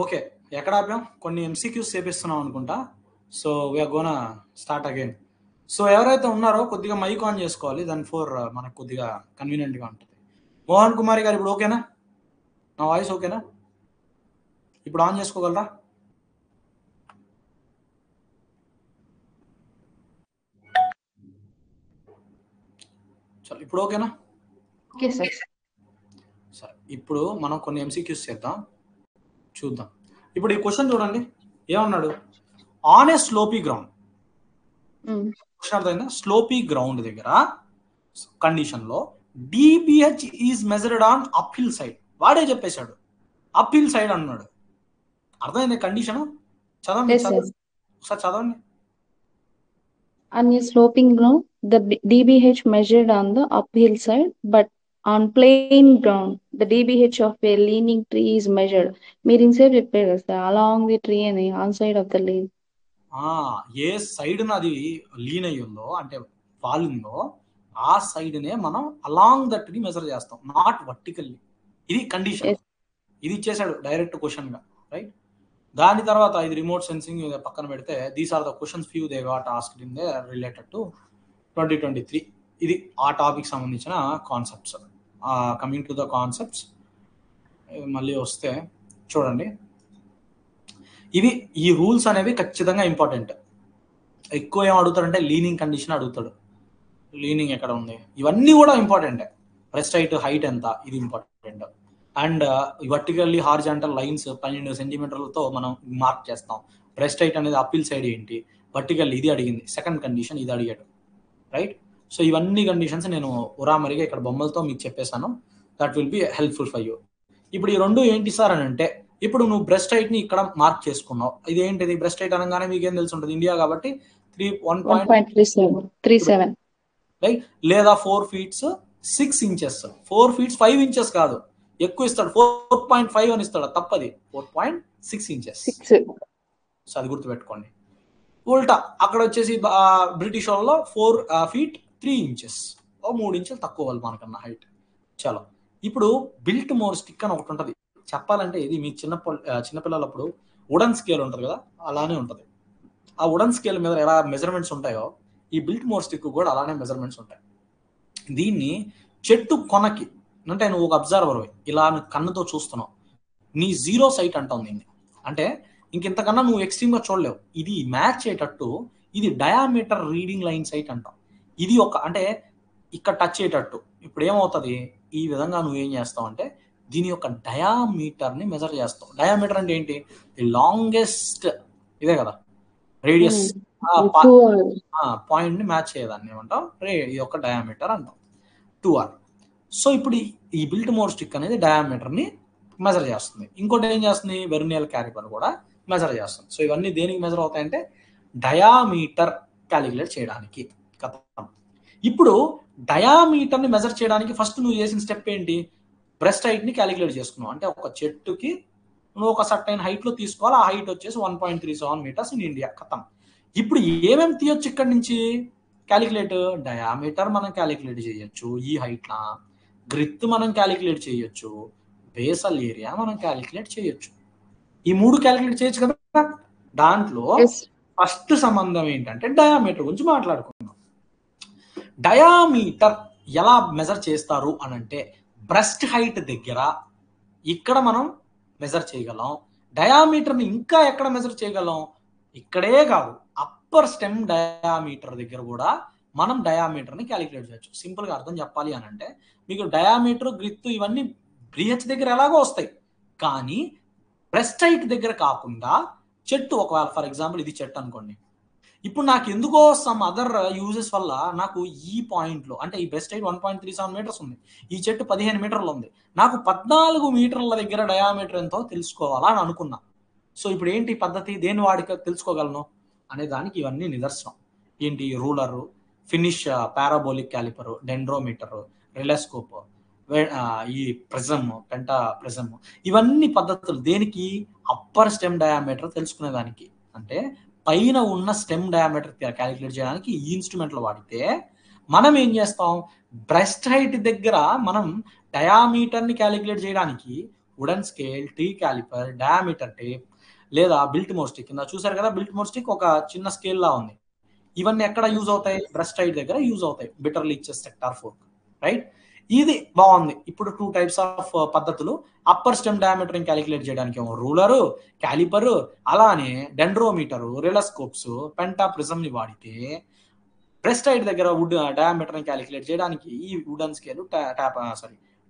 Okay, ఎక్కడ ఆపాం? కొన్ని MCQs చేపిస్తున్నాం అనుకుంటా. So we're gonna start again. So ఎవరైతే ఉన్నారో కొద్దిగా మైక్ ఆన్ చేసుకోవాలి, దాని ఫోర్ మనకు కొద్దిగా కన్వీనియంట్గా ఉంటుంది. మోహన్ కుమారి గారు ఇప్పుడు ఓకేనా? నా వాయిస్ ఓకేనా? ఇప్పుడు ఆన్ చేసుకోగలరా? చలో ఇప్పుడు ఓకేనా? Okay sir. సరే, ఇప్పుడు మనం కొన్ని ఎంసీక్యూస్ చేద్దాం, చూద్దాం. ఇప్పుడు ఈ క్వశ్చన్ చూడండి, ఏమన్నాడు? On a sloppy ground, question అర్థమైందా? స్లోపీ గ్రౌండ్ దగ్గర కండిషన్ లో DBH is measured on up hill side. వాడే చెప్పేశాడు అప్ హిల్ సైడ్ అన్నాడు. అర్థమైంది కండిషన్? చదవండి ఒకసారి చదవండి. On a sloping ground, the DBH measured on the uphill side, but on plain ground, the DBH of a leaning tree is measured. మీరు ఇన్సేపు చెప్పారు కదా సార్, along the tree అని on side of the lane. A side అది lean అయ్యి ఉందో అంటే ఫాలిందో ఆ side నే మనం అలాంగ్ ద ట్రీ మెజర్ చేస్తాం, నాట్ వర్టికల్లీ. ఇది కండిషన్. ఇది ఇచ్చేసాడు డైరెక్ట్ క్వశ్చన్ గా, రైట్? దాని తర్వాత ఇది రిమోట్ సెన్సింగ్ పక్కన పెడితే these are the questions few they got asked in they related to 2023. ఇది ఆ టాపిక్ సంబంధించిన concepts. Coming to the concepts మళ్ళీ వస్తే చూడండి, ఇవి ఈ రూల్స్ అనేవి ఖచ్చితంగా ఇంపార్టెంట్. ఎక్కువ ఏం అడుగుతాడంటే లీనింగ్ కండిషన్ అడుగుతాడు. లీనింగ్ ఎక్కడ ఉంది, ఇవన్నీ కూడా ఇంపార్టెంటే. బ్రెస్ట్ హైట్ ఎంత, ఇది important. And vertically horizontal lines 12 సెంటీమీటర్లతో మనం మార్క్ చేస్తాం. బ్రెస్ట్ హైట్ అనేది అప్పీల్ సైడ్ ఏంటి, వర్టికల్ ఇది అడిగింది. సెకండ్ కండిషన్ ఇది అడిగాడు, రైట్? సో ఇవన్నీ కండిషన్స్ నేను ఉరామరిగా ఇక్కడ బొమ్మలతో మీకు చెప్పేశాను. That will be helpful for you. ఇప్పుడు ఈ రెండు ఏంటి సార్ అని అంటే, ఇప్పుడు నువ్వు బ్రెస్ట్ హైట్ ని ఇక్కడ మార్క్ చేసుకున్నావు. ఇది ఏంటిది? బ్రెస్ట్ హైట్ అనగానే మీకు ఏం తెలిసి ఉంటుంది? ఇండియా కాబట్టి 1.37, రైట్? లేదా 4 feet 6 inches. 4 feet 5 inches కాదు, ఎక్కువ ఇస్తాడు, 4.5 అని ఇస్తాడు. తప్పది, 4.6 inches. సో అది గుర్తుపెట్టుకోండి. ఉల్టా అక్కడ వచ్చేసి బ్రిటిష్ వాళ్ళలో 4 feet 3 inches, 3 inches తక్కువ వాళ్ళు మనకన్నా హైట్. చలో, ఇప్పుడు బిల్ట్ మోర్ స్టిక్ అని ఒకటి ఉంటుంది. చెప్పాలంటే ఇది మీ చిన్నపిల్లలప్పుడు వుడన్ స్కేల్ ఉంటుంది కదా, అలానే ఉంటుంది. ఆ వుడన్ స్కేల్ మీద ఎలా మెజర్మెంట్స్ ఉంటాయో ఈ బిల్ట్ మోర్ స్టిక్ కూడా అలానే మెజర్మెంట్స్ ఉంటాయి. దీన్ని చెట్టు కొనకి, అంటే నువ్వు ఒక అబ్జర్వర్ ఇలా కన్నుతో చూస్తున్నావు, నీ జీరో సైట్ అంటావు దీన్ని. అంటే ఇంకెంతకన్నా నువ్వు ఎక్స్ట్రీమ్గా చూడలేవు. ఇది మ్యాచ్ అయ్యేటట్టు ఇది డయామీటర్ రీడింగ్ లైన్ సైట్ అంటాం. ఇది ఒక అంటే ఇక్కడ టచ్ అయ్యేటట్టు. ఇప్పుడు ఏమవుతుంది, ఈ విధంగా నువ్వు ఏం చేస్తావు అంటే దీని యొక్క డయామీటర్ని మెజర్ చేస్తావు. డయామీటర్ అంటే ఏంటి? ది లాంగెస్ట్, ఇదే కదా రేడియస్, పాయింట్ ని మ్యాచ్ చేయదాన్ని ఏమంటాం? ఈ యొక్క డయామీటర్ అంటాం, 2r. సో ఇప్పుడు ఈ బిల్ట్ మోర్ స్టిక్ అనేది డయామీటర్ ని మెజర్ చేస్తుంది. ఇంకోటి ఏం చేస్తుంది? వెర్నియల్ క్యాలిపర్ కూడా మెజర్ చేస్తుంది. సో ఇవన్నీ దేనికి మెజర్ అవుతాయంటే డయామీటర్ క్యాలిక్యులేట్ చేయడానికి. ఇప్పుడు డయామీటర్ ని మెజర్ చేయడానికి ఫస్ట్ నువ్వు చేసిన స్టెప్ ఏంటి? బ్రెస్ట్ హైట్ ని క్యాలిక్యులేట్ చేసుకున్నావు. అంటే ఒక చెట్టుకి నువ్వు ఒక సర్టైన్ హైట్ లో తీసుకోవాలి. ఆ హైట్ వచ్చేసి 1.37 meters ఇన్ ఇండియా. ఖతం. ఇప్పుడు ఏమేమి తీయొచ్చు ఇక్కడ నుంచి క్యాలిక్యులేట్? డయామీటర్ మనం క్యాలిక్యులేట్ చేయొచ్చు ఈ హైట్ లా, గ్రిత్ మనం క్యాలిక్యులేట్ చేయొచ్చు, బేసల్ ఏరియా మనం క్యాలిక్యులేట్ చేయొచ్చు. ఈ 3 క్యాలిక్యులేట్ చేయొచ్చు కదా. దాంట్లో ఫస్ట్ సంబంధం ఏంటంటే డయామీటర్ గురించి మాట్లాడుకుందాం. డయామీటర్ ఎలా మెజర్ చేస్తారు అని అంటే బ్రెస్ట్ హైట్ దగ్గర ఇక్కడ మనం మెజర్ చేయగలం. డయామీటర్ని ఇంకా ఎక్కడ మెజర్ చేయగలం? ఇక్కడే కాదు, అప్పర్ స్టెమ్ డయామీటర్ దగ్గర కూడా మనం డయామీటర్ని క్యాలిక్యులేట్ చేయొచ్చు. సింపుల్గా అర్థం చెప్పాలి అని అంటే మీకు డయామీటర్, గ్రిత్ ఇవన్నీ బ్రిహెచ్ దగ్గర ఎలాగో వస్తాయి, కానీ బ్రెస్ట్ హైట్ దగ్గర కాకుండా చెట్టు, ఒకవేళ ఫర్ ఎగ్జాంపుల్ ఇది చెట్టు అనుకోండి, ఇప్పుడు నాకు ఎందుకో సమ్ అదర్ యూజెస్ వల్ల నాకు ఈ పాయింట్లో అంటే ఈ బ్రెస్ట్ హైట్ 1.37 meters ఉంది, ఈ చెట్టు 15 మీటర్లు ఉంది, నాకు 14 మీటర్ల దగ్గర డయామీటర్ ఎంతో తెలుసుకోవాలా అని అనుకున్నా. సో ఇప్పుడు ఏంటి పద్ధతి? దేని వాడికి తెలుసుకోగలను అనే దానికి ఇవన్నీ నిదర్శనం. ఏంటి? Ruler, Finnish parabolic caliper, dendrometer, relascope, ఈ ప్రిజమ్, పెంటా ప్రిజమ్, ఇవన్నీ పద్ధతులు దేనికి? అప్పర్ స్టెమ్ డయామీటర్ తెలుసుకునేదానికి. అంటే పైన ఉన్న స్టెమ్ డయామీటర్ క్యాలిక్యులేట్ చేయడానికి ఈ ఇన్స్ట్రుమెంట్లు వాడితే మనం ఏం చేస్తాం? బ్రెస్ట్ హైట్ దగ్గర మనం డయామీటర్ని క్యాలిక్యులేట్ చేయడానికి wooden scale, tree calliper, diameter tape లేదా బిల్ట్మోర్ స్టిక్. కింద చూసారు కదా, బిల్ట్మోర్ స్టిక్ ఒక చిన్న స్కేల్ లా ఉంది. ఇవన్నీ ఎక్కడ యూజ్ అవుతాయి? బ్రష్ టైట్ దగ్గర యూజ్ అవుతాయి, bitter lychees sector fork, right. ఇది బాగుంది. ఇప్పుడు 2 టైప్స్ ఆఫ్ పద్ధతులు. అప్పర్ స్టెమ్ డయామీటర్ క్యాలిక్యులేట్ చేయడానికి ఏమో రూలరు, క్యాలిపరు, అలానే డెండ్రోమీటరు, రిలస్కోప్స్, పెంటాప్రిజం ని వాడితే బ్రష్ టైట్ దగ్గర వుడ్ డయామీటర్ క్యాలిక్యులేట్ చేయడానికి ఈ wooden scale,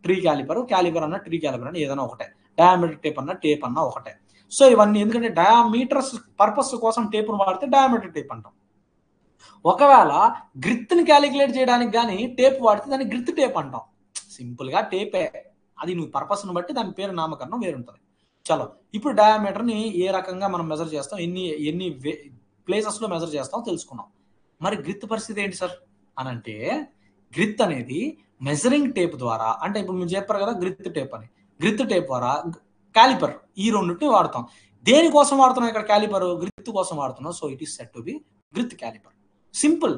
tree calliper, calliper అన్న ట్రీ క్యాలిపర్ అన్న ఏదైనా ఒకటే, డయామీటర్ టేప్ అన్న ఒకటే. సో ఇవన్నీ ఎందుకంటే డయామీటర్స్ పర్పస్ కోసం టేప్ను వాడితే డయామీటర్ టేప్ అంటాం. ఒకవేళ గ్రిత్ ని క్యాలిక్యులేట్ చేయడానికి కానీ టేప్ వాడితే దాన్ని గ్రిత్ టేప్ అంటాం. సింపుల్ గా టేపే, అది నువ్వు పర్పస్ ను బట్టి దాని పేరు నామకరణం వేరుంటుంది. చలో, ఇప్పుడు డయామీటర్ ని ఏ రకంగా మనం మెజర్ చేస్తాం, ఎన్ని ప్లేసెస్ లో మెజర్ చేస్తాం తెలుసుకున్నాం. మరి గ్రిత్ పరిస్థితి ఏంటి సార్ అని అంటే, గ్రిత్ అనేది మెజరింగ్ టేప్ ద్వారా, అంటే ఇప్పుడు మీరు చెప్పారు కదా గ్రిత్ టేప్ అని, గ్రిత్ టేప్ ద్వారా క్యాలిపర్, ఈ రెండింటిని వాడతాం. దేనికోసం వాడుతున్నాం ఇక్కడ? క్యాలిపర్ గ్రిత్ కోసం వాడుతున్నాం. So it is set to B గ్రిత్ calliper. Simple.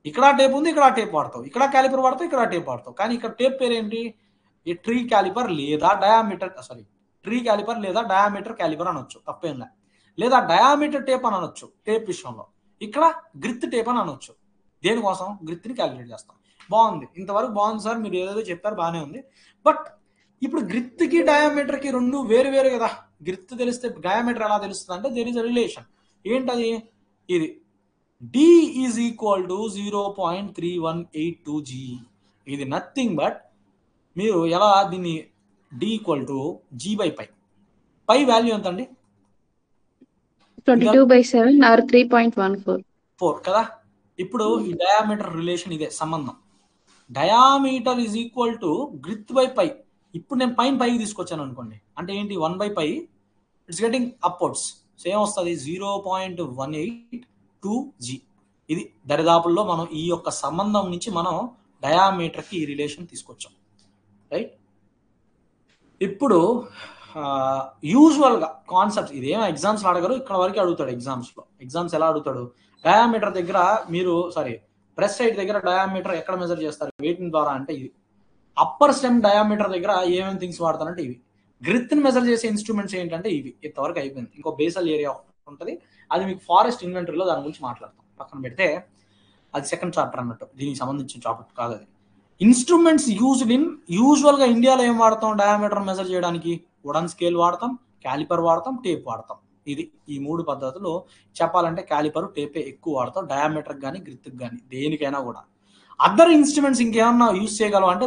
ఇక్కడ టేప్ ఉంది, ఇక్కడ టేప్ వాడతావు, ఇక్కడ క్యాలిపర్ వాడతావు, ఇక్కడ టేప్ వాడతావు. కానీ ఇక్కడ టేప్ పేరు ఏంటి? ఈ ట్రీ క్యాలిపర్ లేదా డయామీటర్ క్యాలిపర్ అనొచ్చు, తప్పేం లేదు. లేదా డయామీటర్ టేప్ అని అనొచ్చు టేప్ విషయంలో. ఇక్కడ గ్రిత్ టేప్ అని అనొచ్చు. దేనికోసం? గ్రిత్ ని క్యాలిక్యులేట్ చేస్తాం. బాగుంది, ఇంతవరకు బాగుంది సార్, మీరు ఏదేదో చెప్పారు బాగానే ఉంది. బట్ ఇప్పుడు గ్రిత్ కి డయామీటర్ కి రెండు వేరు వేరు కదా. గ్రిత్ తెలిస్తే డయామీటర్ ఎలా తెలుస్తుంది అంటే, దేర్ ఇస్ అ రిలేషన్. ఏంటది? ఇది D is equal to 0.3182 G. ఇది నథింగ్ బట్, మీరు ఎలా దీన్ని D equal to G by pi. Pi value ఎంత అండి? 22/7 or 3.14 కదా. ఇప్పుడు ఈ డయామీటర్ రిలేషన్ ఇదే సంబంధం. Diameter is equal to girth by pi. ఇప్పుడు నేను పైకి తీసుకొచ్చాను అనుకోండి, అంటే ఏంటి? 1/π, ఇట్స్ గెటింగ్ అప్వర్డ్స్. సేమ్ వస్తుంది 0.182 G. ఇది దరిదాపుల్లో మనం ఈ యొక్క సంబంధం నుంచి మనం డయామీటర్ కి ఈ రిలేషన్ తీసుకొచ్చాం, రైట్. ఇప్పుడు యూజువల్ గా కాన్సెప్ట్స్ ఇదేమో ఎగ్జామ్స్ లో అడగరు, ఇక్కడ వరకు అడుగుతాడు ఎగ్జామ్స్ ఎలా అడుగుతాడు? డయామీటర్ దగ్గర మీరు బ్రెస్ట్ సైడ్ దగ్గర డయామీటర్ ఎక్కడ మెజర్ చేస్తారు? వెయిటింగ్ ద్వారా. అంటే ఇది అప్పర్ స్టెమ్ డయామీటర్ దగ్గర ఏమేమి థింగ్స్ వాడతారంటే ఇవి. గ్రిత్ ని మెజర్ చేసే ఇన్స్ట్రుమెంట్స్ ఏంటంటే ఇవి. ఇంతవరకు అయిపోయింది. ఇంకో బేసల్ ఏరియా ఉంటుంది, అది మీకు ఫారెస్ట్ ఇన్వెంటరీలో దాని గురించి మాట్లాడతాం. పక్కన పెడితే అది సెకండ్ చాప్టర్ అన్నట్టు, దీనికి సంబంధించిన చాప్టర్ కాదు అది. ఇన్స్ట్రుమెంట్స్ యూజ్డ్ ఇన్, యూజువల్ గా ఇండియాలో ఏం వాడతాం డయామీటర్ మెజర్ చేయడానికి? వుడెన్ స్కేల్ వాడతాం, క్యాలిపర్ వాడతాం, టేప్ వాడతాం. ఇది ఈ 3 పద్ధతులు చెప్పాలంటే క్యాలిపర్, టేపే ఎక్కువ వాడతాం, డయామీటర్ కానీ గ్రిత్ కానీ దేనికైనా కూడా. అదర్ ఇన్స్ట్రుమెంట్స్ ఇంకేమన్నా యూజ్ చేయగలవు అంటే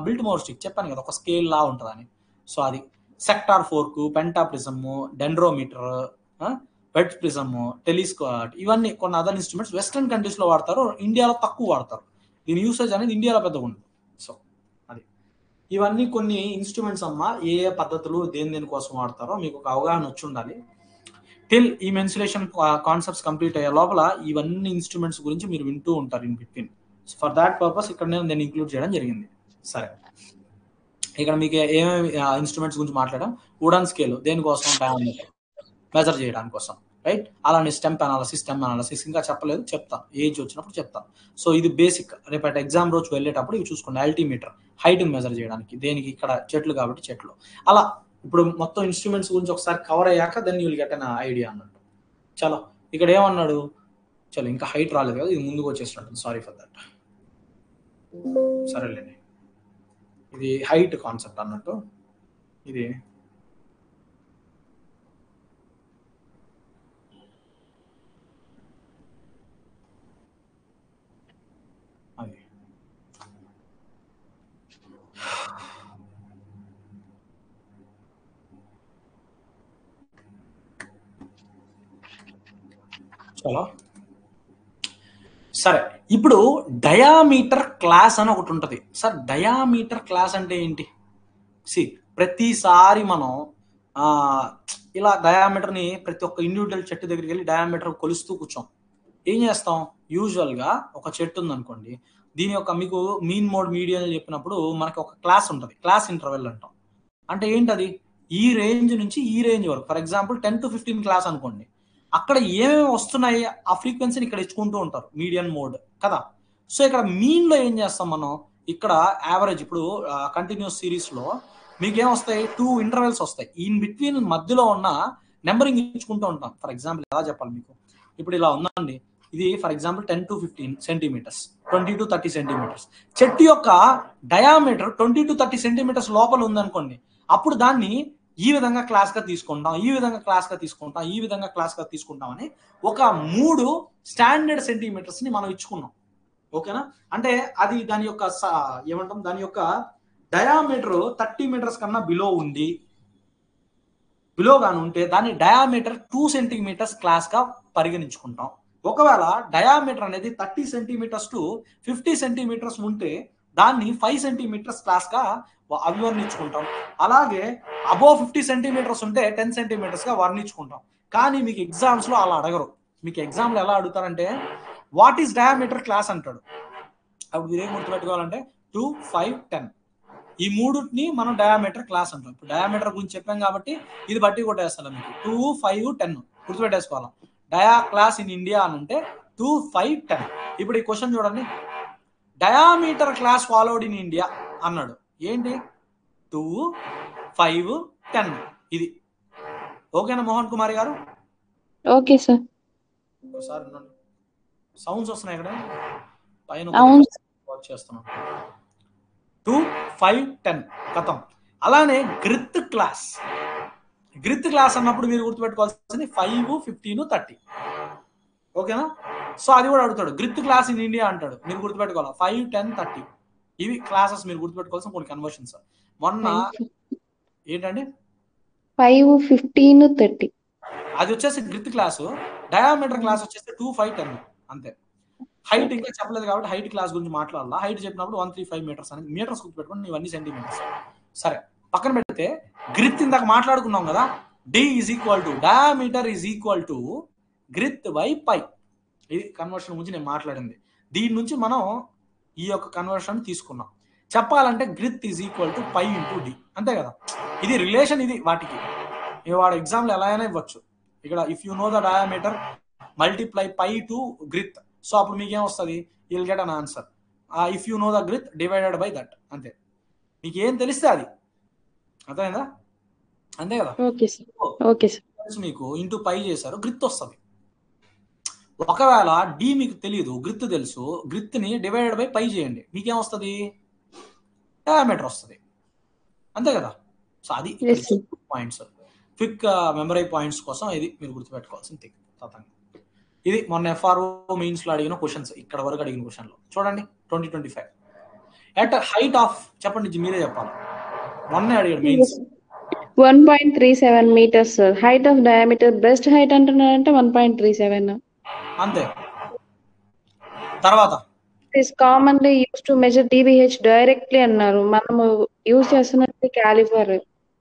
బిల్ట్మోర్ స్టిక్ చెప్పాను కదా, ఒక స్కేల్ లా ఉంటుందని. సో అది sector fork, pentaprism, dendrometer, wedge prism, telescope, ఇవన్నీ కొన్ని అదర్ ఇన్స్ట్రుమెంట్స్ వెస్ట్రన్ కంట్రీస్ లో వాడతారు, ఇండియాలో తక్కువ వాడతారు. దీని యూసేజ్ అనేది ఇండియాలో పెద్దగా ఉండదు. సో అది ఇవన్నీ కొన్ని ఇన్స్ట్రుమెంట్స్ అమ్మా. ఏ పద్ధతులు దేనికోసం వాడతారో మీకు ఒక అవగాహన వచ్చి ఉండాలి. టిల్ ఈ మెన్సులేషన్ కాన్సెప్ట్స్ కంప్లీట్ అయ్యే లోపల ఇవన్నీ ఇన్స్ట్రుమెంట్స్ గురించి మీరు వింటూ ఉంటారు in between. For that purpose ఇక్కడ నేను దీన్ని ఇంక్లూడ్ చేయడం జరిగింది. సరే, ఇక్కడ మీకు ఏమేమి ఇన్స్ట్రుమెంట్స్ గురించి మాట్లాడడం? వుడెన్ స్కేల్ దేనికోసం? డయామీటర్ మెజర్ చేయడానికి కోసం, రైట్. అలానే స్టెమ్ అనాలసిస్ ఇంకా చెప్పలేదు, చెప్తాను ఏజ్ వచ్చినప్పుడు చెప్తాను. సో ఇది బేసిక్. రేపటి ఎగ్జామ్ రోజు వెళ్ళేటప్పుడు ఇవి చూసుకోండి. అల్టిమీటర్ హైట్ మెజర్ చేయడానికి, దేనికి? ఇక్కడ చెట్లు కాబట్టి చెట్లు. అలా ఇప్పుడు మొత్తం ఇన్స్ట్రుమెంట్స్ గురించి ఒకసారి కవర్ అయ్యాక then you will get an idea అన్నట్టు. చలో, ఇక్కడ ఏమన్నాడు? చలో, ఇంకా హైట్ రాలేదు కదా, ఇది ముందుకు వచ్చేసినట్టు, సారీ ఫర్ దట్. సరేలేండి, ఇది హైట్ కాన్సెప్ట్ అన్నట్టు. ఇది అది చలో. సరే, ఇప్పుడు డయామీటర్ క్లాస్ అని ఒకటి ఉంటుంది సార్. డయామీటర్ క్లాస్ అంటే ఏంటి? ప్రతిసారి మనం ఇలా డయామీటర్ని ప్రతి ఒక్క ఇండివిజువల్ చెట్టు దగ్గరికి వెళ్ళి డయామీటర్ కొలుస్తూ కూర్చోం. ఏం చేస్తాం? యూజువల్గా ఒక చెట్టు ఉందనుకోండి, దీని యొక్క మీకు మీన్ మోడ్ మీడియన్ చెప్పినప్పుడు మనకి ఒక క్లాస్ ఉంటుంది, క్లాస్ ఇంటర్వెల్ అంటాం. అంటే ఏంటది? ఈ రేంజ్ నుంచి ఈ రేంజ్ వరకు. ఫర్ ఎగ్జాంపుల్ 10 to 15 క్లాస్ అనుకోండి, అక్కడ ఏమేమి వస్తున్నాయి ఆ ఫ్రీక్వెన్సీని ఇక్కడ ఇచ్చుకుంటూ ఉంటారు, మీడియన్ మోడ్ కదా. సో ఇక్కడ మీన్ లో ఏం చేస్తాం మనం? ఇక్కడ యావరేజ్, ఇప్పుడు కంటిన్యూస్ సిరీస్ లో మీకేం వస్తాయి 2 ఇంటర్వెల్స్ వస్తాయి. ఇన్ బిట్వీన్ మధ్యలో ఉన్న నెంబరింగ్ ఇచ్చుకుంటూ ఉంటాం. ఫర్ ఎగ్జాంపుల్ ఎలా చెప్పాలి మీకు, ఇప్పుడు ఇలా ఉందండి, ఇది for example 10 to 15 centimetres, 20 to 30 centimetres. చెట్టు యొక్క డయామీటర్ 20 to 30 సెంటీమీటర్స్ లోపల ఉందనుకోండి, అప్పుడు దాన్ని ఈ విధంగా క్లాస్ గా తీసుకుంటాం, ఈ విధంగా క్లాస్ గా తీసుకుంటాం, ఈ విధంగా క్లాస్ గా తీసుకుంటాం అని ఒక 3 స్టాండర్డ్ సెంటీమీటర్స్ ని మనం ఇచ్చుకున్నాం. ఓకేనా? అంటే అది దాని యొక్క ఏమంటాం, దాని యొక్క డయామీటర్ 30 మీటర్స్ కన్నా బిలో గాని ఉంటే దాన్ని డయామీటర్ 2 సెంటీమీటర్స్ క్లాస్ గా పరిగణించుకుంటాం. ఒకవేళ డయామీటర్ అనేది 30 సెంటీమీటర్స్ టు 50 సెంటీమీటర్స్ ఉంటే దాన్ని 5 సెంటీమీటర్స్ క్లాస్ గా అభివర్ణించుకుంటాం. అలాగే అబోవ్ 50 సెంటీమీటర్స్ ఉంటే 10 సెంటీమీటర్స్ గా వర్ణించుకుంటాం. కానీ మీకు ఎగ్జామ్స్ లో అలా అడగరు. మీకు ఎగ్జామ్లో ఎలా అడుగుతారంటే వాట్ ఈస్ డయామీటర్ క్లాస్ అంటాడు. అప్పుడు మీరేం గుర్తుపెట్టుకోవాలంటే 2, 5, 10 ఈ మూడుని మనం డయామీటర్ క్లాస్ అంటాం. ఇప్పుడు డయామీటర్ గురించి చెప్పాం కాబట్టి ఇది బట్టి కొట్టేస్తాను మీకు. 2, 5, 10 గుర్తుపెట్టేసుకోవాలి. డయా క్లాస్ ఇన్ ఇండియా అని అంటే 2, 5, 10. ఇప్పుడు ఈ క్వశ్చన్ చూడండి, diameter class followed in India అన్నాడు. ఏంటి? 2, 5, 10 ఇది. ఓకేనా మోహన్ కుమార్ గారు? Okay sir. ఒకసారి సౌండ్స్ వస్తున్నాయి ఇక్కడ పైన చేస్తున్నాను. 2, 5, 10 కథం. అలానే గ్రిత్ క్లాస్ అన్నప్పుడు మీరు గుర్తుపెట్టుకోవాల్సింది 5, 15, 30. ఓకేనా? సో అది కూడా అడుగుతాడు. గ్రిత్ క్లాస్ ఇన్ ఇండియా అంటాడు. మీరు గుర్తుపెట్టుకోవాలి 5, 10, 30 ఇవి క్లాసెస్ మీరు గుర్తుపెట్టుకోవాల్సిన కొన్ని కన్వర్షన్స్. మొన్న ఏంటండి 5, 15, 30 అది వచ్చేసి గ్రిత్ క్లాసు. డయామీటర్ క్లాస్ వచ్చేసి 2, 5, 10 అంతే. హైట్ ఇంకా చెప్పలేదు కాబట్టి హైట్ క్లాస్ గురించి మాట్లాడాలా. హైట్ చెప్పినప్పుడు 135 మీటర్స్ అని మీటర్స్ గుర్తుపెట్టుకోండి, ఇవన్నీ సెంటీమీటర్స్. సరే పక్కన పెడితే గ్రిత్ ఇందాక మాట్లాడుకున్నాం కదా, D is equal to diameter is equal to girth by pi. ఇది కన్వర్షన్ గురించి నేను మాట్లాడింది. దీని నుంచి మనం ఈ యొక్క కన్వర్షన్ తీసుకున్నాం. చెప్పాలంటే girth is equal to pi into D, అంతే కదా. ఇది రిలేషన్, ఇది వాటికి వాడు ఎగ్జామ్లో ఎలా అయినా ఇవ్వచ్చు. ఇక్కడ if you know the diameter multiply pi to girth, so అప్పుడు మీకేం వస్తుంది, you'll get an answer. If you know the girth divided by that, అంతే. మీకు ఏం తెలిస్తే అది, అర్థమైందా? అంతే కదా. మీకు ఇంటూ పై చేశారు, గ్రిత్ వస్తుంది. ఒకవేళ డి మీకు తెలియదు, గ్రిత్ తెలుసు, గ్రిత్ ని డివైడెడ్ బై పై చేయండి, మీకేం వస్తుంది, డయామీటర్ వస్తుంది, అంతే కదా. సో అది పాయింట్స్, క్విక్ మెమరీ పాయింట్స్ కోసం ఇది మీరు గుర్తుపెట్టుకోవాల్సిన థింగ్. ఇది మొన్న FRO మెయిన్స్ లో అడిగిన క్వశ్చన్స్, ఇక్కడ వరకు అడిగిన క్వశ్చన్ లో చూడండి. 2025 ఎట్ హైట్ ఆఫ్, చెప్పండి మీరే చెప్పాలి, మొన్నే అడిగాడు mains. 1.37 meters sir. Height of diameter best height అంటున్నారంటే 1.37 అంతే. తర్వాత is commonly used to measure DBH directly అన్నారు. మనము యూజ్ చేస్తున్నది క్యాలిఫర్,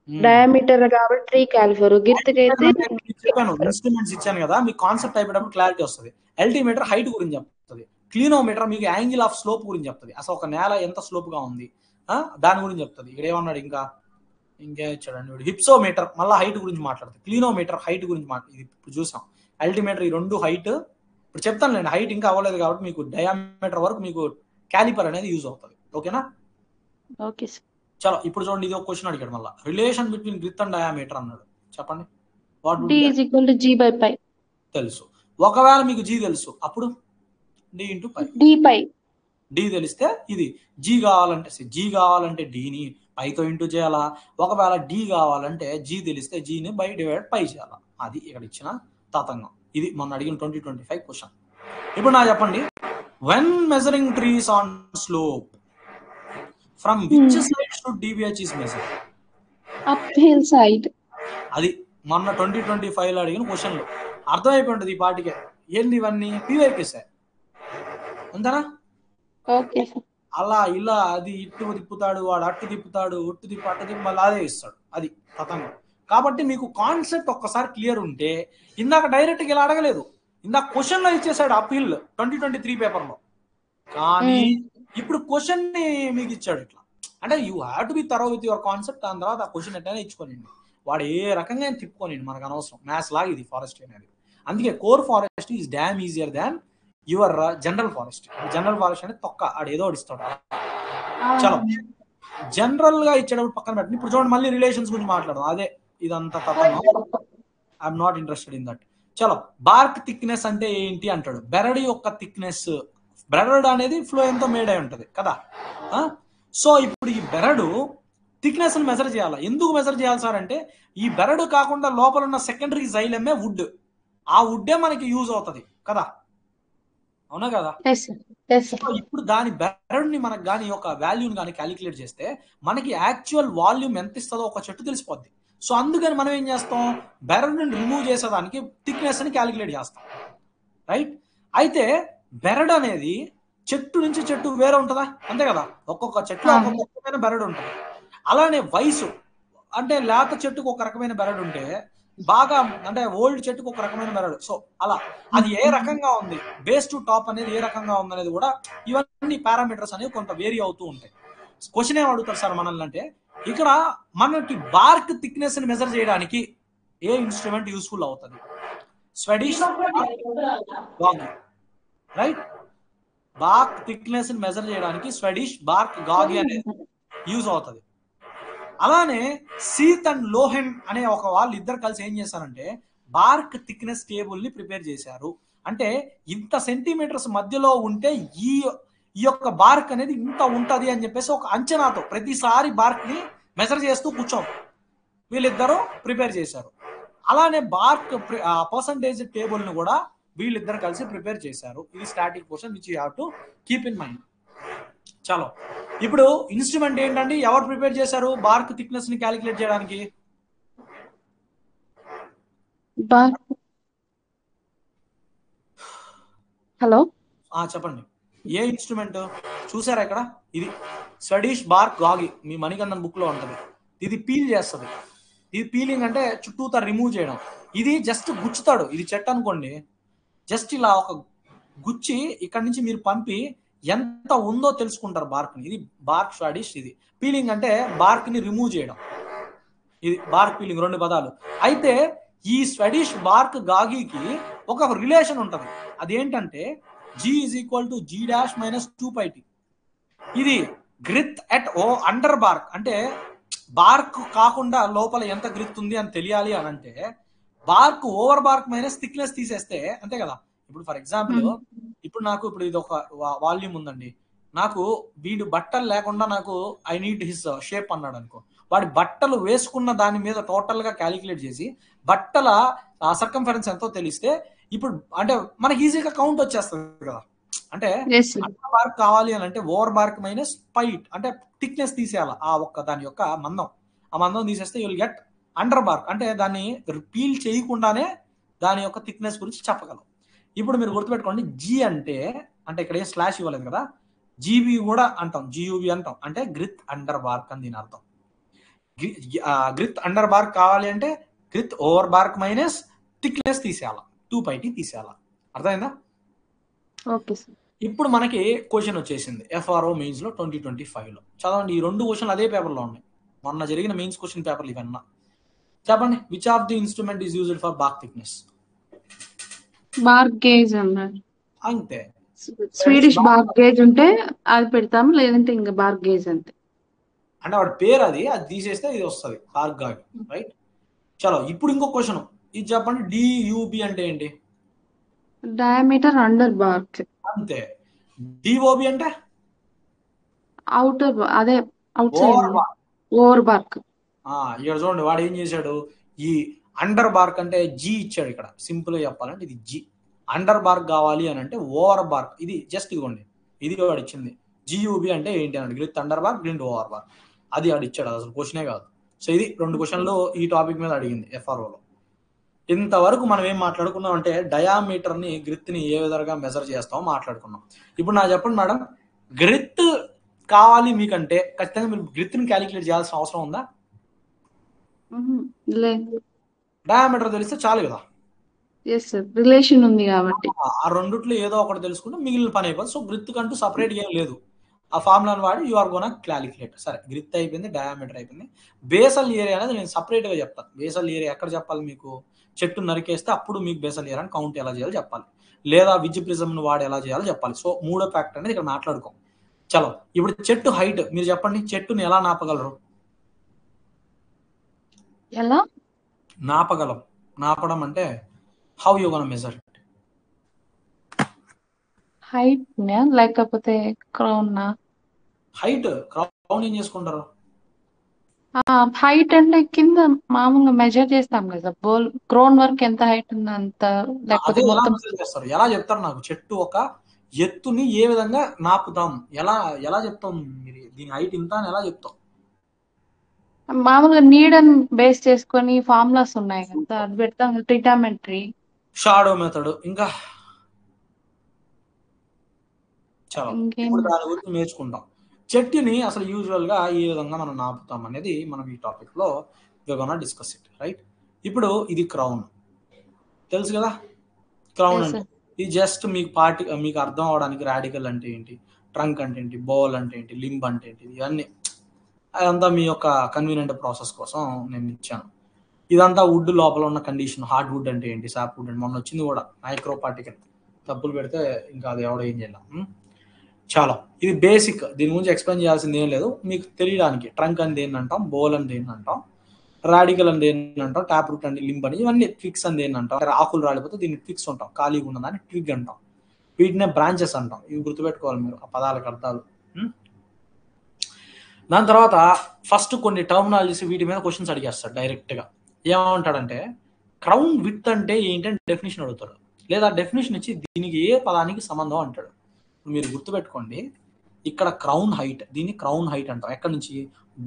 డయామీటర్ కాబట్టి 3 క్యాలిఫర్. గిర్త్కి అయితే చెప్పాను ఇన్స్ట్రుమెంట్స్ ఇచ్చాను కదా, మీకు కాన్సెప్ట్ అయిపోయినప్పుడు క్లారిటీ వస్తుంది. అల్టిమీటర్ హైట్ గురించి చెప్తుంది, క్లీనోమీటర్ మీకు యాంగిల్ ఆఫ్ స్లోప్ గురించి చెప్తుంది, అసలు ఒక నేల ఎంత స్లోప్ గా ఉంది దాని గురించి చెప్తుంది. ఇక్కడ ఏమన్నాడు ఇంకేం ఇచ్చాడండి, హిప్సోమీటర్ మళ్ళీ హైట్ గురించి మాట్లాడుతుంది, క్లీనోమీటర్ హైట్ గురించి ఇది ఇప్పుడు చూసాం. అల్టిమీటర్ ఈ రెండు హైట్ ఇప్పుడు చెప్తానులేండి. హైట్ ఇంకా అవ్వలేదు కాబట్టి మీకు డయామీటర్ వరకు మీకు క్యాలిపర్ అనేది యూజ్ అవుతుంది. ఓకేనా? ఓకే. చలో ఇప్పుడు చూడండి, ఇది ఒక క్వశ్చన్ అడిగాడు మళ్ళీ, రిలేషన్ బిట్వీన్ గ్రిత్ అండ్ డయామీటర్ అన్నాడు. చెప్పండి. D is equal to G by pi. తెలుసు. ఒకవేళ మీకు G తెలుసు అప్పుడు D ఇంటూ పై. D పై. D తెలిస్తే ఇది G కావాలంటే D ని పైతో ఇంటూ చేయాలా. ఒకవేళ D కావాలంటే G తెలిస్తే G ని బై డివైడ్ పై చేయాలా. అది ఇక్కడ ఇచ్చిన తతంగం. ఇది మొన్న అడిగిన 2025 క్వశ్చన్. ఇప్పుడు నాకు చెప్పండి, when measuring trees on slope, from which side should DBH is measured? Uphill side. అది మొన్న 2025 లో అడిగిన క్వశ్చన్లు. అర్థమైపోయింది ఈ పాటికే. ఏంది ఇవన్నీ పీవైపీసే, అంతేనా? ఓకే. అలా ఇలా అది ఇటు తిప్పుతాడు, వాడు అట్టు తిప్పుతాడు, అట్టు తిప్పు మళ్ళీ అదే ఇస్తాడు. అది తతంగం. కాబట్టి మీకు కాన్సెప్ట్ ఒక్కసారి క్లియర్ ఉంటే, ఇందాక డైరెక్ట్గా ఇలా అడగలేదు, ఇందాక క్వశ్చన్ లో ఇచ్చేసాడు అప్పీల్ 2023 పేపర్ లో. కానీ ఇప్పుడు క్వశ్చన్ ని మీకు ఇచ్చాడు ఇట్లా. అంటే you have to be thorough with your concept. దాని తర్వాత ఆ క్వశ్చన్ ఎట్లయినా ఇచ్చుకోనండి, వాడు ఏ రకంగా తిప్పుకోనండి, మనకు అనవసరం. మ్యాథ్స్ లాగా ఇది ఫారెస్ట్ అనేది. అందుకే core forest is damn easier than your general forest. General forest అనేది తొక్క, ఆడు ఏదో ఇస్తాడు. చలో జనరల్ గా ఇచ్చేటప్పుడు పక్కన పెట్టండి. ఇప్పుడు చూడండి మళ్ళీ రిలేషన్స్ గురించి మాట్లాడదాం. అదే ఇదంతా తప్పను. I'm not interested in that. చలో, బార్క్ థిక్నెస్ అంటే ఏంటి అంటాడు. బెరడు యొక్క థిక్నెస్, బెరడు అనేది ఫ్లోయంతో మేడ్ అయి ఉంటది కదా. సో ఇప్పుడు ఈ బెరడు థిక్నెస్ ని మెజర్ చేయాలి. ఎందుకు మెజర్ చేయాలి సార్ అంటే, ఈ బెరడు కాకుండా లోపల ఉన్న సెకండరీ జైలమే వుడ్. ఆ వుడ్డే మనకి యూజ్ అవుతుంది కదా, అవునా కదా. ఇప్పుడు దాని బెరడుని మనకు కానీ ఒక వాల్యూని కానీ క్యాలిక్యులేట్ చేస్తే మనకి యాక్చువల్ వాల్యూమ్ ఎంత ఇస్తుందో ఒక చెట్టు తెలిసిపోద్ది. సో అందుకని మనం ఏం చేస్తాం, బెరడుని రిమూవ్ చేసేదానికి థిక్నెస్ ని క్యాలిక్యులేట్ చేస్తాం, రైట్. అయితే బెరడు అనేది చెట్టు నుంచి చెట్టు వేరే ఉంటుందా, అంతే కదా. ఒక్కొక్క చెట్లు ఒక్కొక్క రకమైన బెరడు ఉంటుంది. అలానే వయసు అంటే లేత చెట్టుకు ఒక రకమైన బెరడు ఉంటే, బాగా అంటే ఓల్డ్ చెట్టుకు ఒక రకమైన బెరడు. సో అలా అది ఏ రకంగా ఉంది, బేస్ టు టాప్ అనేది ఏ రకంగా ఉంది అనేది కూడా, ఇవన్నీ పారామీటర్స్ అనేవి కొంత వేరీ అవుతూ ఉంటాయి. క్వశ్చన్ ఏం అడుగుతారు సార్ మనల్ని అంటే, ఇక్కడ మనకి బార్క్ థిక్నెస్ ని మెజర్ చేయడానికి ఏ ఇన్స్ట్రుమెంట్ యూస్ఫుల్ అవుతుంది. స్వెడిష్ గాగి, రైట్. బార్క్ థిక్నెస్ ని మెజర్ చేయడానికి స్వెడిష్ బార్క్ గాగి అనేది యూజ్ అవుతుంది. అలానే సీత్ అండ్ లోహెన్ అనే ఒక వాళ్ళు ఇద్దరు కలిసి ఏం చేశారంటే బార్క్ థిక్నెస్ టేబుల్ ని ప్రిపేర్ చేశారు. అంటే ఇంత సెంటీమీటర్స్ మధ్యలో ఉంటే ఈ యొక్క బార్క్ అనేది ఇంత ఉంటది అని చెప్పేసి ఒక అంచనాతో ప్రతిసారి బార్క్ ని మెజర్ చేస్తూ కూర్చోం వీళ్ళిద్దరూ ప్రిపేర్ చేశారు. అలానే బార్క్ పర్సంటేజ్ టేబుల్ ని కూడా వీళ్ళిద్దరు కలిసి ప్రిపేర్ చేశారు. ఇది static question which you have to keep in mind. చలో, ఇప్పుడు ఇన్స్ట్రుమెంట్ ఏంటండి, ఎవరు ప్రిపేర్ చేశారు బార్క్ థిక్నెస్ ని క్యాలిక్యులేట్ చేయడానికి? హలో, చెప్పండి. ఏ ఇన్స్ట్రుమెంట్ చూసారా ఇక్కడ? ఇది స్వెడిష్ బార్క్ గాగి, మీ మణికందన్ బుక్ లో ఉంటది. ఇది పీల్ చేస్తుంది. ఇది పీలింగ్ అంటే చుట్టూతా రిమూవ్ చేయడం. ఇది జస్ట్ గుచ్చుతాడు. ఇది చెట్టు అనుకోండి, జస్ట్ ఇలా ఒక గుచ్చి ఇక్కడ నుంచి మీరు పంపి ఎంత ఉందో తెలుసుకుంటారు బార్క్ ని. ఇది బార్క్ స్వెడిష్. ఇది పీలింగ్ అంటే బార్క్ ని రిమూవ్ చేయడం. ఇది బార్క్ పీలింగ్, రెండు పదాలు. అయితే ఈ స్వెడిష్ బార్క్ గాగికి ఒక రిలేషన్ ఉంటది. అదేంటంటే G is equal to G dash minus 2πt. ఇది girth at o under bark, అంటే బార్క్ కాకుండా లోపల ఎంత గ్రిత్ ఉంది అని తెలియాలి అని అంటే bark over bark minus thickness తీసేస్తే అంతే కదా. ఇప్పుడు ఫర్ ఎగ్జాంపుల్, ఇప్పుడు నాకు ఇప్పుడు ఇది ఒక వాల్యూమ్ ఉందండి. నాకు వీడు బట్టలు లేకుండా నాకు ఐ నీడ్ హిస్ షేప్ అన్నాడు అనుకో, వాడి బట్టలు వేసుకున్న దాని మీద టోటల్ గా క్యాలిక్యులేట్ చేసి బట్టల సర్కంఫరెన్స్ ఎంతో తెలిస్తే ఇప్పుడు అంటే మనకి ఈజీగా కౌంట్ వచ్చేస్తుంది కదా. అంటే అండర్ బార్క్ కావాలి అని అంటే ఓవర్ బార్క్ మైనస్ పైట్, అంటే థిక్నెస్ తీసేయాలి ఆ ఒక్క దాని యొక్క మందం. ఆ మందం తీసేస్తే యుల్ గెట్ అండర్ బార్క్, అంటే దాన్ని పీల్ చేయకుండానే దాని యొక్క థిక్నెస్ గురించి చెప్పగలం. ఇప్పుడు మీరు గుర్తుపెట్టుకోండి, జీ అంటే ఇక్కడ ఏ స్లాష్ ఇవ్వలేదు కదా, జీబీ కూడా అంటాం, జియూబీ అంటాం, అంటే గ్రిత్ అండర్ బార్క్ అని దీని అర్థం. గ్రిత్ అండర్ బార్క్ కావాలి అంటే girth over bark minus thickness తీసేయాల, 2πt తీసేయాల. అర్థమైందా? Okay sir. ఇప్పుడు మనకి క్వశ్చన్ వచ్చేసింది FRO మెయిన్స్ లో 2025 లో. చదవండి, ఈ రెండు క్వశ్చన్లు అదే పేపర్ లో ఉన్నాయి, మొన్న జరిగిన మెయిన్స్ క్వశ్చన్ పేపర్లు ఇవన్నా. చెప్పండి, which of the instrument is used for BARC thickness? BARC gauge అన్నారు. అంతే, స్వీడిష్ బార్క్ గేజ్ ఉంటే అది పెడతాం, లేదంటే ఇంకా బార్క్ గేజ్ అంతే. అంటే వాడి పేరు అది తీసేస్తే ఇది వస్తుంది బార్క్ గాగి, రైట్. చలో, ఇప్పుడు ఇంకో క్వశ్చన్ ఇది చెప్పండి, DUB అంటే ఏంటి? Diameter under BARC. అంతే. DOB అంటే అవుటర్, అదే అవుట్ సైడ్ ఓవర్ బార్క్. ఇక్కడ చూడండి, వాడు ఏం చేశాడు, ఈ అండర్ బార్క్ అంటే G ఇచ్చాడు. ఇక్కడ సింపుల్ గా చెప్పాలంటే ఇది G. అండర్ బార్క్ కావాలి అని అంటే ఓవర్ బార్క్, ఇది జస్ట్ ఇదిగోండి, ఇది వాడు ఇచ్చింది. GUB అంటే ఏంటి అన్నాడు, గ్రిత్ అండర్ బార్క్, గ్రిత్ ఓవర్ బార్క్, అది వాడు ఇచ్చాడు, అసలు క్వశ్చనే కాదు. సో ఇది రెండు క్వశ్చన్లు ఈ టాపిక్ మీద అడిగింది FRO లో. ఇంతవరకు మనం ఏం మాట్లాడుకున్నాం అంటే డయామీటర్ ని, గ్రిత్ ని ఏ విధంగా మెజర్ చేస్తామో మాట్లాడుకున్నాం. ఇప్పుడు నాకు చెప్పండి మేడం, గ్రిత్ కావాలి మీకంటే ఖచ్చితంగా మీరు గ్రిత్ ని క్యాలిక్యులేట్ చేయాల్సిన అవసరం ఉందా? డయామీటర్ తెలిస్తే చాలు కదా. రిలేషన్ ఉంది కాబట్టి ఆ రెండిట్లో ఏదో ఒకటి తెలుసుకుంటే మిగిలిన పని అయిపోతుంది. సో గ్రిత్ కంటూ సపరేట్ ఏం లేదు. ఆ ఫార్ములాని వాడి యు ఆర్ గోనా క్యాలిక్యులేట్. సరే, గ్రిత్ అయిపోయింది, డయామీటర్ అయిపోయింది. బేసల్ ఏరియా అనేది నేను సపరేట్ గా చెప్తాను. బేసల్ ఏరియా ఎక్కడ చెప్పాలి మీకు? చెట్టు నరికేస్తే అప్పుడు మీకు బేసల్ ఏరియా కౌంట్ ఎలా చేయాలో చెప్పాలి, లేదా విజ్ ప్రిజం ను వాడి ఎలా చేయాలో చెప్పాలి. సో మూడో ఫ్యాక్టర్ అనేది ఇక్కడ మాట్లాడుకోం. చలో ఇప్పుడు చెట్టు హైట్ మీరు చెప్పండి, చెట్టుని ఎలా నాపగలరు? ఎలా నాపగలం, నాపడం అంటే how you gonna measure? Height లేకపోతే క్రౌన్? హైట్ క్రౌన్ ఏం చేసుకుంటారు? హైట్ అంటే కింద మామూలుగా మెజర్ చేస్తాం కదా, క్రోన్ వరకు ఎంత హైట్ ఉంది అంత, అదే లేకపోతే ఎలా మొత్తం మెజర్ చేస్తారు? ఎలా చెప్తారు నాకు? చెట్టు ఒక ఎత్తుని ఏ విధంగా నాపుతాం? ఎలా ఎలా చెప్తాం? మీరు దీని హైట్ ఇంత అని ఎలా చెప్తాం? మామూలుగా నీడని బేస్ చేసుకొని ఫార్ములాస్ ఉన్నాయి కదా, అది పెడతాం, ట్రిటామెట్రీ. Shadow method. ఇంకా చాలా ఇంకేం ఇప్పుడు దాని గురించి నేర్చుకుంటాం. చెట్టుని అసలు యూజువల్ గా ఏ విధంగా మనం నాపుతాం అనేది మనం ఈ టాపిక్ లో డిస్కస్ ఇట్, రైట్? ఇప్పుడు ఇది క్రౌన్, తెలుసు కదా క్రౌన్ ఎస్ అంటే. సార్. ఇది జస్ట్ మీకు అర్థం అవడానికి రాడికల్ అంటే ఏంటి, ట్రంక్ అంటే ఏంటి, బోల్ అంటే ఏంటి, లింబ్ అంటే ఏంటి, ఇవన్నీ అదంతా మీ యొక్క కన్వీనియంట్ ప్రాసెస్ కోసం నేను ఇచ్చాను. ఇదంతా వుడ్ లోపల ఉన్న కండిషన్. హార్డ్ వుడ్ అంటే ఏంటి, సాఫ్ట్ వుడ్ అంటే మొన్న వచ్చింది కూడా మైక్రో పార్టికల్. తప్పులు పెడితే ఇంకా అది ఎవడో ఏం చేయాలి. చాలా ఇది బేసిక్, దీని గురించి ఎక్స్ప్లెయిన్ చేయాల్సింది ఏం లేదు. మీకు తెలియడానికి ట్రంక్ అని దేన్ని అంటాం, బోల్ అని దేన్ని అంటాం, రాడికల్ అని దేన్ని అంటాం, టాప్ రూట్ అని లింబ్ అని, ఇవన్నీ ట్విక్స్ అని దేన్ని అంటాం. ఆకులు రాలిపోతే దీన్ని ట్విక్స్ ఉంటాం, ఖాళీగా ఉన్నదాన్ని ట్విగ్ అంటాం. వీటినే బ్రాంచెస్ అంటాం. ఇవి గుర్తుపెట్టుకోవాలి మీరు, ఆ పదాలకు అర్థాలు. దాని తర్వాత ఫస్ట్ కొన్ని టర్మినాలజీస్ వీటి మీద క్వశ్చన్స్ అడిగేస్తాడు డైరెక్ట్గా. ఏమంటాడంటే క్రౌన్ విడ్త్ అంటే ఏంటంటే డెఫినేషన్ అడుగుతాడు, లేదా డెఫినేషన్ ఇచ్చి దీనికి ఏ పదానికి సంబంధం అంటాడు. మీరు గుర్తుపెట్టుకోండి, ఇక్కడ క్రౌన్ హైట్, దీన్ని క్రౌన్ హైట్ అంటాం. ఎక్కడి నుంచి?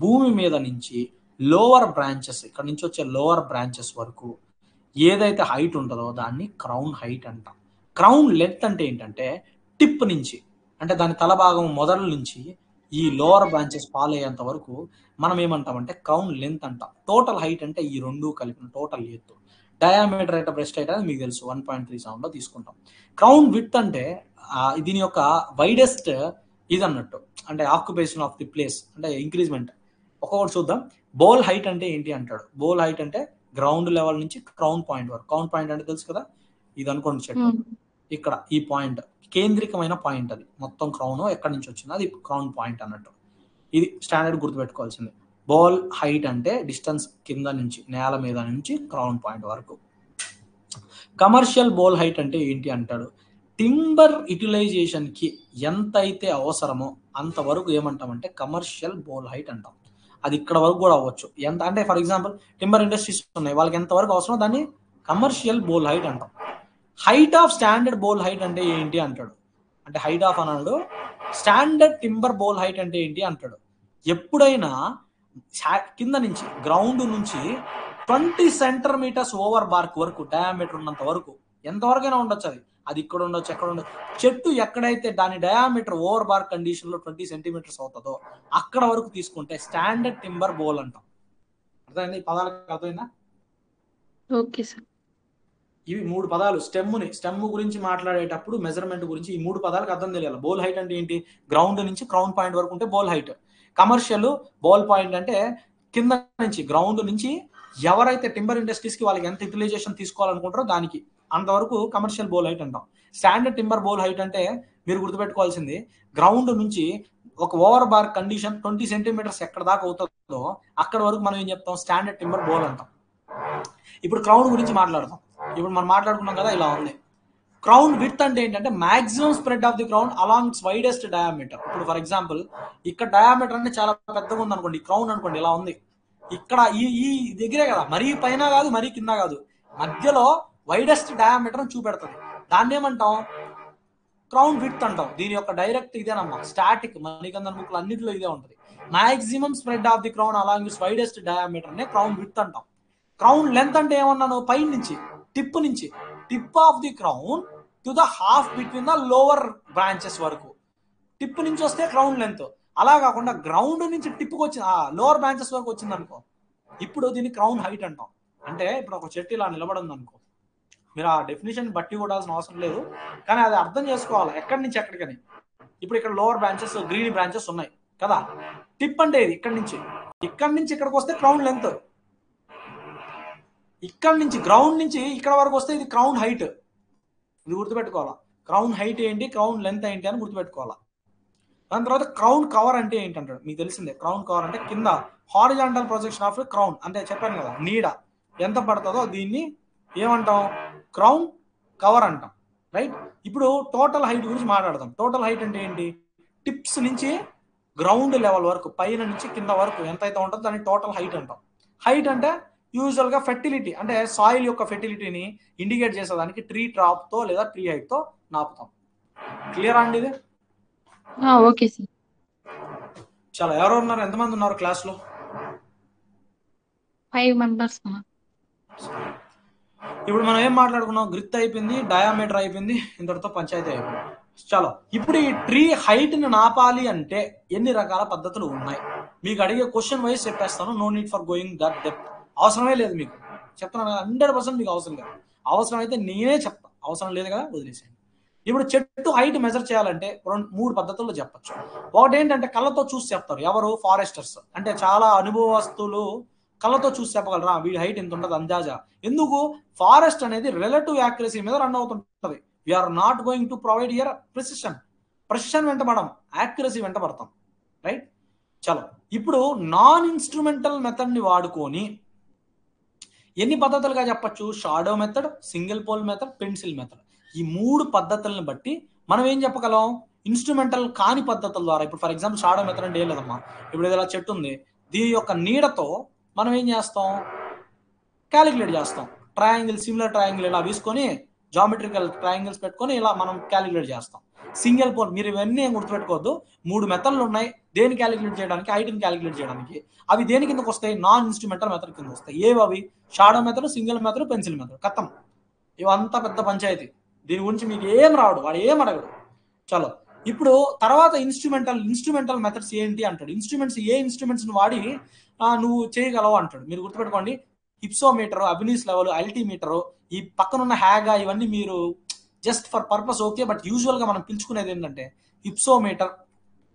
భూమి మీద నుంచి లోవర్ బ్రాంచెస్, ఇక్కడ నుంచి వచ్చే లోవర్ బ్రాంచెస్ వరకు ఏదైతే హైట్ ఉంటుందో దాన్ని క్రౌన్ హైట్ అంటాం. క్రౌన్ లెంత్ అంటే ఏంటంటే టిప్ నుంచి, అంటే దాని తల భాగం మొదల నుంచి ఈ లోవర్ బ్రాంచెస్ ఫాల్ అయ్యేంత వరకు మనం ఏమంటామంటే క్రౌన్ లెంత్ అంటాం. టోటల్ హైట్ అంటే ఈ రెండు కలిపిన టోటల్ ఎత్తు. డయామీటర్ అయితే బ్రెస్ట్ హైట్ అని మీకు తెలుసు, 1.37 లో తీసుకుంటాం. క్రౌన్ విడ్త్ అంటే దీని యొక్క వైడెస్ట్ ఇది అన్నట్టు, అంటే ఆక్యుపేషన్ ఆఫ్ ది ప్లేస్, అంటే ఇంక్రీజ్మెంట్. ఒక్కొక్కటి చూద్దాం. బోల్ హైట్ అంటే ఏంటి అంటాడు. బోల్ హైట్ అంటే గ్రౌండ్ లెవెల్ నుంచి క్రౌన్ పాయింట్ వరకు. క్రౌన్ పాయింట్ అంటే తెలుసు కదా, ఇది అనుకోండి చెట్టు, ఇక్కడ ఈ పాయింట్ కేంద్రికమైన పాయింట్, అది మొత్తం క్రౌన్ ఎక్కడి నుంచి వచ్చిందో అది క్రౌన్ పాయింట్ అన్నట్టు. ఇది స్టాండర్డ్ గుర్తుపెట్టుకోవాల్సింది. బాల్ హైట్ అంటే డిస్టెన్స్ కింద నుంచి, నేల మీద నుంచి క్రౌన్ పాయింట్ వరకు. కమర్షియల్ బోల్ హైట్ అంటే ఏంటి అంటాడు. టింబర్ యూటిలైజేషన్ కి ఎంత అయితే అవసరమో అంతవరకు ఏమంటామంటే కమర్షియల్ బోల్ హైట్ అంటాం. అది ఇక్కడ వరకు కూడా అవ్వచ్చు. ఎంత అంటే ఫర్ ఎగ్జాంపుల్ టింబర్ ఇండస్ట్రీస్ ఉన్నాయి, వాళ్ళకి ఎంత వరకు అవసరమో దాన్ని కమర్షియల్ బోల్ హైట్ అంటాం. Height of standard bole height అంటే ఏంటి అంటాడు. అంటే హైట్ ఆఫ్ అన్నాడు, స్టాండర్డ్ టింబర్ బోల్ హైట్ అంటే ఏంటి అంటాడు. ఎప్పుడైనా కింద నుంచి గ్రౌండ్ నుంచి 20 సెంటీమీటర్స్ ఓవర్ బార్క్ వరకు డయామీటర్ ఉన్నంత వరకు, ఎంతవరకైనా ఉండొచ్చు, అది ఇక్కడ ఉండొచ్చు, ఎక్కడ ఉండొచ్చు. చెట్టు ఎక్కడైతే దాని డయామీటర్ ఓవర్ బార్క్ కండిషన్ లో 20 సెంటీమీటర్స్ అవుతుందో అక్కడ వరకు తీసుకుంటే స్టాండర్డ్ టింబర్ బోల్ అంటాం. అర్థమైంది? ఈ పదాలకు అర్థమైందా? Okay sir. ఇవి మూడు పదాలు. స్టెమ్ గురించి మాట్లాడేటప్పుడు మెజర్మెంట్ గురించి ఈ మూడు పదాలకు అర్థం తెలియాలి. బోల్ హైట్ అంటే ఏంటి, గ్రౌండ్ నుంచి క్రౌన్ పాయింట్ వరకు ఉంటే బోల్ హైట్. కమర్షియల్ బోల్ పాయింట్ అంటే కింద నుంచి గ్రౌండ్ నుంచి ఎవరైతే టింబర్ ఇండస్ట్రీస్ కి వాళ్ళకి ఎంత యూటిలైజేషన్ తీసుకోవాలనుకుంటారో దానికి అంతవరకు కమర్షియల్ బోల్ హైట్ అంటాం. స్టాండర్డ్ టింబర్ బోల్ హైట్ అంటే మీరు గుర్తుపెట్టుకోవాల్సింది, గ్రౌండ్ నుంచి ఒక ఓవర్ బార్ కండిషన్ 20 సెంటీమీటర్స్ ఎక్కడ దాకా అవుతుందో అక్కడ వరకు మనం ఏం చెప్తాం, స్టాండర్డ్ టింబర్ బోల్ అంటాం. ఇప్పుడు క్రౌన్ గురించి మాట్లాడతాం. ఇప్పుడు మనం మాట్లాడుకున్నాం కదా, ఇలా ఉంది. క్రౌన్ విడ్త్ అంటే ఏంటంటే maximum spread of the crown along it's widest diameter. ఇప్పుడు ఫర్ ఎగ్జాంపుల్ ఇక్కడ డయామీటర్ అంటే చాలా పెద్దగా ఉంది అనుకోండి, క్రౌన్ అనుకోండి ఇలా ఉంది, ఇక్కడ ఈ దగ్గరే కదా, మరీ పైన కాదు మరీ కింద కాదు, మధ్యలో వైడెస్ట్ డయామీటర్ చూపెడుతుంది. దాన్ని ఏమంటాం, క్రౌన్ విడ్త్ అంటాం. దీని యొక్క డైరెక్ట్ ఇదేనమ్మా, స్టాటిక్ మణికందన్ బుక్లు అన్నింటిలో ఇదే ఉంటుంది. Maximum spread of the crown along it's widest diameter నే క్రౌన్ విడ్త్ అంటాం. క్రౌన్ లెంత్ అంటే ఏమన్నాను, పై నుంచి tip of the crown to the half between the lower branches వరకు. టిప్ నుంచి వస్తే క్రౌన్ లెంత్, అలా కాకుండా గ్రౌండ్ నుంచి టిప్కి వచ్చి లోవర్ బ్రాంచెస్ వరకు వచ్చింది అనుకో, ఇప్పుడు దీన్ని క్రౌన్ హైట్ అంటాం. అంటే ఇప్పుడు ఒక చెట్టు ఇలా నిలబడింది అనుకో, మీరు ఆ డెఫినేషన్ బట్టి కొడాల్సిన అవసరం లేదు, కానీ అది అర్థం చేసుకోవాలి ఎక్కడి నుంచి ఎక్కడికని. ఇప్పుడు ఇక్కడ లోవర్ బ్రాంచెస్, గ్రీన్ బ్రాంచెస్ ఉన్నాయి కదా, టిప్ అంటే ఇది ఇక్కడి నుంచి ఇక్కడికి వస్తే క్రౌన్ లెంత్, ఇక్కడ నుంచి గ్రౌండ్ నుంచి ఇక్కడ వరకు వస్తే ఇది క్రౌన్ హైట్. ఇది గుర్తుపెట్టుకోవాలా. క్రౌన్ హైట్ ఏంటి, క్రౌన్ లెంత్ ఏంటి అని గుర్తుపెట్టుకోవాలా. దాని తర్వాత క్రౌన్ కవర్ అంటే ఏంటంటాడు, మీకు తెలిసిందే. క్రౌన్ కవర్ అంటే కింద హారిజాంటల్ ప్రొజెక్షన్ ఆఫ్ క్రౌన్, అంటే చెప్పాను కదా నీడ ఎంత పడుతుందో దీన్ని ఏమంటాం, క్రౌన్ కవర్ అంటాం, రైట్. ఇప్పుడు టోటల్ హైట్ గురించి మాట్లాడదాం. టోటల్ హైట్ అంటే ఏంటి, టిప్స్ నుంచి గ్రౌండ్ లెవెల్ వరకు, పైన నుంచి కింద వరకు ఎంతైతే ఉంటుందో దాన్ని టోటల్ హైట్ అంటాం. హైట్ అంటే యూజువల్ గా ఫెర్టిలిటీ, అంటే సాయిల్ యొక్క ఫెర్టిలిటీని ఇండికేట్ చేసేదానికి ట్రీ టాప్ తో లేదా ట్రీ హైట్ తో నాపుతాం. క్లియర్ అండి ఇది? Okay sir. చాలా ఎవరు ఉన్నారు, ఎంతమంది ఉన్నారు క్లాస్ లో? 5 members. ఇప్పుడు మనం ఏం మాట్లాడుకున్నాం, గ్రిత్ అయిపోయింది, డయామీటర్ అయిపోయింది, ఇంతటితో పంచాయతీ అయిపోయింది. చలో ఇప్పుడు ఈ ట్రీ హైట్ ని నాపాలి అంటే ఎన్ని రకాల పద్ధతులు ఉన్నాయి, మీకు అడిగే క్వశ్చన్ వైజ్ చెప్పేస్తాను. No need for going that depth, అవసరమే లేదు మీకు, చెప్తున్నాను 100% మీకు అవసరం లేదు. అవసరం అయితే నేనే చెప్తా, అవసరం లేదు కదా వదిలేసేయండి. ఇప్పుడు చెట్టు హైట్ మెజర్ చేయాలంటే 3 పద్ధతుల్లో చెప్పచ్చు. ఒకటి ఏంటంటే కళ్ళతో చూసి చెప్తారు, ఎవరు, ఫారెస్టర్స్, అంటే చాలా అనుభవస్తులు కళ్ళతో చూసి చెప్పగలరా వీడి హైట్ ఎంత ఉంటుంది అందాజా. ఎందుకు, ఫారెస్ట్ అనేది రిలేటివ్ యాక్యురసీ మీద రన్ అవుతుంటది. We are not going to provide here precision వెంట పడం, యాక్యురసీ వెంట పడతాం, రైట్. చలో ఇప్పుడు నాన్ ఇన్స్ట్రుమెంటల్ మెథడ్ ని వాడుకొని ఎన్ని పద్ధతులుగా చెప్పచ్చు, shadow method, single pole method, pencil method. ఈ 3 పద్ధతులను బట్టి మనం ఏం చెప్పగలం, ఇన్స్ట్రుమెంటల్ కాని పద్ధతుల ద్వారా. ఇప్పుడు ఫర్ ఎగ్జాంపుల్ షాడో మెథడ్ అంటే ఏం లేదమ్మా, ఇప్పుడు ఏదైనా చెట్టు ఉంది, దీని యొక్క నీడతో మనం ఏం చేస్తాం, క్యాలిక్యులేట్ చేస్తాం. ట్రయాంగిల్, సిమిలర్ ట్రయాంగిల్ ఇలా తీసుకొని జామెట్రికల్ ట్రయాంగిల్స్ పెట్టుకొని ఇలా మనం క్యాలిక్యులేట్ చేస్తాం. సింగిల్ పోల్, మీరు ఇవన్నీ ఏం గుర్తుపెట్టుకోవద్దు, 3 మెథడ్లు ఉన్నాయి దేని క్యాలిక్యులేట్ చేయడానికి, హైట్ని క్యాలిక్యులేట్ చేయడానికి. అవి దేని కిందకు వస్తాయి, నాన్ ఇన్స్ట్రుమెంటల్ మెథడ్ కింద వస్తాయి. ఏవి అవి, shadow method, single method, pencil method. కథం, ఇవంతా పెద్ద పంచాయతీ, దీని గురించి మీకు ఏం రావడు, వాడు ఏం అడగడు. చలో ఇప్పుడు తర్వాత ఇన్స్ట్రుమెంటల్ మెథడ్స్ ఏంటి అంటాడు. ఏ ఇన్స్ట్రుమెంట్స్ వాడి నువ్వు చేయగలవు అంటాడు. మీరు గుర్తుపెట్టుకోండి, హిప్సోమీటర్, అబినిస్ లెవెల్, అల్టీమీటర్, ఈ పక్కనున్న హ్యాగా, ఇవన్నీ మీరు just for purpose okay. But usual గా మనం పిలుచుకునేది ఏంటంటే హిప్సోమీటర్,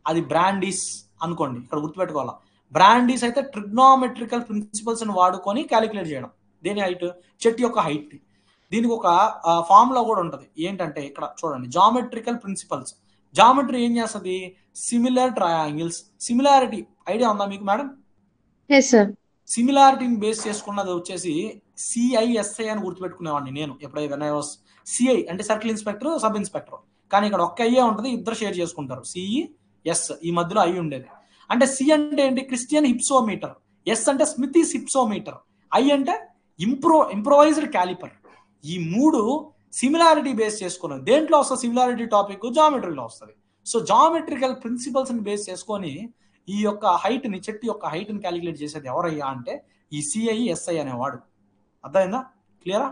అది బ్రాండీస్ అనుకోండి. ఇక్కడ గుర్తుపెట్టుకోవాలా, బ్రాండీస్ అయితే ట్రిగ్నోమెట్రికల్ ప్రిన్సిపల్స్ వాడుకొని క్యాలిక్యులేట్ చేయడం దేని హైట్, చెట్టు యొక్క హైట్. దీనికి ఒక ఫార్ములా కూడా ఉంటుంది, ఏంటంటే ఇక్కడ చూడండి, జామెట్రికల్ ప్రిన్సిపల్స్. జామెట్రీ ఏం చేస్తుంది, సిమిలర్ ట్రయాంగిల్స్, సిమిలారిటీ ఐడియా ఉందా మీకు మేడం? సిమిలారిటీని బేస్ చేసుకున్నది వచ్చేసి సిఐఎస్ఐ అని గుర్తుపెట్టుకునేవాడిని నేను ఎప్పుడైనా. సిఐ అంటే సర్కిల్ ఇన్స్పెక్టర్, సబ్ ఇన్స్పెక్టర్, కానీ ఇక్కడ ఒక్క ఐఏ ఉంటుంది, ఇద్దరు షేర్ చేసుకుంటారు. సిఈఎస్ ఈ మధ్యలో ఐ ఉండేది. అంటే సి అంటే ఏంటి, క్రిస్టియన్ హిప్సోమీటర్, ఎస్ అంటే స్మితీస్ హిప్సోమీటర్, ఐ అంటే ఇంప్రొవైజ్డ్ క్యాలిపర్. ఈ 3 సిమిలారిటీ బేస్ చేసుకున్నది. దేంట్లో వస్తుంది సిమిలారిటీ టాపిక్, జామెట్రీలో వస్తుంది. సో జామెట్రికల్ ప్రిన్సిపల్స్ ని బేస్ చేసుకొని ఈ యొక్క హైట్ ని, చెట్టు యొక్క హైట్ ని క్యాలిక్యులేట్ చేసేది ఎవరయ్యా అంటే ఈ సిఐఎస్ఐ అనేవాడు. అర్థమైందా, క్లియరా?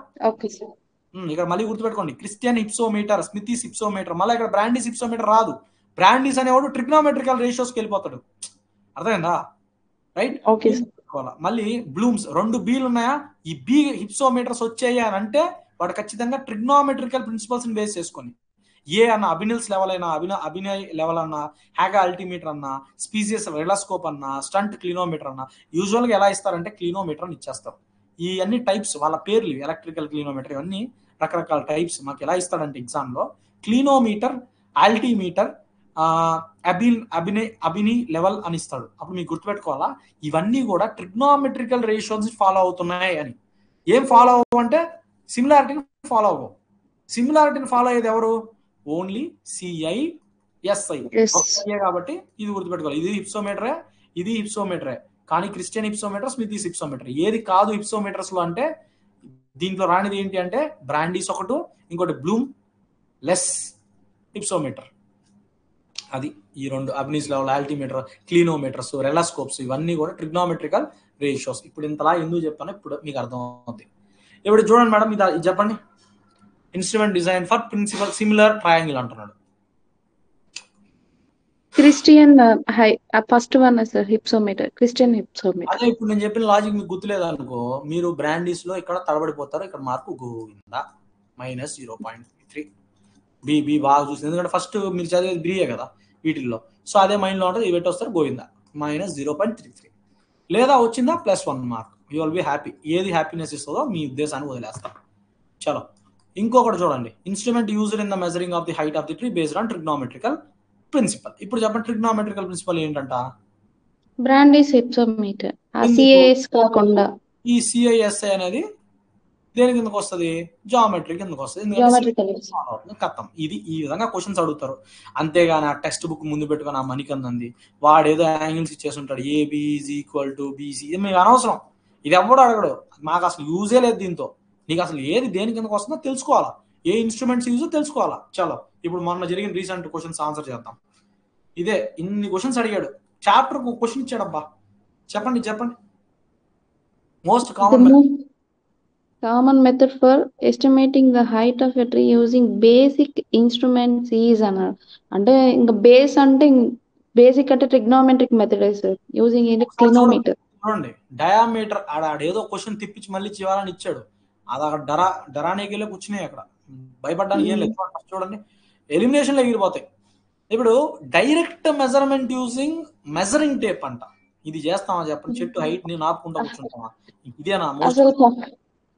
ఇక్కడ మళ్ళీ గుర్తుపెట్టుకోండి, క్రిస్టియన్ హిప్సోమీటర్, స్మితీస్ హిప్సోమీటర్. మళ్ళీ ఇక్కడ బ్రాండీస్ హిప్సోమీటర్ రాదు. బ్రాండీస్ అనేవాడు ట్రిగ్నోమెట్రికల్ రేషియోస్కి వెళ్ళిపోతాడు. అర్థమైందా, రైట్? మళ్ళీ బ్లూమ్స్ 2 బీలు ఉన్నాయా, ఈ బి హిప్సోమీటర్స్ వచ్చాయి అని అంటే వాడు ఖచ్చితంగా ట్రిగ్నోమెట్రికల్ ప్రిన్సిపల్స్ ని బేస్ చేసుకొని, ఏ అన్న అబినిల్స్ లెవెల్ అయినా, అభినయ్ లెవెల్ అన్నా, హ్యాగా అల్టిమీటర్ అన్నా, స్పీసియస్ రెలాస్కోప్ అన్నా, స్టంట్ క్లినోమీటర్ అన్నా, యూజువల్ గా ఎలా ఇస్తారంటే క్లినోమీటర్ అని ఇచ్చేస్తారు. ఈ అన్ని టైప్స్ వాళ్ళ పేర్లు, ఎలక్ట్రికల్ క్లినోమీటర్, ఇవన్నీ రకరకాల టైప్స్. మాకు ఎలా ఇస్తాడంటే ఎగ్జామ్ లో క్లినోమీటర్, ఆల్టిమీటర్, అభిని లెవెల్ అని ఇస్తాడు. అప్పుడు మీకు గుర్తుపెట్టుకోవాలా, ఇవన్నీ కూడా ట్రిగ్నోమెట్రికల్ రేషియోస్ ఫాలో అవుతున్నాయి అని. ఏం ఫాలో అవ్వవు అంటే సిమిలారిటీని ఫాలో అవ్వవు. సిమిలారిటీని ఫాలో అయ్యేది ఎవరు, ఓన్లీ సిఐఎస్ఐ కాబట్టి ఇది గుర్తుపెట్టుకోవాలి. ఇది హిప్సోమీటరే, ఇది హిప్సోమీటరే, కానీ క్రిస్టియన్ హిప్సోమీటర్, స్మితీస్ హిప్సోమీటర్. ఏది కాదు హిప్సోమీటర్స్ లో అంటే దీంట్లో రానిది ఏంటి అంటే బ్రాండీస్ ఒకటి, ఇంకోటి బ్లూమ్ లెస్ హిప్సోమీటర్. అది ఈ 2 అబ్నీస్ లెవెల్, ఆల్టిమీటర్, క్లినోమీటర్స్, రెలాస్కోప్స్, ఇవన్నీ కూడా ట్రిగ్నోమెట్రికల్ రేషియోస్. ఇప్పుడు ఇంతలా ఎందుకు చెప్తానో ఇప్పుడు మీకు అర్థం అవుతుంది. ఇప్పుడు చూడండి మేడం, ఇది చెప్పండి, instrument design for principle similar triangle అంటున్నాడు. Christen first one sir, hypsometer, Christen hypsometer. అదే ఇప్పుడు నేను చెప్పిన లాజిక్ మీకు గుర్తులేదు అనుకో, మీరు బ్రాండీస్ లో ఇక్కడ తడబడిపోతారు. ఇక్కడ మార్కు గోవిందా -0.3. బి బాగా చూసింది, ఎందుకంటే ఫస్ట్ మీరు చదివేది బిఏ కదా వీటిల్లో. సో అదే మైండ్ లో ఉంటుంది, ఇవి పెట్టొస్తారు గోవిందా -0.33. లేదా వచ్చిందా +1 mark. You will be happy. ఏది హ్యాపీనెస్ ఇస్తుందో మీ ఉద్దేశాన్ని వదిలేస్తాం. చలో ఇంకొకటి చూడండి, instrument used in the measuring of the height of the tree based on trigonometrical principle. ఇప్పుడు చెప్పండి ట్రిగ్నోమెట్రికల్ ప్రిన్సిపల్ ఏంటంట? బ్రాండీస్ హెప్సోమీటర్. ఆ ఎందుకు సిఏఎస్ కాకుండా ఈ సిఐఎస్ఐ అనేది దేని కిందకు వస్తుంది? జామెట్రీ కిందకు వస్తుంది. ఎందుకంటే జామెట్రికల్. కథం. ఇది ఈ విధంగా క్వశ్చన్స్ అడుగుతారు. అంతేగాని ఆ టెక్స్ట్ బుక్ ముందు పెట్టుకుని ఆ మణికందంది వాడేదో యాంగిల్స్ ఇచ్చేసి ఉంటాడు, AB is equal to BC, ఇది మీకు అనవసరం. ఇది ఎవడు అడగడు, మాకు అసలు యూజే లేదు దీంతో. నీకు అసలు ఏది దేని కిందకు వస్తుందో తెలుసుకోవాలా, ఏ ఇన్స్ట్రుమెంట్స్ యూజ్ తెలుసుకోవాలా. చలో ఇప్పుడు మొన్న జరిగిన రీసెంట్ క్వశ్చన్స్ ఆన్సర్ చేద్దాం. ఇదే ఇన్ని క్వశ్చన్స్ అడిగాడు, చాప్టర్ క్వశ్చన్ ఇచ్చాడబ్బా. చెప్పండి చెప్పండి. Most common Common method for estimating the height of a tree using basic instruments is అన్నాడు. అంటే ఇంకా బేస్ అంటే బేసిక్ అంటే ట్రిగ్నోమెట్రిక్ మెథడ్ సార్, యూజింగ్ క్లినోమీటర్. చూడండి డయామీటర్ ఆడేదో క్వశ్చన్ తిప్పించి మళ్ళీ చివాలని ఇచ్చాడు. అది అక్కడ డరానికి వెళ్ళి కూర్చున్నాయి. అక్కడ భయపడడానికి ఏం లేదు. చూడండి ఎలిమినేషన్ లో ఎగిరిపోతాయి. ఇప్పుడు direct measurement using measuring tape అంట. ఇది చేస్తామా చెప్పండి? చెట్టు హైట్ ని నాపుకుంటా కూర్చుంటామా? ఇదేనా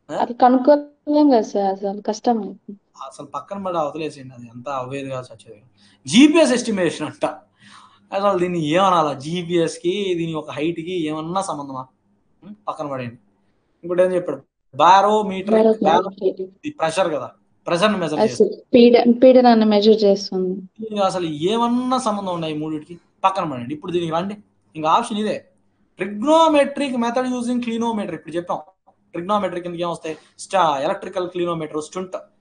అది కనుక్కోలేం కదా సార్, అసలు కష్టం. అసలు పక్కన పడి వదిలేసింది, అది ఎంత అవేదిగా వచ్చేది. జిపిఎస్ ఎస్టిమేషన్ అంట. అసలు దీన్ని ఏమనాలా? జిపిఎస్ కి దీని ఒక హైట్ కి ఏమన్నా సంబంధమా? పక్కన పడేయండి. ఇంకోటి ఏం చెప్పాడు, బారోమీటర్. ప్రెషర్ కదా, ప్రెషర్ మెజర్ చేస్తుంది, పీడనాన్ని మెజర్ చేస్తుంది. అసలు ఏమన్నా సంబంధం ఉన్నాయి మూడింటికి? పక్కన పడండి. ఇప్పుడు దీనికి రండి, ఇంకా ఆప్షన్ ఇదే, ట్రిగ్నోమెట్రిక్ మెథడ్ యూజింగ్ క్లినోమీటర్. ఇప్పుడు చెప్పాం ట్రిగ్నోమెట్రీ కింద ఏమొస్తాయి, ఎలక్ట్రికల్ క్లినోమీటర్,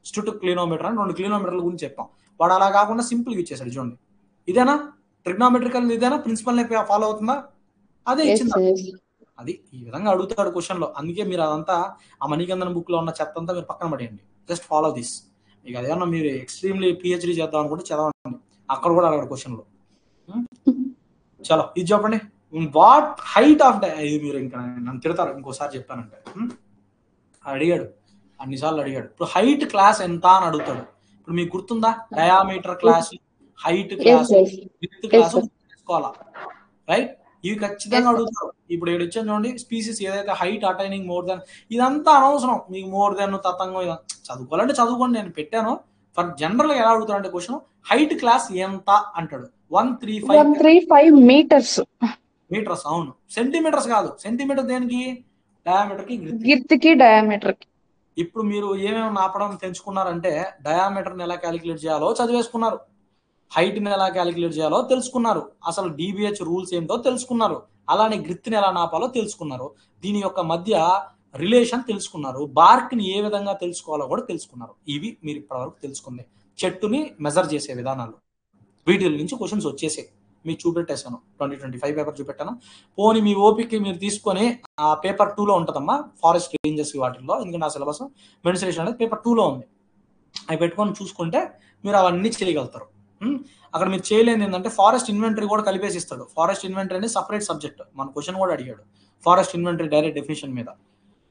స్టుట్ క్లినోమీటర్ అని 2 క్లినోమీటర్ల గురించి చెప్పాం. వాడు అలా కాకుండా సింపుల్గా ఇచ్చేసాడు. చూడండి ఇదేనా ట్రిగ్నోమెట్రికల్, ఇదేనా ప్రిన్సిపల్ ని ఫాలో అవుతుందా? అదే ఇచ్చింది. అది ఈ విధంగా అడుగుతాడు క్వశ్చన్ లో. అందుకే మీరు అదంతా ఆ మణికందన్ బుక్ లో ఉన్న చెత్త అంతా మీరు పక్కన పడేయండి. Just follow this. ఇక అదేమన్నా మీరు ఎక్స్ట్రీమ్లీ పిహెచ్డీ చేద్దాం అనుకుంటే చదవండి, అక్కడ కూడా అడగాడు క్వశ్చన్ లో. చలో ఇది చెప్పండి, వాట్ హైట్ ఆఫ్ ఇది మీరు ఇంకా నన్ను తిడతారు ఇంకోసారి చెప్పానంటే. అడిగాడు, అన్నిసార్లు అడిగాడు. ఇప్పుడు హైట్ క్లాస్ ఎంత అని అడుగుతాడు. ఇప్పుడు మీకు గుర్తుందా? Diameter class, height class, width class తెలుసుకోవాలా, రైట్? ఇవి ఖచ్చితంగా అడుగుతారు. ఇప్పుడు ఇక్కడ ఇచ్చాను చూడండి, స్పీసీస్ ఏదైతే హైట్ అటైనింగ్ మోర్ దెన్, ఇదంతా అనవసరం మీకు. మోర్ దెన్ తతంగం చదువుకోవాలంటే చదువుకోండి, నేను పెట్టాను. ఫర్ జనరల్ గా ఎలా అడుగుతాడు అంటే క్వశ్చన్, హైట్ క్లాస్ ఎంత అంటాడు. 135 మీటర్స్. మీటర్స్, అవును. సెంటీమీటర్స్ కాదు. సెంటీమీటర్ దేనికి? డయామీటర్ కి, విడ్త్ కి, డయామీటర్ కి. ఇప్పుడు మీరు ఏమేమి నాపడం తెంచుకున్నారంటే, డయామీటర్ ని ఎలా క్యాలిక్యులేట్ చేయాలో చదివేసుకున్నారు, హైట్ ని ఎలా క్యాలిక్యులేట్ చేయాలో తెలుసుకున్నారు, అసలు డిబిహెచ్ రూల్స్ ఏంటో తెలుసుకున్నారు, అలానే గ్రిత్ ని ఎలా నాపాలో తెలుసుకున్నారు, దీని యొక్క మధ్య రిలేషన్ తెలుసుకున్నారు, బార్క్ ని ఏ విధంగా తెలుసుకోవాలో కూడా తెలుసుకున్నారు. ఇవి మీరు ఇప్పటివరకు తెలుసుకుంది చెట్టుని మెజర్ చేసే విధానాలు. వీటి నుంచి క్వశ్చన్స్ వచ్చేసాయి. మీకు చూపెట్టేశాను, 2025 పేపర్ చూపెట్టాను. పోనీ మీ ఓపిక మీరు తీసుకొని ఆ పేపర్ 2లో ఉంటుందమ్మా, ఫారెస్ట్ రేంజెస్ వాటిల్లో, ఎందుకంటే ఆ సిలబస్ మెడిసినేషన్ అనేది పేపర్ 2లో ఉంది. అవి పెట్టుకొని చూసుకుంటే మీరు అవన్నీ చేయగలుగుతారు. అక్కడ మీరు చేయలేని ఏంటంటే ఫారెస్ట్ ఇన్వెంటరీ కూడా కలిపేసి ఇస్తాడు. ఫారెస్ట్ ఇన్వెంటరీ అనేది సపరేట్ సబ్జెక్ట్. మన క్వశ్చన్ కూడా అడిగాడు ఫారెస్ట్ ఇన్వెంటరీ డైరెక్ట్ డెఫినేషన్ మీద.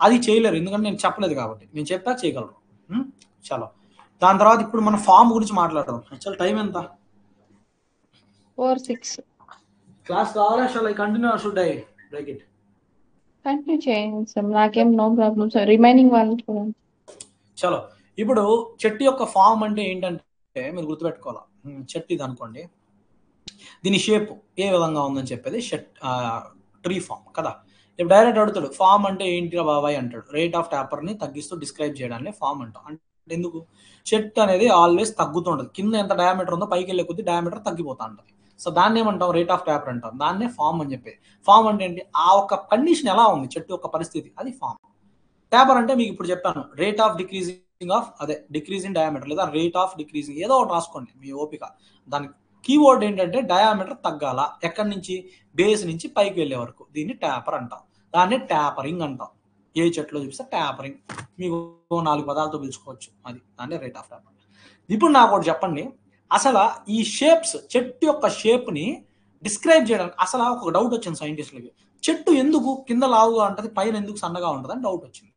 అది చేయలేరు, ఎందుకంటే నేను చెప్పలేదు కాబట్టి. నేను చెప్పా చేయగలరు. చలో దాని తర్వాత ఇప్పుడు మనం ఫామ్ గురించి మాట్లాడదాం. యాక్చువల్ టైం ఎంత? 4:06. క్లాస్ కావాలా? Shall I continue are should I break it? Continue చేయండి సార్, నాకేం నో ప్రాబ్లం సార్. రిమైనింగ్ వాళ్ళు చూడండి. చలో ఇప్పుడు చెట్టు యొక్క ఫామ్ అంటే ఏంటంటే మీరు గుర్తుపెట్టుకోవాలా. చెట్టు ఇది అనుకోండి, దీని షేప్ ఏ విధంగా ఉందని చెప్పేది ట్రీ ఫామ్ కదా. ఇప్పుడు డైరెక్ట్ అడుగుతాడు ఫామ్ అంటే ఏంటి బాబాయ్ అంటాడు. రేట్ ఆఫ్ ట్యాపర్ ని తగ్గిస్తూ డిస్క్రైబ్ చేయడాన్ని ఫామ్ అంటాం. అంటే ఎందుకు? చెట్టు అనేది ఆల్వేస్ తగ్గుతుంటది, కింద ఎంత డయామీటర్ ఉందో పైకి వెళ్ళే కొద్ది డయామీటర్ తగ్గిపోతా ఉంటుంది. సో దాన్ని ఏమంటాం? రేట్ ఆఫ్ ట్యాపర్ అంటాం. దాన్నే ఫామ్ అని చెప్పేది. ఫామ్ అంటే ఏంటి? ఆ ఒక కండిషన్ ఎలా ఉంది చెట్టు యొక్క పరిస్థితి, అది ఫామ్. ట్యాపర్ అంటే మీకు ఇప్పుడు చెప్పాను, రేట్ ఆఫ్ డిక్రీజింగ్ ఆఫ్, అదే డిక్రీజింగ్ డయామీటర్ లేదా రేట్ ఆఫ్ డిక్రీజింగ్, ఏదో ఒకటి రాసుకోండి మీ ఓపిక. దానికి కీవర్డ్ ఏంటంటే డయామీటర్ తగ్గాల, ఎక్కడి నుంచి? బేస్ నుంచి పైకి వెళ్ళే వరకు. దీన్ని ట్యాపర్ అంటాం. దాన్ని ట్యాపరింగ్ అంటాం. ఏ చెట్లో చూపిస్తే ట్యాపరింగ్, మీకు 4 పదాలతో పిలుచుకోవచ్చు. అది దాన్ని రేట్ ఆఫ్ ట్యాపర్. ఇప్పుడు నాకు ఒకటి చెప్పండి, అసలు ఈ షేప్స్, చెట్టు యొక్క షేప్ ని డిస్క్రైబ్ చేయడానికి అసలు ఒక డౌట్ వచ్చింది సైంటిస్టులకి. చెట్టు ఎందుకు కింద లావుగా ఉంటుంది, పైన ఎందుకు సన్నగా ఉంటుంది అని డౌట్ వచ్చింది.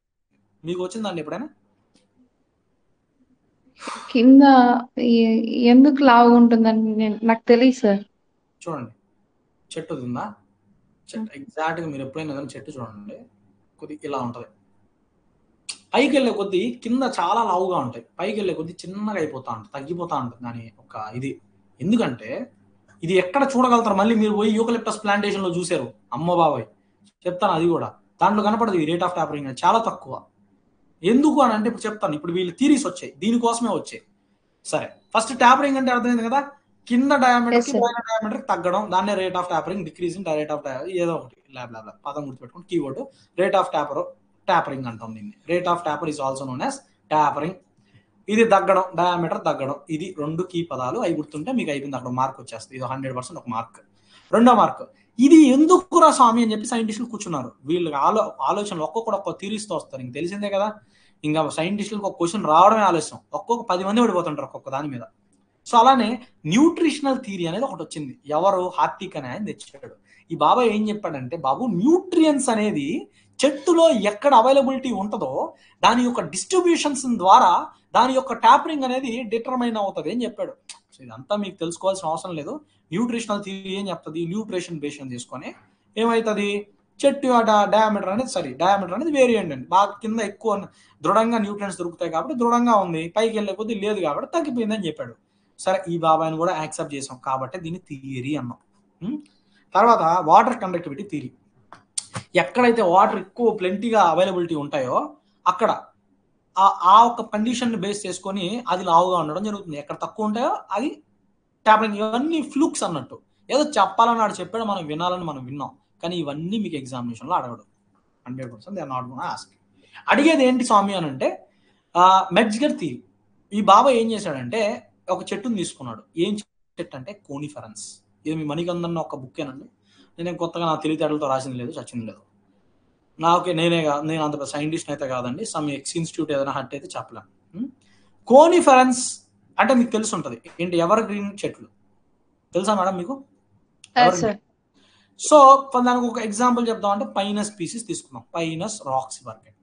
మీకు వచ్చిందండి ఎప్పుడైనా? కింద ఎందుకు లావుగా ఉంటుందని నాకు తెలియదు సార్. చూడండి చెట్టు ఉందా, చెట్టు ఎగ్జాక్ట్ గా మీరు ఎప్పుడైనా ఏదైనా చెట్టు చూడండి, కొద్ది ఇలా ఉంటది. పైకి వెళ్ళే కొద్ది కింద చాలా లావుగా ఉంటాయి, పైకి వెళ్ళే కొద్ది చిన్నగా అయిపోతా ఉంటుంది, తగ్గిపోతా ఉంటుంది దాని ఒక ఇది. ఎందుకంటే ఇది ఎక్కడ చూడగలుగుతారు? మళ్ళీ మీరు పోయి యూకలిప్టస్ ప్లాంటేషన్ లో చూసారు, అమ్మ బాబాయ్ చెప్తాను, అది కూడా దాంట్లో కనపడదు ఈ రేట్ ఆఫ్ ట్యాపరింగ్ అనేది చాలా తక్కువ. ఎందుకు అని అంటే ఇప్పుడు చెప్తాను. ఇప్పుడు వీళ్ళు థీరీస్ వచ్చాయి, దీనికోసమే వచ్చాయి. సరే, ఫస్ట్ ట్యాపరింగ్ అంటే అర్థమైంది కదా, కింద డయామీటర్ కి పైన డయామీటర్ కి తగ్గడం, దాన్నే rate of tapering, decreasing rate of ఏదో ఒకటి ల్యాబ్ పదం గుర్తుపెట్టుకోండి, కీవర్డ్ రేట్ ఆఫ్ ట్యాపరింగ్ అంటాం దీన్ని. Rate of taper is also known as tapering. ఇది తగ్గడం, డయామీటర్ తగ్గడం, ఇది 2 కీ పదాలు. అవి గుర్తుంటే మీకు అయిపోయింది, అక్కడ మార్క్ వచ్చేస్తుంది. ఇది 100% ఒక మార్క్. రెండో మార్క్, ఇది ఎందుకురా స్వామి అని చెప్పి సైంటిస్టులు కూర్చున్నారు. వీళ్ళకి ఆలోచనలు ఒక్కొక్క థీరీస్తో వస్తారు. ఇంక తెలిసిందే కదా, ఇంకా సైంటిస్టులకు ఒక క్వశ్చన్ రావడమే ఆలస్యం, ఒక్కొక్క 10 మంది ఓడిపోతుంటారు ఒక్కొక్క దాని మీద. సో అలానే న్యూట్రిషనల్ థియరీ అనేది ఒకటి వచ్చింది. ఎవరు? హార్టిక్ అనే ఆయన తెచ్చాడు. ఈ బాబాయ్ ఏం చెప్పాడంటే, బాబు న్యూట్రియన్స్ అనేది చెట్టులో ఎక్కడ అవైలబిలిటీ ఉంటుందో దాని యొక్క డిస్ట్రిబ్యూషన్స్ ద్వారా దాని యొక్క ట్యాపరింగ్ అనేది డిటర్మైన్ అవుతుంది అని చెప్పాడు. సో ఇదంతా మీకు తెలుసుకోవాల్సిన అవసరం లేదు. న్యూట్రిషనల్ థియరీ ఏం చెప్తుంది, న్యూట్రిషన్ బేషన్ తీసుకొని ఏమవుతుంది, చెట్టు డయామీటర్ అనేది వేరియంట్ అండి. బాగా కింద ఎక్కువ దృఢంగా న్యూట్రియన్స్ దొరుకుతాయి కాబట్టి దృఢంగా ఉంది, పైకి వెళ్ళే కొద్దీ లేదు కాబట్టి తగ్గిపోయిందని చెప్పాడు. సరే, ఈ బాబాయ్ని కూడా యాక్సెప్ట్ చేసాం కాబట్టి దీన్ని థియరీ అన్నాం. తర్వాత వాటర్ కండక్టివిటీ థియరీ. ఎక్కడైతే వాటర్ ఎక్కువ ప్లెంటీగా అవైలబిలిటీ ఉంటాయో అక్కడ ఆ ఒక కండిషన్ బేస్ చేసుకొని అది లావుగా ఉండడం జరుగుతుంది. ఎక్కడ తక్కువ ఉంటాయో అది ట్యాపరింగ్. ఇవన్నీ ఫ్లూక్స్ అన్నట్టు, ఏదో చెప్పాలని వాడు చెప్పాడు, మనం వినాలని మనం విన్నాం, కానీ ఇవన్నీ మీకు ఎగ్జామినేషన్లో అడగడు. 100% they are not gonna ask. అడిగేది ఏంటి స్వామి అని అంటే మెట్జ్గర్ థియరీ. ఈ బాబా ఏం చేశాడంటే ఒక చెట్టుని తీసుకున్నాడు. ఏం చెట్టు అంటే కోనిఫెరన్స్. ఇది మీ మణికందన్ ఒక బుక్కేనండి, నేను కొత్తగా నా తెలివితేటలతో రాసింది లేదు, చచ్చింది లేదు. నేను అంత సైంటిస్ట్ అయితే కాదండి, సమ్ ఇన్స్టిట్యూట్ ఏదైనా హట్ అయితే చెప్పలేను. కోనిఫెరన్స్ అంటే మీకు తెలిసి ఉంటుంది ఏంటి, ఎవర్ గ్రీన్ చెట్లు తెలుసా మేడం మీకు? సో దానికి ఒక ఎగ్జాంపుల్ చెప్దాం అంటే పైనస్ స్పీసీస్ తీసుకుందాం, పైనస్ రాక్స్ వర్కెట్.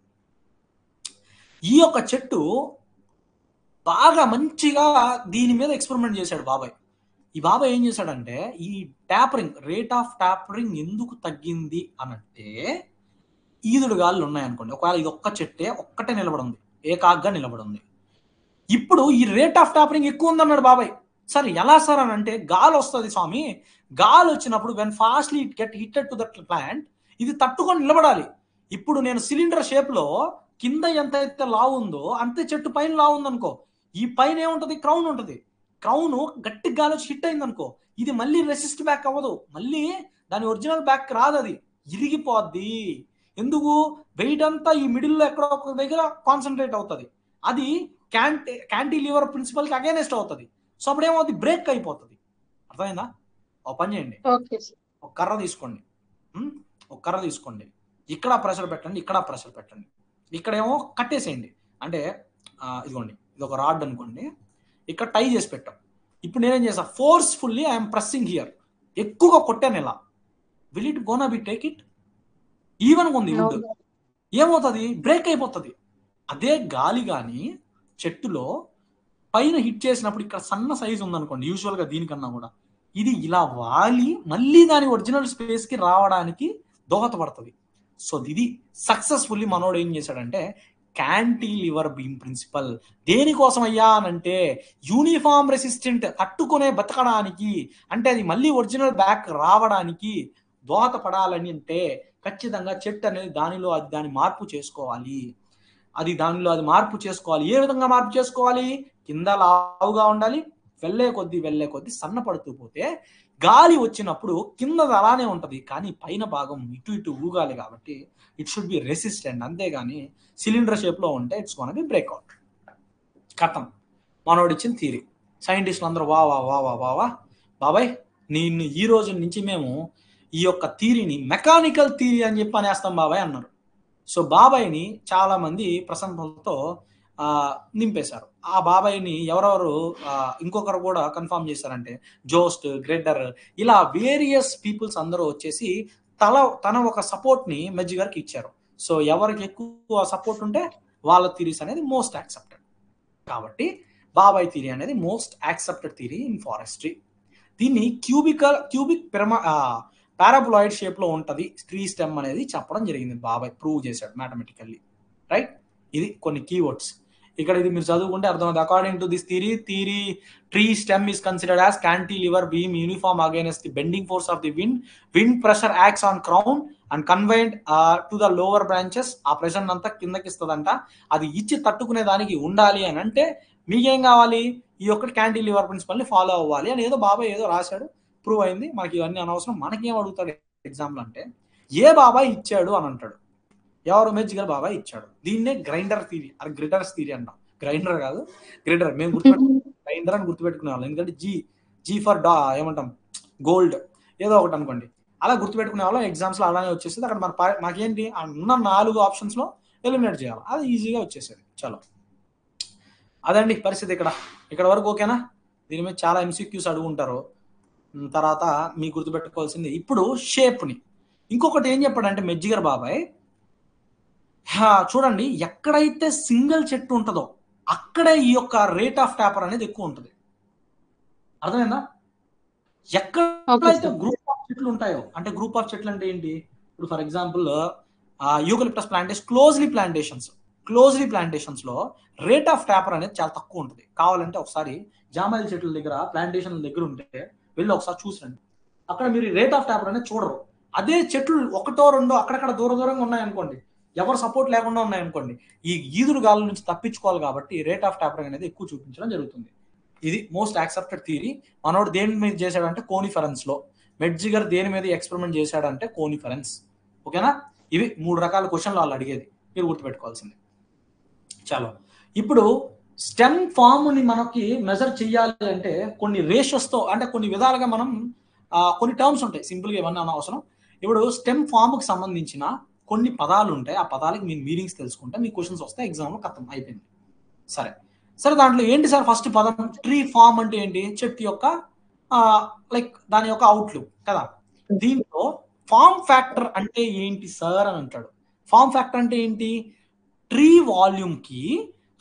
ఈ యొక్క చెట్టు బాగా మంచిగా దీని మీద ఎక్స్పెరిమెంట్ చేశాడు బాబాయ్. ఈ బాబాయ్ ఏం చేశాడంటే ఈ ట్యాపరింగ్, రేట్ ఆఫ్ ట్యాపరింగ్ ఎందుకు తగ్గింది అనంటే ఈదుడు గాలులు ఉన్నాయనుకోండి, ఒకవేళ ఇది ఒక్క చెట్టే ఒక్కటే నిలబడింది, ఏకాగ్గా నిలబడింది. ఇప్పుడు ఈ రేట్ ఆఫ్ ట్యాపరింగ్ ఎక్కువ ఉందన్నాడు బాబాయ్. సార్ ఎలా సార్ అని అంటే, గాలి వస్తుంది స్వామి, గాలి వచ్చినప్పుడు when fastly it get hitted to that plant, ఇది తట్టుకొని నిలబడాలి. ఇప్పుడు నేను సిలిండర్ షేప్ లో కింద ఎంత అయితే లావు ఉందో అంతే చెట్టు పైన లావు ఉందనుకో, ఈ పైన ఏముంటది, క్రౌన్ ఉంటుంది. క్రౌన్ గట్టి గాలి వచ్చి హిట్ అయింది అనుకో, ఇది మళ్ళీ రెసిస్ట్ బ్యాక్ అవ్వదు, మళ్ళీ దాని ఒరిజినల్ బ్యాక్ రాదు, అది ఇరిగిపోద్ది. ఎందుకు? వెయిట్ అంతా ఈ మిడిల్లో ఎక్కడో ఒక దగ్గర కాన్సన్ట్రేట్ అవుతుంది, అది క్యాంటిలివర్ ప్రిన్సిపల్ కి అగైనెస్ట్ అవుతుంది. సో అప్పుడు ఏమవుతుంది, బ్రేక్ అయిపోతుంది. అర్థమైందా? ఒక పని చేయండి, ఒక కర్ర తీసుకోండి, ఇక్కడ ప్రెషర్ పెట్టండి, ఇక్కడ ప్రెషర్ పెట్టండి, ఇక్కడేమో కట్టేసేయండి. అంటే ఇదిగోండి, ఇది ఒక రాడ్ అనుకోండి, ఇక్కడ టై చేసి పెట్టాం. ఇప్పుడు నేనేం చేసా, ఫోర్స్ఫుల్లీ ఐఎమ్ ప్రెస్సింగ్ హియర్, ఎక్కువగా కొట్టాను ఇలా, will it gonna B take it? Even ఉంది వుడ్, ఏమవుతుంది, బ్రేక్ అయిపోతుంది. అదే గాలి కానీ చెట్టులో పైన హిట్ చేసినప్పుడు ఇక్కడ సన్న సైజు ఉందనుకోండి, యూజువల్గా దీనికన్నా కూడా, ఇది ఇలా వాలి మళ్ళీ దాని ఒరిజినల్ స్పేస్ కి రావడానికి దోహదపడుతుంది. సో ఇది సక్సెస్ఫుల్లీ మనోడు ఏం చేశాడంటే క్యాంటిలివర్ బీమ్ ప్రిన్సిపల్. దేనికోసం అయ్యా అనంటే యూనిఫామ్ రెసిస్టెంట్, తట్టుకునే బతకడానికి, అంటే అది మళ్ళీ ఒరిజినల్ బ్యాక్ రావడానికి దోహదపడాలని అంటే ఖచ్చితంగా చెట్టు అనేది దానిలో అది దాన్ని మార్పు చేసుకోవాలి. అది మార్పు చేసుకోవాలి. ఏ విధంగా మార్పు చేసుకోవాలి? కింద లావుగా ఉండాలి, వెళ్ళే కొద్దీ సన్నపడుతూ పోతే గాలి వచ్చినప్పుడు కింద అలానే ఉంటుంది, కానీ పైన భాగం ఇటు ఊగాలి. కాబట్టి ఇట్ షుడ్ బి రెసిస్టెంట్, అంతేగాని సిలిండర్ షేప్లో ఉంటే ఇట్స్ గోనా బి బ్రేక్అవుట్. కథం మనోడు ఇచ్చిన థియరీ. సైంటిస్టులు అందరూ వా వా వా వా వా బాబాయ్, నిన్ను ఈ రోజు నుంచి మేము ఈ యొక్క థియరీని మెకానికల్ థియరీ అని చెప్పి అనేస్తాం బాబాయ్ అన్నారు. సో బాబాయ్ని చాలా మంది ప్రశంసలతో నింపేశారు. ఆ బాబాయ్ని ఎవరెవరు ఇంకొకరు కూడా కన్ఫర్మ్ చేశారంటే జోస్ట్, గ్రెడ్డర్, ఇలా వేరియస్ పీపుల్స్ అందరూ వచ్చేసి తన ఒక సపోర్ట్ ని మెజ్జి గారికి ఇచ్చారు. సో ఎవరికి ఎక్కువ సపోర్ట్ ఉంటే వాళ్ళ థియరీస్ అనేది మోస్ట్ యాక్సెప్టెడ్. కాబట్టి బాబాయ్ థియరీ అనేది most accepted theory in forestry. దీన్ని క్యూబిక్ పారాబొలాయిడ్ షేప్ లో ఉంటది ట్రీ స్టెమ్ అనేది చెప్పడం జరిగింది. బాబాయ్ ప్రూవ్ చేశాడు మ్యాథమెటికల్లీ, రైట్? ఇది కొన్ని కీవర్డ్స్. ఇక్కడ ఇది మీరు చదువుకుంటే అర్థమవుతుంది. According to this theory tree stem is considered as cantilever beam uniform against the bending force of the wind pressure acts on crown and conveyed to the lower branches. ఆ pressure అంతా కిందకి ఇస్తుందంట. అది ఇచ్చి తట్టుకునే దానికి ఉండాలి అని అంటే మీకేం కావాలి, ఈ యొక్క క్యాంటిలివర్ ప్రిన్సిపల్ ని ఫాలో అవ్వాలి అని ఏదో బాబాయ్ ఏదో రాశాడు, ప్రూవ్ అయింది. మనకి ఇవన్నీ అనవసరం. మనకేం అడుగుతాడు ఎగ్జామ్లో అంటే ఏ బాబాయ్ ఇచ్చాడు అని అంటాడు. ఎవరు మెజ్జిగర్ బాబాయ్ ఇచ్చాడు. దీన్నే గ్రైండర్ థియరీ, అది గ్రిటర్స్ థియరీ అంటాం. గ్రైండర్ కాదు, గ్రిటర్. మేము గ్రైండర్ అని గుర్తుపెట్టుకునే వాళ్ళం. ఎందుకంటే జీ ఫర్ ఏమంటాం గోల్డ్ ఏదో ఒకటి అనుకోండి, అలా గుర్తుపెట్టుకునే వాళ్ళం. ఎగ్జామ్స్ లో అలానే వచ్చేసేది. అక్కడ మాకేంటి ఉన్న 4 ఆప్షన్స్ లో ఎలిమినేట్ చేయాలి, అది ఈజీగా వచ్చేసేది. చలో అదండి పరిస్థితి. ఇక్కడ వరకు ఓకేనా? దీని మీద చాలా ఎంసీక్యూస్ అడుగుంటారు. తర్వాత మీకు గుర్తుపెట్టుకోవాల్సింది ఇప్పుడు షేప్ని. ఇంకొకటి ఏం చెప్పాడంటే మెజ్జిగర్ బాబాయ్, చూడండి ఎక్కడైతే సింగిల్ చెట్టు ఉంటుందో అక్కడే ఈ యొక్క రేట్ ఆఫ్ టాపర్ అనేది ఎక్కువ ఉంటుంది. అర్థమైందా? ఎక్కడైతే గ్రూప్ ఆఫ్ చెట్లు ఉంటాయో, అంటే గ్రూప్ ఆఫ్ చెట్లు అంటే ఏంటి? ఇప్పుడు for example eucalyptus plantation, closely plantations లో రేట్ ఆఫ్ టాపర్ అనేది చాలా తక్కువ ఉంటుంది. కావాలంటే ఒకసారి జామాయిల్ చెట్ల దగ్గర, ప్లాంటేషన్ దగ్గర ఉంటే వెళ్ళి ఒకసారి చూసండి. అక్కడ మీరు రేట్ ఆఫ్ టాపర్ అనేది చూడరు. అదే చెట్లు 1 2 అక్కడక్కడ దూరంగా ఉన్నాయనుకోండి, ఎవరు సపోర్ట్ లేకుండా ఉన్నాయనుకోండి, ఈ ఈదురు గాలి నుంచి తప్పించుకోవాలి కాబట్టి రేట్ ఆఫ్ టాపరింగ్ అనేది ఎక్కువ చూపించడం జరుగుతుంది. ఇది మోస్ట్ యాక్సెప్టెడ్ థియరీ. మనోడు దేని మీద చేశాడంటే కోనిఫరెన్స్ లో. మెడ్జిగర్ దేని మీద ఎక్స్పెరిమెంట్ చేశాడంటే కోనిఫరెన్స్. ఓకేనా? ఇవి 3 రకాల క్వశ్చన్లు వాళ్ళు అడిగేది, మీరు గుర్తుపెట్టుకోవాల్సింది. చలో ఇప్పుడు స్టెమ్ ఫామ్ ని మనకి మెజర్ చేయాలి అంటే కొన్ని రేషియోస్ తో, అంటే కొన్ని విధాలుగా మనం కొన్ని టర్మ్స్ ఉంటాయి. సింపుల్గా ఏమన్నా అనవసరం. ఇప్పుడు స్టెమ్ ఫామ్ కి సంబంధించిన కొన్ని పదాలు ఉంటాయి. ఆ పదాలకి మీ మీనింగ్స్ తెలుసుకుంటే మీ క్వశ్చన్స్ వస్తే ఎగ్జామ్లో ఖతం అయిపోయింది. సరే దాంట్లో ఏంటి సార్ ఫస్ట్ పదం? ట్రీ ఫామ్ అంటే ఏంటి? చెట్టు యొక్క లైక్ దాని యొక్క అవుట్లుక్ కదా. దీంట్లో ఫామ్ ఫ్యాక్టర్ అంటే ఏంటి సార్ అని అంటాడు. ఫామ్ ఫ్యాక్టర్ అంటే ఏంటి? ట్రీ వాల్యూమ్ కి,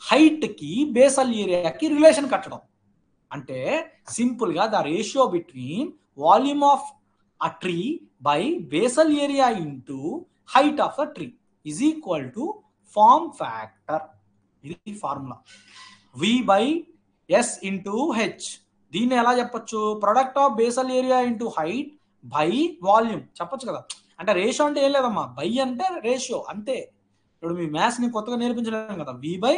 హైట్ కి, బేసల్ ఏరియాకి రిలేషన్ కట్టడం. అంటే సింపుల్ గా the ratio between volume of a tree by basal area into height of a tree is equal to form factor. ఇది formula. V by S into H. దీన్ని ఎలా చెప్పొచ్చు? Product of basal area into height by volume చెప్పొచ్చు కదా. అంటే ratio అంటే ఏం లేదమ్మా, బై అంటే రేషియో అంతే. ఇప్పుడు మీ మ్యాథ్స్ ని కొత్తగా నేర్పించలేము కదా. V by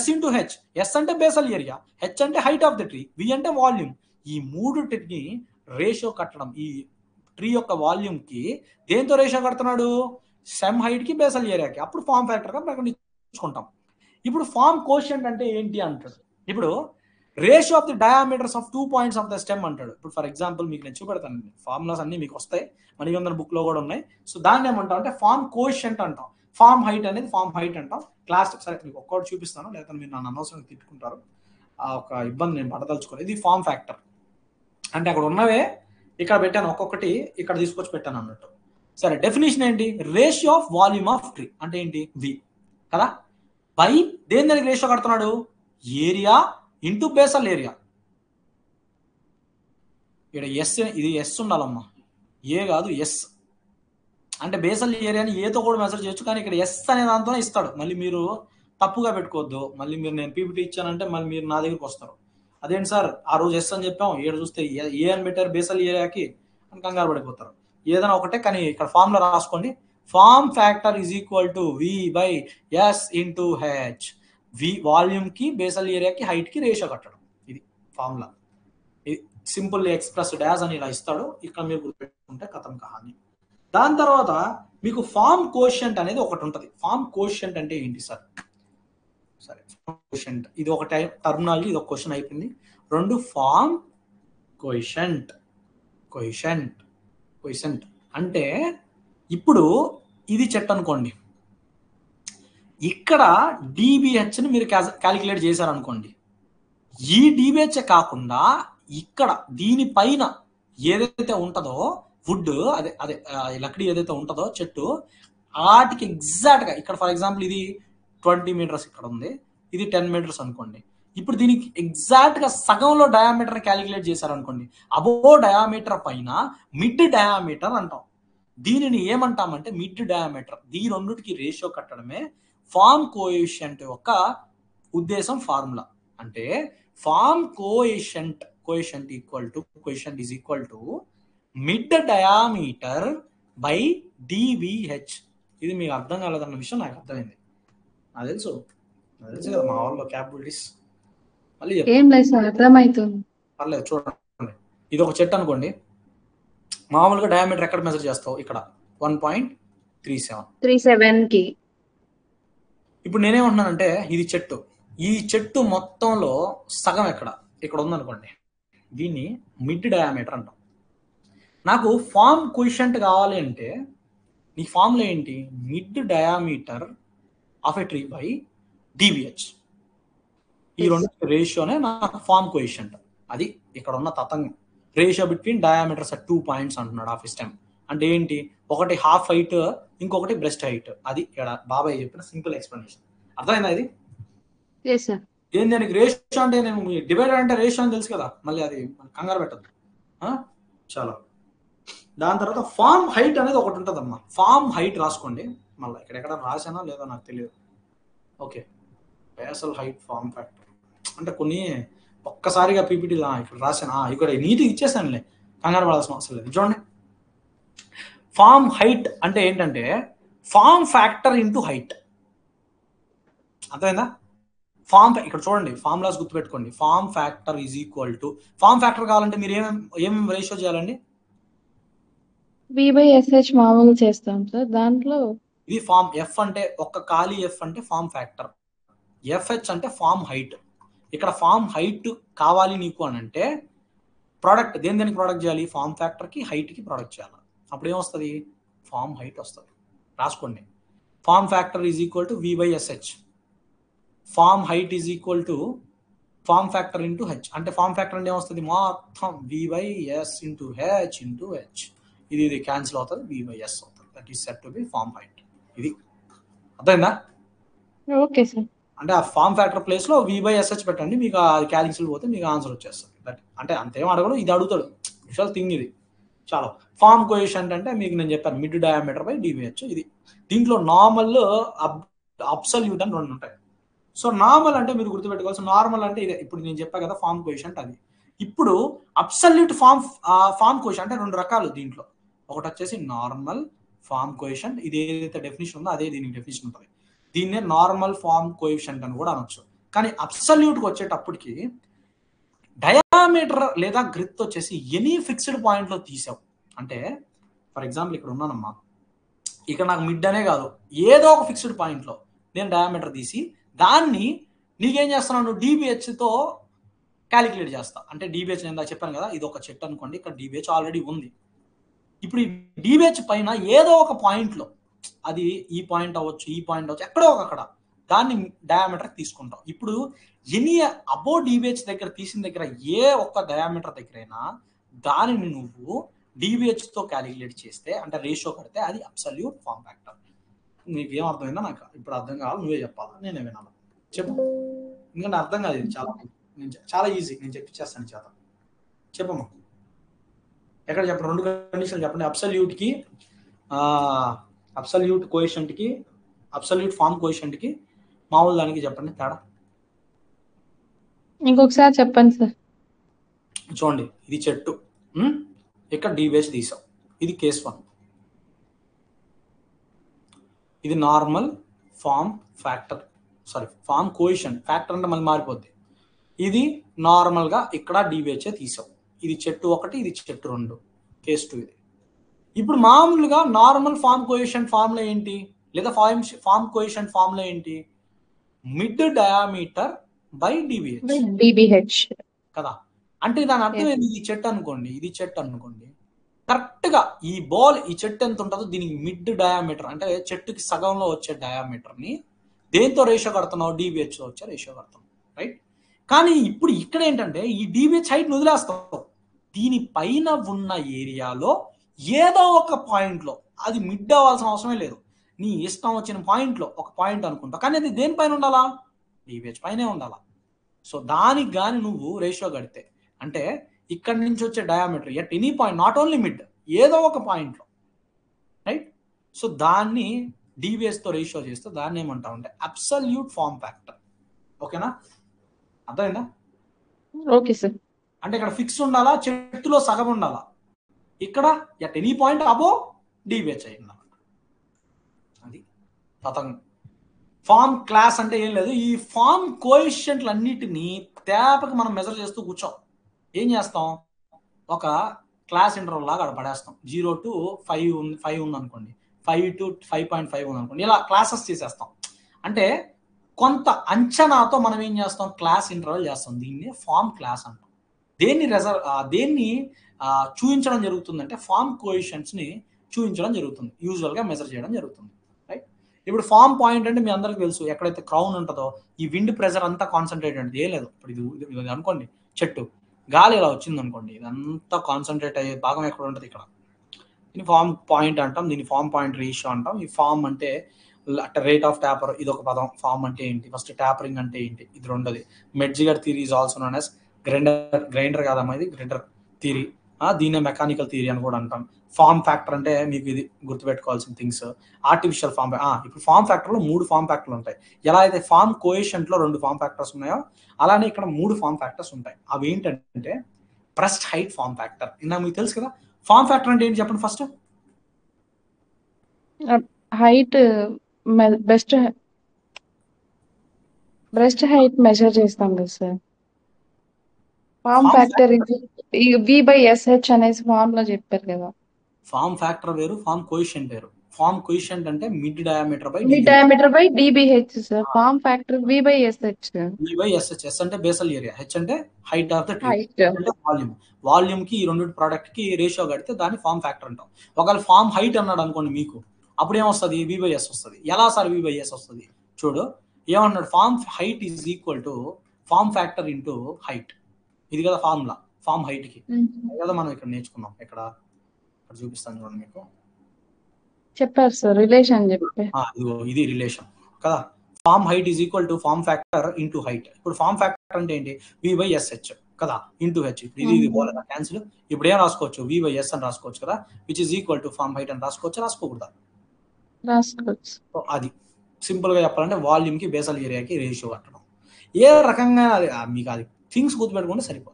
S into H. S అంటే బేసల్ ఏరియా, H అంటే height of the tree, V అంటే వాల్యూమ్. ఈ మూడుటిని రేషియో కట్టడం. ఈ ట్రీ యొక్క వాల్యూమ్ కి దేంతో రేషియో కడుతున్నాడు? స్టెమ్ హైట్ కి, బేసల్ ఏరియాకి. అప్పుడు ఫామ్ ఫ్యాక్టర్ గా ప్రకటించుకుంటాం. ఇప్పుడు ఫామ్ కోషియంట్ అంటే ఏంటి అంటాడు. ఇప్పుడు ratio of the diameters of 2 points of the stem అంటాడు. ఇప్పుడు ఫర్ ఎగ్జాంపుల్ మీకు నేను చూపెడతాను, ఫార్ములాస్ అన్ని మీకు వస్తాయి, మణిగంధర్ బుక్ లో కూడా ఉన్నాయి. సో దాన్ని ఏమంటాం అంటే ఫామ్ కోషియంట్ అంటాం. ఫామ్ హైట్ అనేది ఫామ్ హైట్ అంటాం. క్లాస్ సరే మీకు ఒక్కటి చూపిస్తాను, లేకపోతే మీరు నన్ను అనవసరంగా తిట్టుకుంటారు. ఆ ఒక ఇబ్బంది నేను పడదలుచుకోలేదు. ఇది ఫామ్ ఫ్యాక్టర్ అంటే అక్కడ ఉన్నవే ఇక్కడ పెట్టాను, ఒక్కొక్కటి ఇక్కడ తీసుకొచ్చి పెట్టాను అన్నట్టు. సరే డెఫినేషన్ ఏంటి? Ratio of volume of tree అంటే ఏంటి? V కదా. బై దేని దానికి రేషియో కడుతున్నాడు? Area into basal area. ఇక్కడ ఎస్, ఇది ఎస్ ఉండాలమ్మా, ఏ కాదు ఎస్. అంటే బేసల్ ఏరియాని ఏతో కూడా మెజర్ చేయొచ్చు, కానీ ఇక్కడ ఎస్ అనే దాంతోనే ఇస్తాడు. మళ్ళీ మీరు తప్పుగా పెట్టుకోవద్దు. మళ్ళీ మీరు నేను పీపీటీ ఇచ్చానంటే మళ్ళీ మీరు నా దగ్గరికి వస్తారు. అదేంటి సార్ ఆ రోజు ఎస్ అని చెప్పాం, ఏడు చూస్తే ఏ అని పెట్టారు బేసల్ ఏరియాకి అని కంగారు పడిపోతారు. ఏదైనా ఒకటే, కానీ ఇక్కడ ఫార్ములా రాసుకోండి. Form factor is equal to V by S into H. V volume కి, బేసల్ ఏరియాకి, హైట్ కి రేషియో కట్టడం. ఇది ఫార్ములా. ఇది సింపుల్ ఎక్స్ప్రెస్ డాష్ అని ఇలా ఇస్తాడు. ఇక్కడ మీరు గుర్తుపెట్టుకుంటే కథం కహాని. దాని తర్వాత మీకు ఫామ్ కోషియంట్ అనేది ఒకటి ఉంటుంది. ఫామ్ కోషియంట్ అంటే ఏంటి సార్? సరే కోషియంట్ ఇది ఒక టైప్ టర్మినాలజీ, ఇది ఒక క్వశ్చన్ అయిపోయింది. 2 ఫామ్ కోషియంట్. అంటే ఇప్పుడు ఇది చెట్టు అనుకోండి, ఇక్కడ DBH ని మీరు క్యాలిక్యులేట్ చేశారనుకోండి. ఈ DBH కాకుండా ఇక్కడ దీనిపైన ఏదైతే ఉంటుందో వుడ్, అదే లకడీ ఏదైతే ఉంటుందో చెట్టు, వాటికి ఎగ్జాక్ట్ గా ఇక్కడ ఫర్ ఎగ్జాంపుల్ ఇది 20 మీటర్స్ ఇక్కడ ఉంది, ఇది 10 మీటర్స్ అనుకోండి. ఇప్పుడు దీనికి ఎగ్జాక్ట్ గా సగంలో డయామీటర్ క్యాలిక్యులేట్ చేశారనుకోండి. అబో డయామీటర్ పైన మిడ్ డయామీటర్ అంటాం. దీనిని ఏమంటామంటే మిడ్ డయామీటర్. ఈ రెండుకి రేషియో కట్టడమే ఫామ్ కోఎఫిషియంట్ యొక్క ఉద్దేశం ఫార్ములా అంటే form coefficient is equal to mid diameter by DBH. ఇది మీకు అర్థం కాలేదన్న విషయం నాకు అర్థమైంది. నాకు తెలుసు కదా మా వాళ్ళు క్యాపబిలిటీస్. మళ్ళీ ఏం లేదు సార్, అర్థమవుతుంది. పర్లేదు చూడండి, ఇది ఒక చెట్టు అనుకోండి. మామూలుగా డయామీటర్ ఎక్కడ మెజర్ చేస్తావు? ఇక్కడ 1.37 ఇప్పుడు నేనేమంటున్నానంటే ఇది చెట్టు, ఈ చెట్టు మొత్తంలో సగం ఇక్కడ ఉందనుకోండి, దీన్ని మిడ్ డయామీటర్ అంటాం. నాకు ఫార్మ్ కోఎఫిషియంట్ కావాలి అంటే నీ ఫార్ములా ఏంటి? Mid diameter of a tree by DBH. ఈ రెండు రేషియోనే నాకు ఫార్మ్ కోఎఫిషియంట్. అది ఇక్కడ ఉన్న తతంగం. Ratio between diameters at 2 points అంటున్నాడు ఆఫీస్ టైం. అంటే ఏంటి? ఒకటి హాఫ్ హైట్, ఇంకొకటి బ్రెస్ట్ హైట్. అది ఇక్కడ బాబాయ్ చెప్పిన సింపుల్ ఎక్స్ప్లెనేషన్. అర్థమైందా ఇది? ఏంది దానికి రేషియో అంటే? నేను డివైడర్ అంటే రేషియో అని తెలుసు కదా, మళ్ళీ అది కంగారు పెట్టద్దు. చాలా. దాని తర్వాత ఫార్మ్ హైట్ అనేది ఒకటి ఉంటుందమ్మా. ఫార్మ్ హైట్ రాసుకోండి. మళ్ళీ ఎక్కడ రాసానా లేదో నాకు తెలియదు. Okay, basal height form factor అంటే కొన్ని ఒక్కసారిగా పీపీటీ ఇక్కడ రాసాను, ఇక్కడ నీట్గా ఇచ్చేసానులే, కంగారు పడాల్సిన అవసరం లేదు. చూడండి, ఫార్మ్ హైట్ అంటే ఏంటంటే ఫార్మ్ ఫ్యాక్టర్ ఇంటూ హైట్. అర్థమైందా? ఇక్కడ చూడండి, ఫార్ములాస్ గుర్తుపెట్టుకోండి. Form factor is equal to, form factor కావాలంటే మీరు ఏమేమి రేషియో చేయాలండి? V/SH మామూలు చేస్తాం సార్. దాంట్లో ఇది ఫార్మ్ ఎఫ్ అంటే ఒక్క ఖాళీ ఎఫ్ అంటే ఫార్మ్ ఫ్యాక్టర్, ఎఫ్హెచ్ అంటే ఫార్మ్ హైట్. ఇక్కడ ఫార్మ్ హైట్ కావాలి నీకు అని అంటే ప్రోడక్ట్ దేనికి ప్రోడక్ట్ చేయాలి? ఫార్మ్ ఫ్యాక్టర్కి హైట్కి ప్రోడక్ట్ చేయాలి. అప్పుడు ఏమొస్తుంది? ఫార్మ్ హైట్ వస్తుంది. రాసుకోండి, form factor is equal to V/SH, form height is equal to form factor into H. అంటే ఫార్మ్ ఫ్యాక్టర్ అంటే ఏమొస్తుంది? మొత్తం V/S into H into H. ఇది క్యాన్సిల్ అవుతుంది, V/S అవుతుంది. That is set to be form height. ఇది అర్థమైందా? Okay sir. అంటే ఆ ఫార్మ్ ఫ్యాక్టర్ ప్లేస్లో V/SH పెట్టండి, మీకు అది క్యాలిక్యులేషన్ పోతే మీకు ఆన్సర్ వచ్చేస్తుంది. అంటే అంతేం అడగడు, ఇది అడుగుతాడు. విషయాలు థింగ్ ఇది. చాలా. ఫార్మ్ కోఎఫిషియంట్ అంటే మీకు నేను చెప్పాను, మిడ్ డయామీటర్ బై డివిహెచ్. ఇది దీంట్లో నార్మల్, అబ్సల్యూట్ అని రెండు ఉంటాయి. సో నార్మల్ అంటే మీరు గుర్తుపెట్టుకోవాల్సిన, నార్మల్ అంటే ఇదే ఇప్పుడు నేను చెప్పా కదా ఫార్మ్ కోఎఫిషియంట్ అది. ఇప్పుడు అబ్సల్యూట్ ఫార్మ్ కోఎఫిషియంట్ అంటే రెండు రకాలు దీంట్లో. ఒకటి వచ్చేసి నార్మల్ ఫార్మ్ కోఎఫిషియంట్, ఇది ఏదైతే డెఫినేషన్ ఉందో అదే దీనికి డెఫినేషన్ ఉంటుంది. దీన్నే నార్మల్ ఫార్మ్ కోఎఫిషియంట్ అని కూడా అనొచ్చు. కానీ అబ్సల్యూట్కి వచ్చేటప్పటికి డయామీటర్ లేదా గ్రిత్ వచ్చేసి ఎనీ ఫిక్స్డ్ పాయింట్లో తీసావు అంటే, ఫర్ ఎగ్జాంపుల్ ఇక్కడ ఉన్నానమ్మా, ఇక్కడ నాకు మిడ్ అనే కాదు, ఏదో ఒక ఫిక్స్డ్ పాయింట్లో నేను డయామీటర్ తీసి దాన్ని నీకేం చేస్తున్నాను? డిబిహెచ్తో క్యాలిక్యులేట్ చేస్తా. అంటే డిబిహెచ్ నేను చెప్పాను కదా, ఇది ఒక చెట్టు అనుకోండి, ఇక్కడ డిబిహెచ్ ఆల్రెడీ ఉంది. ఇప్పుడు ఈ డిబిహెచ్ పైన ఏదో ఒక పాయింట్లో, అది ఈ పాయింట్ అవ్వచ్చు, ఈ పాయింట్ అవ్వచ్చు, ఎక్కడో అక్కడ దాన్ని డయామీటర్ తీసుకుంటాం. ఇప్పుడు ఎనీ అబో డిబిహెచ్ దగ్గర తీసిన దగ్గర ఏ ఒక్క డయామీటర్ దగ్గరైనా దానిని నువ్వు డిబిహెచ్తో క్యాలిక్యులేట్ చేస్తే, అంటే రేషియో కడితే అది అబ్సల్యూట్ ఫార్మ్ ఫ్యాక్టర్. నీకు ఏం అర్థమైందా? నాకు ఇప్పుడు అర్థం కావాలి, నువ్వే చెప్పాలా, నేనే వినాలి. చెప్పు, ఎందుకంటే అర్థం కాదు ఇది. చాలా ఈజీ, నేను చెప్పిచ్చేస్తాను చేత. చెప్పమ్మా, ఎక్కడ చెప్పండి? రెండు కండిషన్లు చెప్పండి. అబ్సల్యూట్కి, అబ్సల్యూట్ కోఎఫిషియంట్కి, అబ్సల్యూట్ ఫార్మ్ కోఎఫిషియంట్కి, మామూలు దానికి చెప్పండి తేడా. ఇంకొకసారి చెప్పండి సార్. చూడండి, ఇది చెట్టు, ఇక్కడ డిబిహెచ్ తీసాం, ఇది కేస్ 1. ఇది normal form factor, sorry form coefficient. Factor అంటే మళ్ళీ మారిపోద్ది. ఇది నార్మల్గా ఇక్కడ డిబిహెచ్ తీసాం. ఇది చెట్టు 1, ఇది చెట్టు 2, కేస్ 2 ఇది. ఇప్పుడు మామూలుగా నార్మల్ ఫార్మ్ కోఎఫిషియంట్ ఫార్ములా ఏంటి? లేదా ఫార్మ్ కోఎఫిషియంట్ ఫార్ములా ఏంటి? మిడ్ డయామీటర్ బై డిబిహెచ్ కదా. అంటే దాని అర్థం ఏంటి? ఇది చెట్టు అనుకోండి, ఇది చెట్టు అనుకోండి, కరెక్ట్గా ఈ బాల్, ఈ చెట్టు ఎంత ఉంటుందో దీనికి మిడ్ డయామీటర్ అంటే చెట్టుకి సగంలో వచ్చే డయామీటర్ని దేంతో రేషియో కడుతున్నావు? డిబిహెచ్తో వచ్చే రేషియో కడుతున్నావు, రైట్? కానీ ఇప్పుడు ఇక్కడ ఏంటంటే ఈ డిబిహెచ్ హైట్ వదిలేస్తావు, దీనిపైన ఉన్న ఏరియాలో ఏదో ఒక పాయింట్లో, అది మిడ్ అవ్వాల్సిన అవసరమే లేదు, నీ ఇష్టం వచ్చిన పాయింట్లో ఒక పాయింట్ అనుకుంటా, కానీ అది దేనిపైన ఉండాలా? డిబిహెచ్ పైనే ఉండాలా. సో దానికి కానీ నువ్వు రేషియో కడితే, అంటే ఇక్కడి నుంచి వచ్చే diameter at any point, not only mid, ఏదో ఒక పాయింట్లో, రైట్? సో దాన్ని డిబిహెచ్తో రేషియో చేస్తే దాన్ని ఏమంటావు అంటే అబ్సల్యూట్ ఫార్మ్ ఫ్యాక్టర్. ఓకేనా? అర్థమైందా? Okay sir. అంటే ఇక్కడ ఫిక్స్ ఉండాలా, చెట్టులో సగం ఉండాలా, ఇక్కడ at any point above deviate అయి ఉండాలి. అది పతంగం. ఫామ్ క్లాస్ అంటే ఏం లేదు, ఈ ఫామ్ కోఎఫిషియంట్లు అన్నిటినీ తేపకి మనం మెజర్ చేస్తూ కూర్చోం. ఏం చేస్తాం, ఒక క్లాస్ ఇంటర్వల్ లాగా అక్కడ పడేస్తాం. 0 to 5 ఉంది అనుకోండి, 5 to 5.5 ఉంది అనుకోండి, ఇలా క్లాసెస్ చేసేస్తాం. అంటే కొంత అంచనాతో మనం ఏం చేస్తాం, క్లాస్ ఇంటర్వల్ చేస్తాం. దీన్ని ఫామ్ క్లాస్ అంటాం. దేన్ని చూపించడం జరుగుతుందంటే ఫామ్ కోఎఫిషియంట్స్ ని చూపించడం జరుగుతుంది, యూజువల్ గా మెజర్ చేయడం జరుగుతుంది. రైట్? ఇప్పుడు ఫామ్ పాయింట్ అంటే మీ అందరికి తెలుసు, ఎక్కడైతే క్రౌన్ ఉంటుందో ఈ విండ్ ప్రెజర్ అంతా కాన్సన్ట్రేట్ అంటే ఏం లేదు. ఇప్పుడు ఇది అనుకోండి, చెట్టు గాలి ఇలా వచ్చింది అనుకోండి, ఇదంతా కాన్సన్ట్రేట్ అయ్యే భాగం ఎక్కడ ఉంటుంది, ఇక్కడ. దీన్ని ఫామ్ పాయింట్ అంటాం, దీన్ని ఫామ్ పాయింట్ రేషియో అంటాం. ఈ ఫామ్ అంటే రేట్ ఆఫ్ ట్యాపర్, ఇది ఒక పదం. ఫామ్ అంటే ఏంటి, ఫస్ట్ ట్యాపరింగ్ అంటే ఏంటి, ఇది రెండోది. Metzger theory is also known as grinder కాదమ్మా, ఇది గ్రైండర్ థియరీ. దీన్నే మెకానికల్ థియరీ అని కూడా అంటాం. ఫామ్ ఫ్యాక్టర్ అంటే మీకు ఇది గుర్తుపెట్టుకోవాల్సిన థింగ్స్. ఆర్టిఫిషియల్ ఫామ్, ఇప్పుడు ఫామ్ ఫ్యాక్టర్లో 3 ఫామ్ ఫ్యాక్టర్లు ఉంటాయి. ఎలా అయితే ఫామ్ కోఎఫిషియంట్ లో 2 ఫామ్ ఫ్యాక్టర్స్ ఉన్నాయో, అలానే ఇక్కడ 3 ఫామ్ ఫ్యాక్టర్స్ ఉంటాయి. అవి ఏంటంటే బ్రెస్ట్ హైట్ ఫామ్ ఫ్యాక్టర్. ఇందా మీకు తెలుసు కదా. ఫామ్ ఫ్యాక్టర్ అంటే ఏంటి చెప్పండి first. Height, breast height measure చేస్తాం కదా సార్. ఫామ్ ఫ్యాక్టర్ V/SH అనేసి ఫామ్ లో చెప్పారు కదా. ఫామ్ ఫ్యాక్టర్ వేరు, ఫామ్ కోఎఫిషియంట్ వేరు. ఫామ్ కోఎఫిషియంట్ అంటే mid diameter by mid diameter by DBH sir. Form factor V/SH. V/SH. S అంటే బేసల్ ఏరియా, H అంటే height of the tree, height అంటే వాల్యూమ్. వాల్యూమ్ కి ఈ రెండు ప్రోడక్ట్ కి రేషియో కడితే దాన్ని ఫామ్ ఫ్యాక్టర్ అంటాం. ఒకవేళ ఫామ్ హైట్ అన్నాడు అనుకోండి మీకు, అప్పుడు ఏమొస్తుంది, V/S వస్తుంది. ఎలా సార్ V/S వస్తుంది, చూడు ఏమన్నాడు, form height is equal to form factor into height. ఇది కదా ఫార్ములా ఫామ్ హైట్ కి. కదా మనం ఇక్కడ నేర్చుకున్నాం. ఇక్కడ చూపిస్తాను చూడండి మీకు. చెప్పారు సార్, రిలేషన్ చెప్పి. ఇది రిలేషన్ కదా. Form height is equal to form factor into height. ఇప్పుడు ఫామ్ ఫ్యాక్టర్ అంటే ఏంటి, V/SH కదా, ఇంటూ హెచ్. ఇది పోలేదా క్యాన్సిల్. ఇప్పుడు ఏం రాసుకోవచ్చు, V/S అని రాసుకోవచ్చు కదా, which is equal to form height అని రాసుకోవచ్చు, రాసుకోకూడదా? రాసుకోవచ్చు. అది సింపుల్ గా చెప్పాలంటే వాల్యూమ్ కి బేసల్ ఏరియాకి రేషియో కట్టడం. ఏ రకంగా అది మీకు అది థింగ్స్ గుర్తుపెట్టుకుంటే సరిపోతుంది.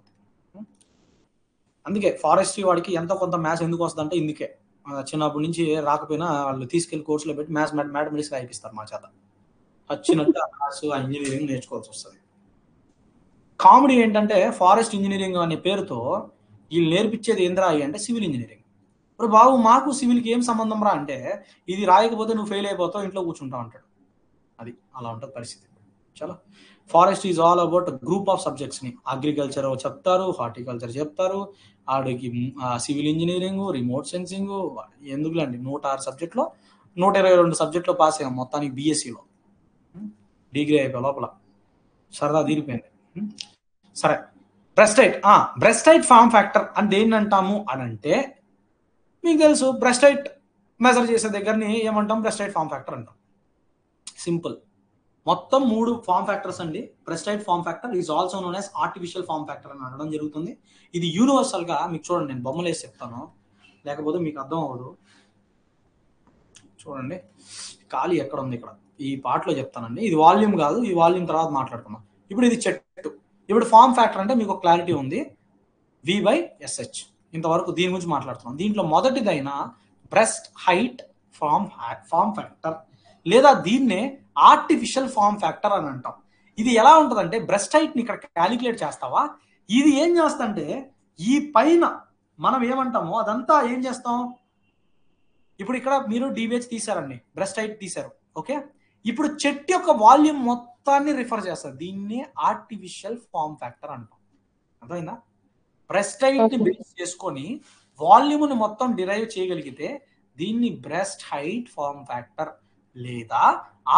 అందుకే ఫారెస్ట్రీ వాడికి ఎంతో కొంత మ్యాథ్స్ ఎందుకు వస్తుందంటే ఇందుకే. చిన్నప్పటి నుంచి రాకపోయినా వాళ్ళు తీసుకెళ్లి కోర్సులో పెట్టి మ్యాథమెటిక్స్ రాయిపిస్తారు మా చేత. వచ్చినట్టు మ్యాథ్స్ ఇంజనీరింగ్ నేర్చుకోవాల్సి వస్తుంది. కామెడీ ఏంటంటే ఫారెస్ట్ ఇంజనీరింగ్ అనే పేరుతో వీళ్ళు నేర్పించేది ఏంద్రా అంటే సివిల్ ఇంజనీరింగ్. ఇప్పుడు బాబు మాకు సివిల్కి ఏం సంబంధం రా అంటే, ఇది రాయకపోతే నువ్వు ఫెయిల్ అయిపోతావు, ఇంట్లో కూర్చుంటావు అంటాడు. అది అలా ఉంటుంది పరిస్థితి. చాలా forest is all about group of subjects ని. అగ్రికల్చర్ చెప్తారు, హార్టికల్చర్ చెప్తారు, ఆడికి సివిల్ ఇంజనీరింగ్, రిమోట్ సెన్సింగ్, ఎందుకులేండి 106 సబ్జెక్ట్లో 122 సబ్జెక్ట్లో పాస్ అయ్యాం మొత్తానికి బీఎస్సీలో. డిగ్రీ అయిపోయి లోపల సరదా తీరిపోయింది. సరే, బ్రెస్ట్ హైట్ ఫామ్ ఫ్యాక్టర్ అని దేన్ని అంటాము అని అంటే మీకు తెలుసు, బ్రెస్ట్ హైట్ మెజర్ చేసే దగ్గరని ఏమంటాం, బ్రెస్ట్ హైట్ ఫామ్ ఫ్యాక్టర్ అంటాం. సింపుల్. మొత్తం 3 ఫామ్ ఫ్యాక్టర్స్ అండి. Breast height form factor is also known as artificial form factor అని అనడం జరుగుతుంది. ఇది యూనివర్సల్ గా మీకు చూడండి, నేను బొమ్మలు వేసి చెప్తాను, లేకపోతే మీకు అర్థం అవ్వదు. చూడండి ఖాళీ ఎక్కడ ఉంది, ఇక్కడ ఈ పార్ట్లో చెప్తానండి. ఇది వాల్యూమ్ కాదు, ఈ వాల్యూమ్ తర్వాత మాట్లాడుకుందాం. ఇప్పుడు ఇది చెట్టు. ఇప్పుడు ఫామ్ ఫ్యాక్టర్ అంటే మీకు క్లారిటీ ఉంది, V/SH. ఇంతవరకు దీని గురించి మాట్లాడుతున్నాం. దీంట్లో మొదటిదైన బ్రెస్ట్ హైట్ ఫామ్ ఫ్యాక్టర్, లేదా దీన్నే ఆర్టిఫిషియల్ ఫామ్ ఫ్యాక్టర్ అని అంటాం. ఇది ఎలా ఉంటుందంటే, బ్రెస్ట్ హైట్ ని ఇక్కడ క్యాలిక్యులేట్ చేస్తావా, ఇది ఏం చేస్తంటే ఈ పైన మనం ఏమంటామో అదంతా ఏం చేస్తాం. ఇప్పుడు ఇక్కడ మీరు DBH తీసారండి, బ్రెస్ట్ హైట్ తీసారు, ఓకే. ఇప్పుడు చెట్టు యొక్క వాల్యూమ్ మొత్తాన్ని రిఫర్ చేస్తారు. దీన్ని ఆర్టిఫిషియల్ ఫామ్ ఫ్యాక్టర్ అంటాం. అర్థమైందా? బ్రెస్ట్ హైట్ ని బేస్ చేసుకొని వాల్యూమ్ ని మొత్తం డిరైవ్ చేయగలిగితే దీన్ని బ్రెస్ట్ హైట్ ఫామ్ ఫ్యాక్టర్ లేదా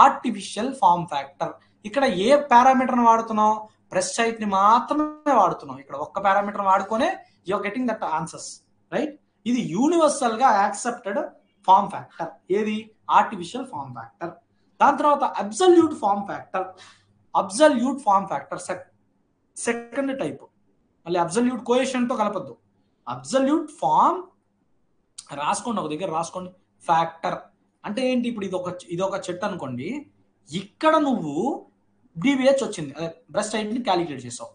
ఆర్టిఫిషియల్ ఫామ్ ఫ్యాక్టర్. ఇక్కడ ఏ పారామీటర్ వాడుతున్నాం, బ్రెస్ట్ హైట్ ని మాత్రమే వాడుతున్నాం. ఇక్కడ ఒక్క పారామీటర్ వాడుకొనే you are getting that answers, right. ఇది యూనివర్సల్ గా యాక్సెప్టెడ్ ఫామ్ ఫ్యాక్టర్. ఏది, ఆర్టిఫిషియల్ ఫామ్ ఫ్యాక్టర్. దాని తర్వాత absolute form factor. Absolute form factor second type. మళ్ళీ అబ్సల్యూట్ కోఎఫిషియంట్ తో కలపద్దు. అబ్సల్యూట్ ఫామ్ రాసుకోండి, ఒక దగ్గర రాసుకోండి. ఫ్యాక్టర్ అంటే ఏంటి, ఇప్పుడు ఇది ఒక చెట్టు అనుకోండి, ఇక్కడ నువ్వు డిబిహెచ్ వచ్చింది, అదే బ్రెస్ట్ హైట్ ని క్యాలిక్యులేట్ చేసావు.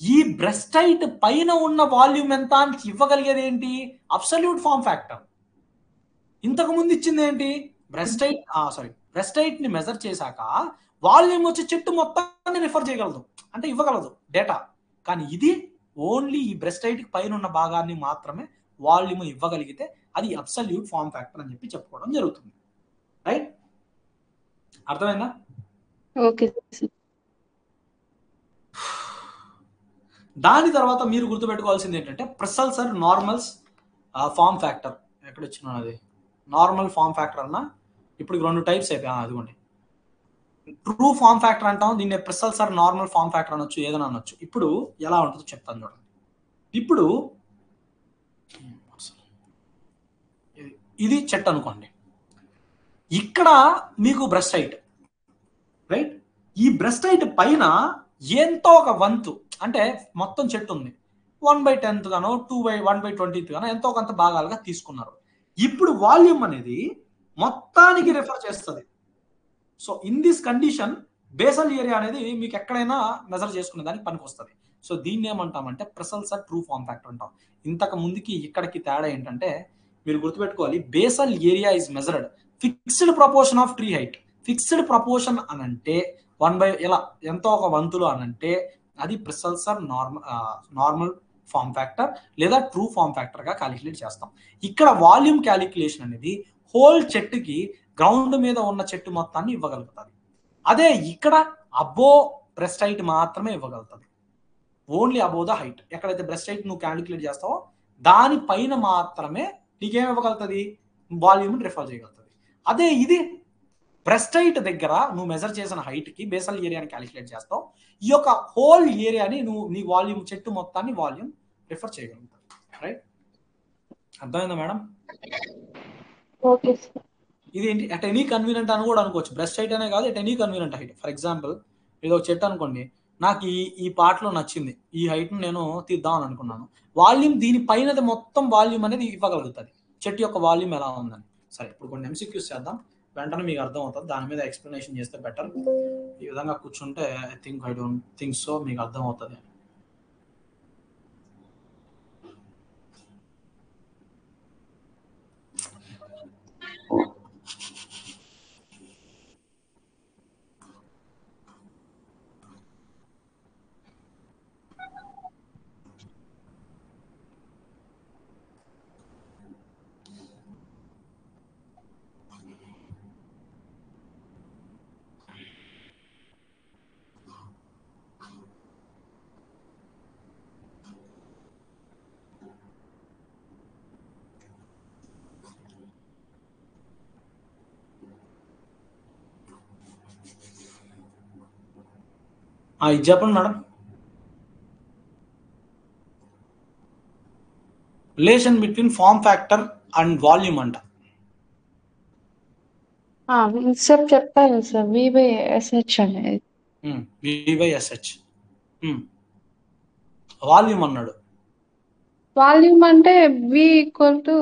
ఈ బ్రెస్ట్ హైట్ పైన ఉన్న వాల్యూమ్ ఎంత అని ఇవ్వగలిగేది ఏంటి? Absolute form factor. ఇంతకు ముందు ఇచ్చింది ఏంటి? బ్రెస్ట్ హైట్ ని మెజర్ చేశాక వాల్యూమ్ వచ్చి చెట్టు మొత్తాన్ని రిఫర్ చేయగలదు, అంటే ఇవ్వగలదు డేటా. కానీ ఇది ఓన్లీ ఈ బ్రెస్ట్ హైట్ పైన ఉన్న భాగాన్ని మాత్రమే వాల్యూమ్ ఇవ్వగలిగితే అది అబ్సల్యూట్ ఫామ్ ఫ్యాక్టర్ అని చెప్పి చెప్పుకోవడం జరుగుతుంది. రైట్, అర్థమైందా? ఓకే. దాని తర్వాత మీరు గుర్తుపెట్టుకోవాల్సింది ఏంటంటే ప్రెసల్సర్ నార్మల్స్ ఫామ్ ఫ్యాక్టర్. ఎక్కడ వచ్చిన అది నార్మల్ ఫామ్ ఫ్యాక్టర్ అన్న, ఇప్పుడు 2 టైప్స్ అయిపోయి, అదిగోండి. ట్రూ ఫామ్ ఫ్యాక్టర్ అంటాం, దీన్ని ప్రెసల్సర్ నార్మల్ ఫామ్ ఫ్యాక్టర్ అనొచ్చు, ఏదైనా అనొచ్చు. ఇప్పుడు ఎలా ఉంటుందో చెప్తాను చూడండి. ఇప్పుడు ఇది చెట్టు అనుకోండి, ఇక్కడ మీకు బ్రెస్ట్ హైట్, రైట్? ఈ బ్రెస్ట్ హైట్ పైన ఎంతో ఒక వంతు, అంటే మొత్తం చెట్టు ఉంది 1/10 గానో 1/20 గానో ఎంతో కొంత భాగాలుగా తీసుకున్నారు. ఇప్పుడు వాల్యూమ్ అనేది మొత్తానికి రిఫర్ చేస్తుంది. So in this condition basal area అనేది మీకు ఎక్కడైనా మెజర్ చేసుకునే దానికి పనికి వస్తుంది. సో దీన్ని ఏమంటామంటే ప్రెసల్సర్ ట్రూ ఫామ్ ఫ్యాక్టర్ అంటాం. ఇంతకు ముందుకి ఇక్కడికి తేడా ఏంటంటే మీరు గుర్తుపెట్టుకోవాలి, basal area is measured fixed proportion of tree height. Fixed proportion అనంటే 1/, ఇలా ఎంతో ఒక వంతులు అనంటే అది ప్రెసల్సర్ నార్మల్ ఫామ్ ఫ్యాక్టర్ లేదా ట్రూ ఫామ్ ఫ్యాక్టర్ గా క్యాలిక్యులేట్ చేస్తాం. ఇక్కడ వాల్యూమ్ క్యాలిక్యులేషన్ అనేది హోల్ చెట్టుకి గ్రౌండ్ మీద ఉన్న చెట్టు మొత్తాన్ని ఇవ్వగలుగుతుంది. అదే ఇక్కడ అబో బ్రెస్ట్ హైట్ మాత్రమే ఇవ్వగలుగుతుంది, ఓన్లీ అబో ద హైట్. ఎక్కడైతే బ్రెస్ట్ హైట్ నువ్వు క్యాలిక్యులేట్ చేస్తావో దానిపైన మాత్రమే నీకేం ఇవ్వగలుగుతుంది? వాల్యూమ్ రిఫర్ చేయగలుగుతుంది. అదే ఇది బ్రెస్ట్ హైట్ దగ్గర నువ్వు మెజర్ చేసిన హైట్ కి బేసల్ ఏరియాని క్యాలిక్యులేట్ చేస్తావు, ఈ యొక్క హోల్ ఏరియాని నువ్వు నీ వాల్యూమ్ చెట్టు మొత్తాన్ని వాల్యూమ్ రిఫర్ చేయగలుగుతావు. రైట్, అర్థమైందా మేడం? ఓకే. ఇది ఏంటి, అట్ ఎనీ కన్వీనియంట్ అని కూడా అనుకోవచ్చు. బ్రెస్ట్ హైట్ అనే కాదు, at any convenient height. For example ఇది ఒక చెట్టు అనుకోండి, నాకు ఈ పార్ట్లో నచ్చింది, ఈ హైట్ను నేను తీద్దామని అనుకున్నాను. వాల్యూమ్ దీనిపైనది మొత్తం వాల్యూమ్ అనేది ఇవ్వగలుగుతుంది, చెట్టు యొక్క వాల్యూమ్ ఎలా ఉందని. సరే, ఇప్పుడు కొన్ని MCQs చేద్దాం, వెంటనే మీకు అర్థం అవుతుంది. దాని మీద ఎక్స్ప్లెనేషన్ చేస్తే బెటర్. ఈ విధంగా కూర్చుంటే ఐ డోంట్ థింక్ సో మీకు అర్థం అవుతుంది. ఇది చెప్పండి madam. Relation between form factor and volume అంట. సార్ చెప్పారు సార్, V/SH అనేది. V/SH వాల్యూమ్ అన్నాడు. వాల్యూమ్ అంటే V =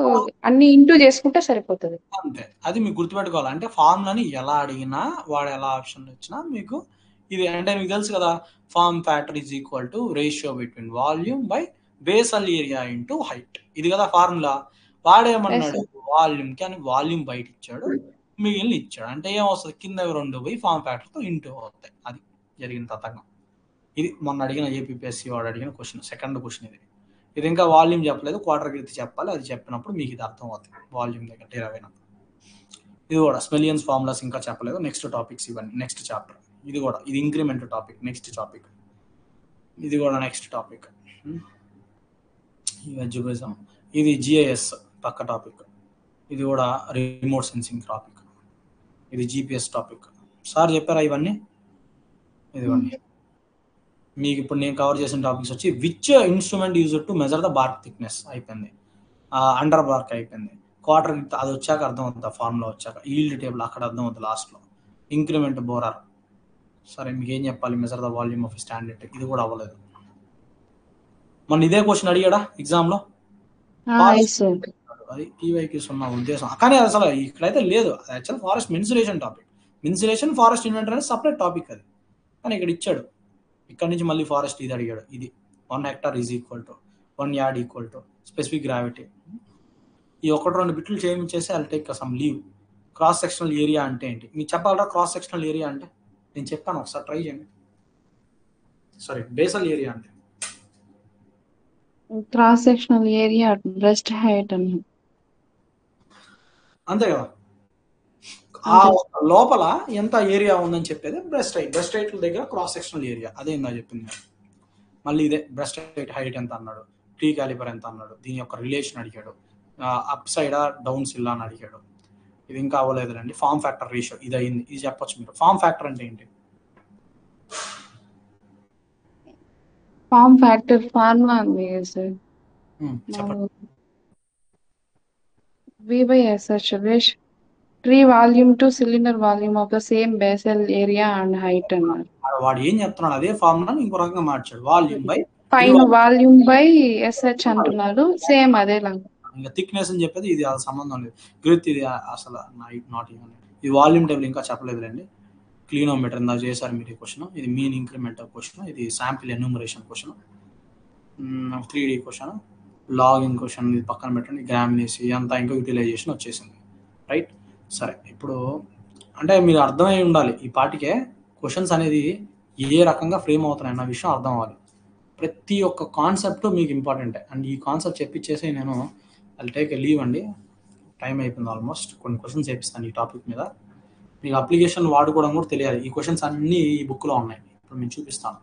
అన్ని ఇంటూ చేసుకుంటే సరిపోతుంది, అంతే. అది మీకు గుర్తుపెట్టుకోవాలి. అంటే ఫార్ములాని ఎలా అడిగినా వాడు ఎలా ఆప్షన్ ఇచ్చినా మీకు ఇది అంటే మీకు తెలుసు కదా, form factor is equal to ratio between volume by basal area into height. ఇది కదా ఫార్ములా. వాడేమన్నాడు, వాల్యూమ్ కి అని వాల్యూమ్ బయట ఇచ్చాడు, మిగిలిన ఇచ్చాడు. అంటే ఏమొస్తుంది, కింద 2 పోయి ఫామ్ ఫ్యాక్టర్తో ఇంటూ అవుతాయి. అది జరిగిన తతంగం. ఇది మొన్న అడిగిన APPSC వాడు అడిగిన క్వశ్చన్, సెకండ్ క్వశ్చన్ ఇది. ఇది ఇంకా వాల్యూమ్ చెప్పలేదు, క్వార్టర్ గిర్తి చెప్పాలి. అది చెప్పినప్పుడు మీకు ఇది అర్థం అవుతుంది, వాల్యూమ్ దగ్గర డెరైవ్. ఇది కూడా స్మెలియన్స్ ఫార్ములాస్ ఇంకా చెప్పలేదు. నెక్స్ట్ టాపిక్స్ ఇవన్నీ నెక్స్ట్ చాప్టర్. ఇది కూడా ఇది ఇంక్రిమెంట్ టాపిక్, నెక్స్ట్ టాపిక్. ఇది కూడా నెక్స్ట్ టాపిక్. ఎడ్యుకేషన్, ఇది GIS పక్క టాపిక్. ఇది కూడా రిమోట్ సెన్సింగ్ టాపిక్. ఇది GPS టాపిక్. సార్ చెప్పారా ఇవన్నీ? ఇదిగోండి మీకు ఇప్పుడు నేను కవర్ చేసిన టాపిక్స్ వచ్చి which instrument used to measure the BARC thickness అయిపోయింది, అండర్ బార్క్ అయిపోయింది, క్వార్టర్ అది వచ్చాక అర్థం అవుతుంది, ఫార్ములా వచ్చాక ఈల్డ్ టేబుల్ అక్కడ అర్థం అవుతుంది లాస్ట్లో, ఇంక్రిమెంట్ బోరార్. సరే మీకు ఏం చెప్పాలి, measure the volume of standard. ఇది కూడా అవ్వలేదు. మన ఇదే క్వశ్చన్ అడిగాడా ఎగ్జామ్లో, అది PYQs ఉన్న ఉద్దేశం. కానీ అసలు ఇక్కడైతే లేదు. Actual forest mensuration topic, mensuration forest inventory అనేది సపరేట్ టాపిక్. అది కానీ ఇక్కడ ఇచ్చాడు, ఇక్కడ నుంచి మళ్ళీ ఫారెస్ట్ ఇది అడిగాడు. ఇది 1 hectare is equal to 1 yard equal to specific gravity. ఈ 1-2 బిట్లు చేయించేసి I'll take some leave. Cross sectional area అంటే ఏంటి మీకు చెప్పాలరా? క్రాస్ సెక్షనల్ ఏరియా అంటే నేను చెప్పాను, ఒకసారి ట్రై చేయండి. సారీ, బేసల్ ఏరియా అంటే cross sectional area breast height అని. అంతే కదా, ఆ లోపల ఎంత ఏరియా ఉందని చెప్పేది బ్రెస్ట్ హైట్. బ్రెస్ట్ హైట్ దగ్గర క్రాస్ సెక్షనల్ ఏరియా, అదే ఇందా చెప్పింది. మళ్ళీ ఇదే బ్రెస్ట్ హైట్ ఎంత అన్నాడు, టీ క్యాలిపర్ ఎంత అన్నాడు, దీని యొక్క రిలేషన్ అడిగాడు, అప్ సైడా డౌన్ సిల్లా అని అడిగాడు. ఇది ఇంకా అవ్వలేదులేండి. ఫార్మ్ ఫ్యాక్టర్ రేషియో ఇది అయింది, ఇది చెప్పొచ్చు మీరు. ఫార్మ్ ఫ్యాక్టర్ అంటే ఏంటి? ఫార్మ్ ఫ్యాక్టర్ ఫార్ములా ఉంది సార్. చెప్పండి. V/SH ratio tree volume to cylinder volume of the same basal area and height అన్నారు. వాడు ఏం చెప్తున్నాడు, అదే ఫార్ములా ఇంకో రకంగా మార్చాడు. వాల్యూమ్ బై పైన వాల్యూమ్ బై SH అంటున్నాడు, సేమ్ అదే లాగా. ఇంకా థిక్నెస్ అని చెప్పేది ఇది అది సంబంధం లేదు. గ్రిత్ ఇది అసలు నాట్ ఈవెన్. ఇది వాల్యూమ్ టేబుల్ ఇంకా చెప్పలేదులేండి. క్లీనోమీటర్ ఇందా చేశారు మీరు ఈ క్వశ్చన్. ఇది మీన్ ఇంక్రిమెంటల్ క్వశ్చన్, ఇది sample enumeration question, 3D question, logging question ఇది పక్కన పెట్టండి. గ్రామినేసి అంతా ఇంకా యూటిలైజేషన్ వచ్చేసింది, రైట్? సరే, ఇప్పుడు అంటే మీరు అర్థమై ఉండాలి ఈ పాటికే క్వశ్చన్స్ అనేది ఏ రకంగా ఫ్రేమ్ అవుతున్నాయి అన్న విషయం అర్థం అవ్వాలి. ప్రతి ఒక్క కాన్సెప్ట్ మీకు ఇంపార్టెంటే. అండ్ ఈ కాన్సెప్ట్ చెప్పించేసి నేను ఐల్ టేక్ ఎ లీవ్ అండి, టైం అయిపోయింది ఆల్మోస్ట్. కొన్ని క్వశ్చన్స్ చేపిస్తాను ఈ టాపిక్ మీద. మీకు అప్లికేషన్ వాడుకోవడం కూడా తెలియాలి. ఈ క్వశ్చన్స్ అన్నీ ఈ బుక్లో ఉన్నాయి, ఇప్పుడు నేను చూపిస్తాను.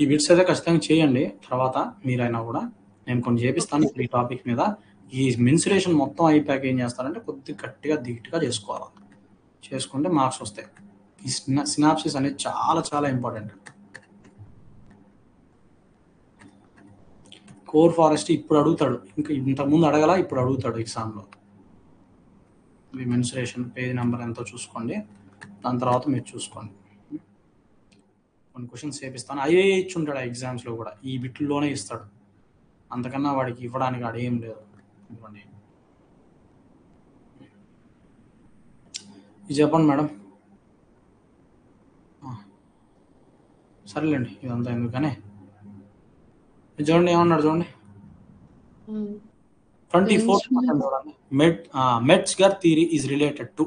ఈ బిట్స్ అయితే ఖచ్చితంగా చేయండి. తర్వాత మీరైనా కూడా నేను కొన్ని చేపిస్తాను ఈ టాపిక్ మీద. ఈ మెన్సురేషన్ మొత్తం అయిపోయాక ఏం చేస్తారంటే కొద్దిగా గట్టిగా దిట్టుగా చేసుకోవాలి. చేసుకుంటే మార్క్స్ వస్తాయి. ఈ సినాప్సిస్ అనేది చాలా చాలా ఇంపార్టెంట్. కోర్ ఫారెస్ట్ ఇప్పుడు అడుగుతాడు, ఇంకా ఇంతకుముందు అడగల, ఇప్పుడు అడుగుతాడు ఎగ్జామ్లో. ఈ మెన్సురేషన్ పేజ్ నెంబర్ ఎంతో చూసుకోండి, దాని తర్వాత మీరు చూసుకోండి. కొన్ని క్వశ్చన్స్ చేపిస్తాను. అయ్యే ఇచ్చి ఉంటాడు ఆ ఎగ్జామ్స్లో కూడా, ఈ బిట్లోనే ఇస్తాడు. అంతకన్నా వాడికి ఇవ్వడానికి అడేం లేదు. ఇవ్వండి, ఇది చెప్పండి మేడం. సరేలేండి, ఇదంతా ఎందుకనే. చూడండి ఏమన్నాడు చూడండి, 24th చూడండి. Metzger theory is related to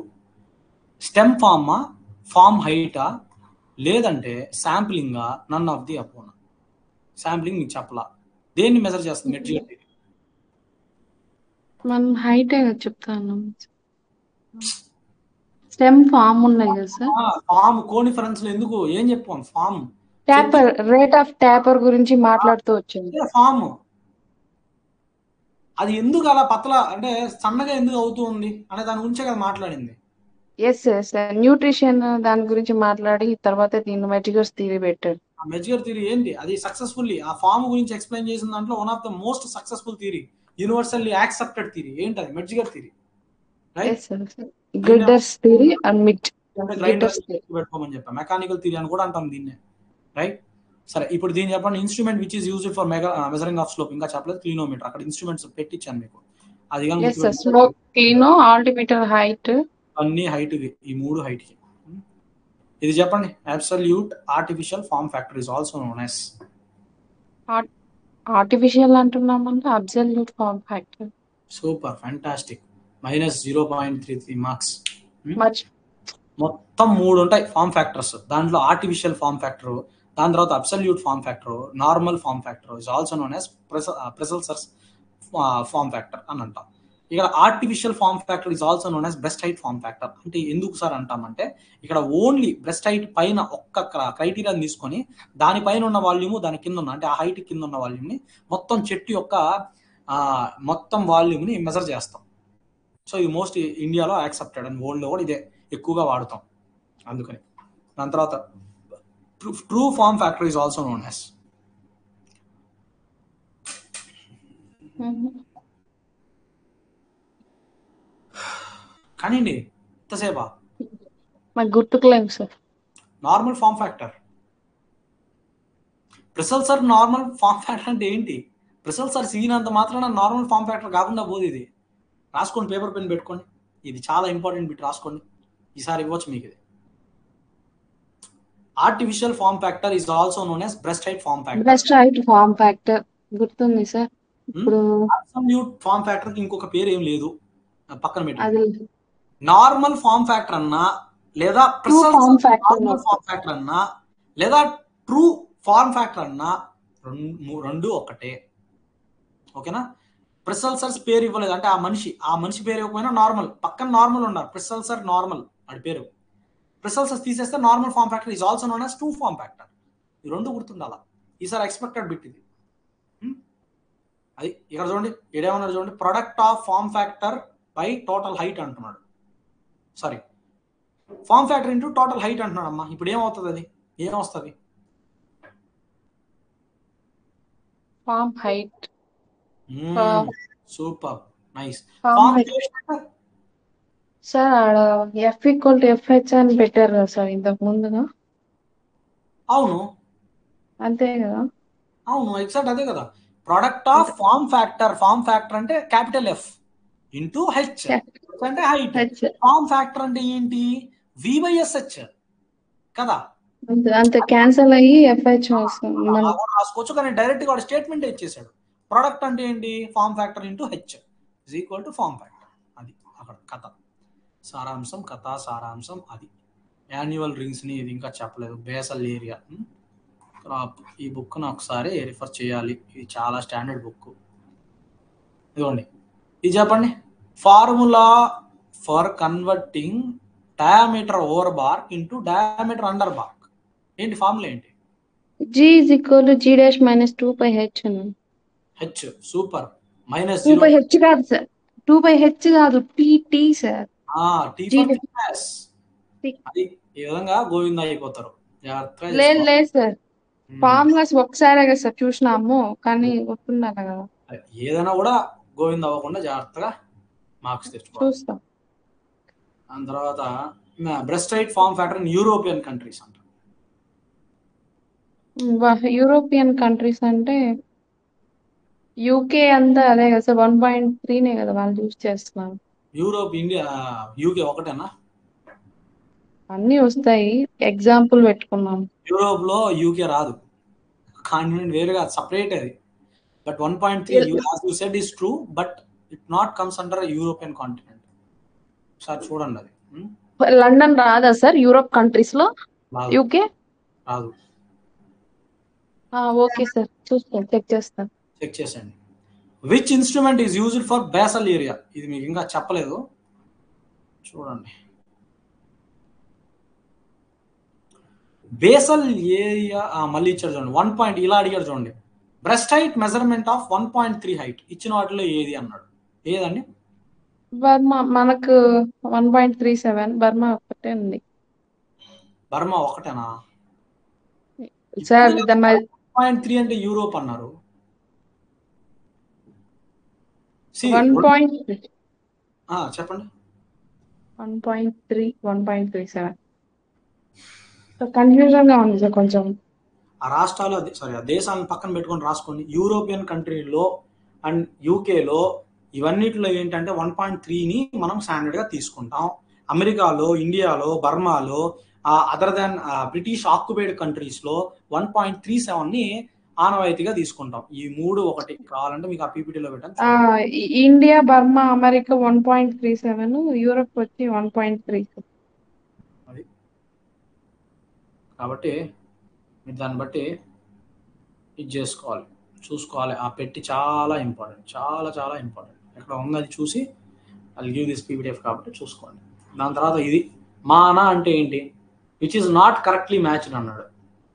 stem ఫార్మా, ఫార్మ్ హైటా, లేదంటే sampling, none of the above. Sampling మీకు చెప్పలా, దేన్ని మెజర్ చేస్తుంది మెట్జ్గర్ థియరీ? మనం హైట్ చెప్తాను. స్టెమ్ ఫామ్ ఉన్నాయి కదా సార్. ఫామ్ కోనిఫరెన్స్ లో ఎందుకు ఏం చెప్పాను? Form taper, rate of taper గురించి మాట్లాడుతూ వచ్చింది. ఫామ్ అది ఎందుకు అలా పతల అంటే సన్నగా ఎందుకు అవుతూ ఉంది అనే దాని గురించే కదా మాట్లాడింది. ఎస్ న్యూట్రిషన్ దాని గురించి మాట్లాడి తర్వాత దీన్ని మెట్జ్గర్ థియరీ పెట్టాడు. ఆ మెట్జ్గర్ థియరీ ఏంటి? అది సక్సెస్ఫుల్లీ ఆ ఫామ్ గురించి ఎక్స్ప్లెయిన్ చేసిన దాంట్లో one of the most successful theory, universally accepted theory ఏంటి? అది మెట్జ్గర్ థియరీ, రైట్? గ్రిడ్డర్స్ థియరీ అండ్ పెట్టుకోమని చెప్పా. మెకానికల్ థియరీ అని కూడా అంటాం దీన్నే, రైట్? సరే, ఇప్పుడు దీన్ని చెప్పండి. Instrument which is used for measuring of slope. ఇంకా చెప్పలేదు, క్లీనోమీటర్. అక్కడ ఇన్స్ట్రుమెంట్స్ పెట్టించాను మీకు. అది కానీ స్లోప్, క్లీనో, ఆల్టిమీటర్, హైట్, అన్ని హైట్, ఈ మూడు హైట్ కి. ఇది చెప్పండి. Absolute artificial form factor is also known as. Artificial అంటున్నామంటే absolute form factor. Super, fantastic. -0.33 marks. మొత్తం 3 ఉంటాయి ఫార్మ్ ఫ్యాక్టర్స్. దాంట్లో ఆర్టిఫిషియల్ ఫార్మ్ ఫ్యాక్టర్, దాని తర్వాత absolute form factor, normal form factor is also known as Pressler's form factor అని అంటాం. ఇక్కడ artificial form factor is also known as breast height form factor. అంటే ఎందుకు సార్ అంటామంటే ఇక్కడ ఓన్లీ బ్రెస్ట్ హైట్ పైన ఒక్క క్రైటీరియాని తీసుకొని దానిపైన ఉన్న వాల్యూము దాని కింద ఉన్న అంటే ఆ హైట్ కింద ఉన్న వాల్యూమ్ని మొత్తం చెట్టు యొక్క మొత్తం వాల్యూమ్ని మెజర్ చేస్తాం. సో ఇది మోస్ట్ ఇండియాలో యాక్సెప్టెడ్ అండ్ వరల్డ్లో కూడా ఇదే ఎక్కువగా వాడుతాం. అందుకని దాని తర్వాత true form factor is also known as. కానివ్వండి ఎంతసేపా నాకు గుర్తుకులేము sir. Normal form factor. Pressler normal form factor అంటే ఏంటి? ప్రిసల్సర్ సీన్ అంత మాత్రాన నార్మల్ ఫార్మ్ ఫ్యాక్టర్ కాకుండా పోదు. ఇది రాసుకోండి, పేపర్ పెన్ పెట్టుకోండి, ఇది చాలా ఇంపార్టెంట్ బిట్, రాసుకోండి, ఈసారి ఇవ్వచ్చు మీకు ఇది. Artificial form factor is also known as breast height form factor. Breast height form factor గుర్తుంది సార్. ఇప్పుడు అబ్సల్యూట్ ఫార్మ్ ఫ్యాక్టర్ కి ఇంకొక పేరు ఏం లేదు, పక్కన పెట్టి. నార్మల్ ఫార్మ్ ఫ్యాక్టర్ అన్నా లేదా నార్మల్ ఫార్మ్ ఫ్యాక్టర్ అన్నా లేదా ట్రూ ఫార్మ్ ఫ్యాక్టర్ అన్నా రెండు ఒకటే. ఓకేనా? ప్రిసల్సర్స్ పేరు ఇవ్వలేదు అంటే ఆ మనిషి పేరు ఇవ్వకపోయినా నార్మల్ పక్కన నార్మల్ ఉన్నారు, ప్రిసల్సర్ నార్మల్ వాడి పేరు. ప్రిసల్సర్స్ తీసేస్తే normal form factor is also known as true form factor. ఈ రెండు గుర్తుండాలా. ఈసారి ఎక్స్పెక్టెడ్ బిట్ ఇది. అది ఇక్కడ చూడండి, ఏడేమన్నారు చూడండి, product of form factor by total height అంటున్నాడు. Sorry, form factor into total height అంటున్నాడు అమ్మా. ఇప్పుడు ఏమవుతుంది? అది ఏమొస్తుంది? Form height. Super, nice. Sir ఆడ F=FH అని పెట్టారు కదా సార్ ఇంతకు ముందుగా. అవును, అంతే కదా? అవును, ఎగ్జాక్ట్ అదే కదా. ప్రొడక్ట్ ఆఫ్ ఫార్మ్ ఫ్యాక్టర్ అంటే క్యాపిటల్ F ఇంటూ హెచ్ అంటే హైట్. ఫార్మ్ ఫ్యాక్టర్ అంటే ఏంటి? V/SH కదా. అంతే క్యాన్సల్ అయ్యి FH రాసుకోవచ్చు, కానీ డైరెక్ట్ గా స్టేట్మెంట్ ఇచ్చేసాడు. ప్రొడక్ట్ అంటే ఏంటి? Form factor into H is equal to form factor. అది అక్కడ కథ సారాంశం, కథ సారాంశం అది. యాన్యువల్ రింగ్స్ ని ఇది ఇంకా చెప్పలేదు. బేసల్ ఏరియా ఈ బుక్ ను ఒకసారి రిఫర్ చేయాలి, ఇది చాలా స్టాండర్డ్ బుక్. ఇదిగోండి, ఇది చెప్పండి. Formula for converting diameter over BARC into diameter under BARC ఏంటి? ఫార్ములా ఏంటి? G=G'-2/H. H. Super. Minus 2/H కాదు సార్, 2/H కాదు, PT సార్. అది ఈ విధంగా గోవింద అయిపోతారు. లేదు సార్, ఫార్ములాస్ ఒకసారే కదా సార్ చూసినాము, కానీ గుర్తుండాలి కదా. ఏదైనా కూడా గోవింద అవ్వకుండా జాగ్రత్తగా మార్క్స్ తెచ్చుకోవాలి. చూస్తాం. దాని తర్వాత breast height form factor in European countries అంట. యూరోపియన్ కంట్రీస్ అంటే UK అంతా అదే కదా సార్, 1.3 కదా వాళ్ళు యూజ్ చేస్తున్నారు. యూరోప్, ఇండియా, UK ఒకటేనా? అన్ని వస్తాయి, ఎగ్జాంపుల్ పెట్టుకున్నాం. యూరోప్ లో UK రాదు, కాంటినెంట్ వేరుగా సపరేట్ అది. But 1.3 as you said is true, but it not comes under a European continent. Sir చూడండి అది. లండన్ రాదా సార్ యూరోప్ కంట్రీస్ లో? UK రాదు. ఓకే సార్, చూస్తాను, చెక్ చేసండి. Which instrument is used for basal area? ఇది మీకు ఇంకా చెప్పలేదు, చూడండి. బేసల్ ఏరియా మళ్ళీ ఇచ్చారు చూడండి. 1 పాయింట్ ఇలా అడిగారు చూడండి. Breast height measurement of 1.3 height ఇచ్చిన వాటిలో ఏది అన్నాడు. ఏదండి? బర్మా. మనకు 1.37. బర్మా ఒకటే ఉంది. బర్మా ఒకటేనా సార్? 1.3 అంటే యూరోప్ అన్నారు. 1.3 చెప్పండి. 1.3, 1.37 కన్ఫ్యూజన్ గా ఉంది సార్ కొంచెం. ఆ రాష్ట్రాలు ఆ దేశాలను పక్కన పెట్టుకొని రాసుకోండి. యూరోపియన్ కంట్రీలో అండ్ యూకేలో ఇవన్నిటిలో ఏంటంటే 1.3ని మనం స్టాండర్డ్ గా తీసుకుంటాం. అమెరికాలో, ఇండియాలో, బర్మాలో, other than British occupied countries లో 1.37ని ఆనవాయితీగా తీసుకుంటాం. ఈ మూడు ఒకటి కావాలంటే మీకు ఆ పీపీటీలో పెట్టాను. ఇండియా, బర్మా, అమెరికా 1.37, యూరోప్ వచ్చి 1.3. అది కాబట్టి మీరు దాన్ని బట్టి ఇది చేసుకోవాలి, చూసుకోవాలి. ఆ పెట్టి చాలా ఇంపార్టెంట్, చాలా చాలా ఇంపార్టెంట్. ఎక్కడ ఉంది అది చూసి ఐ గివ్ దిస్ పీపీటీఎఫ్ కాబట్టి చూసుకోండి. దాని తర్వాత ఇది మానా అంటే ఏంటి, which is not correctly matched అన్నాడు.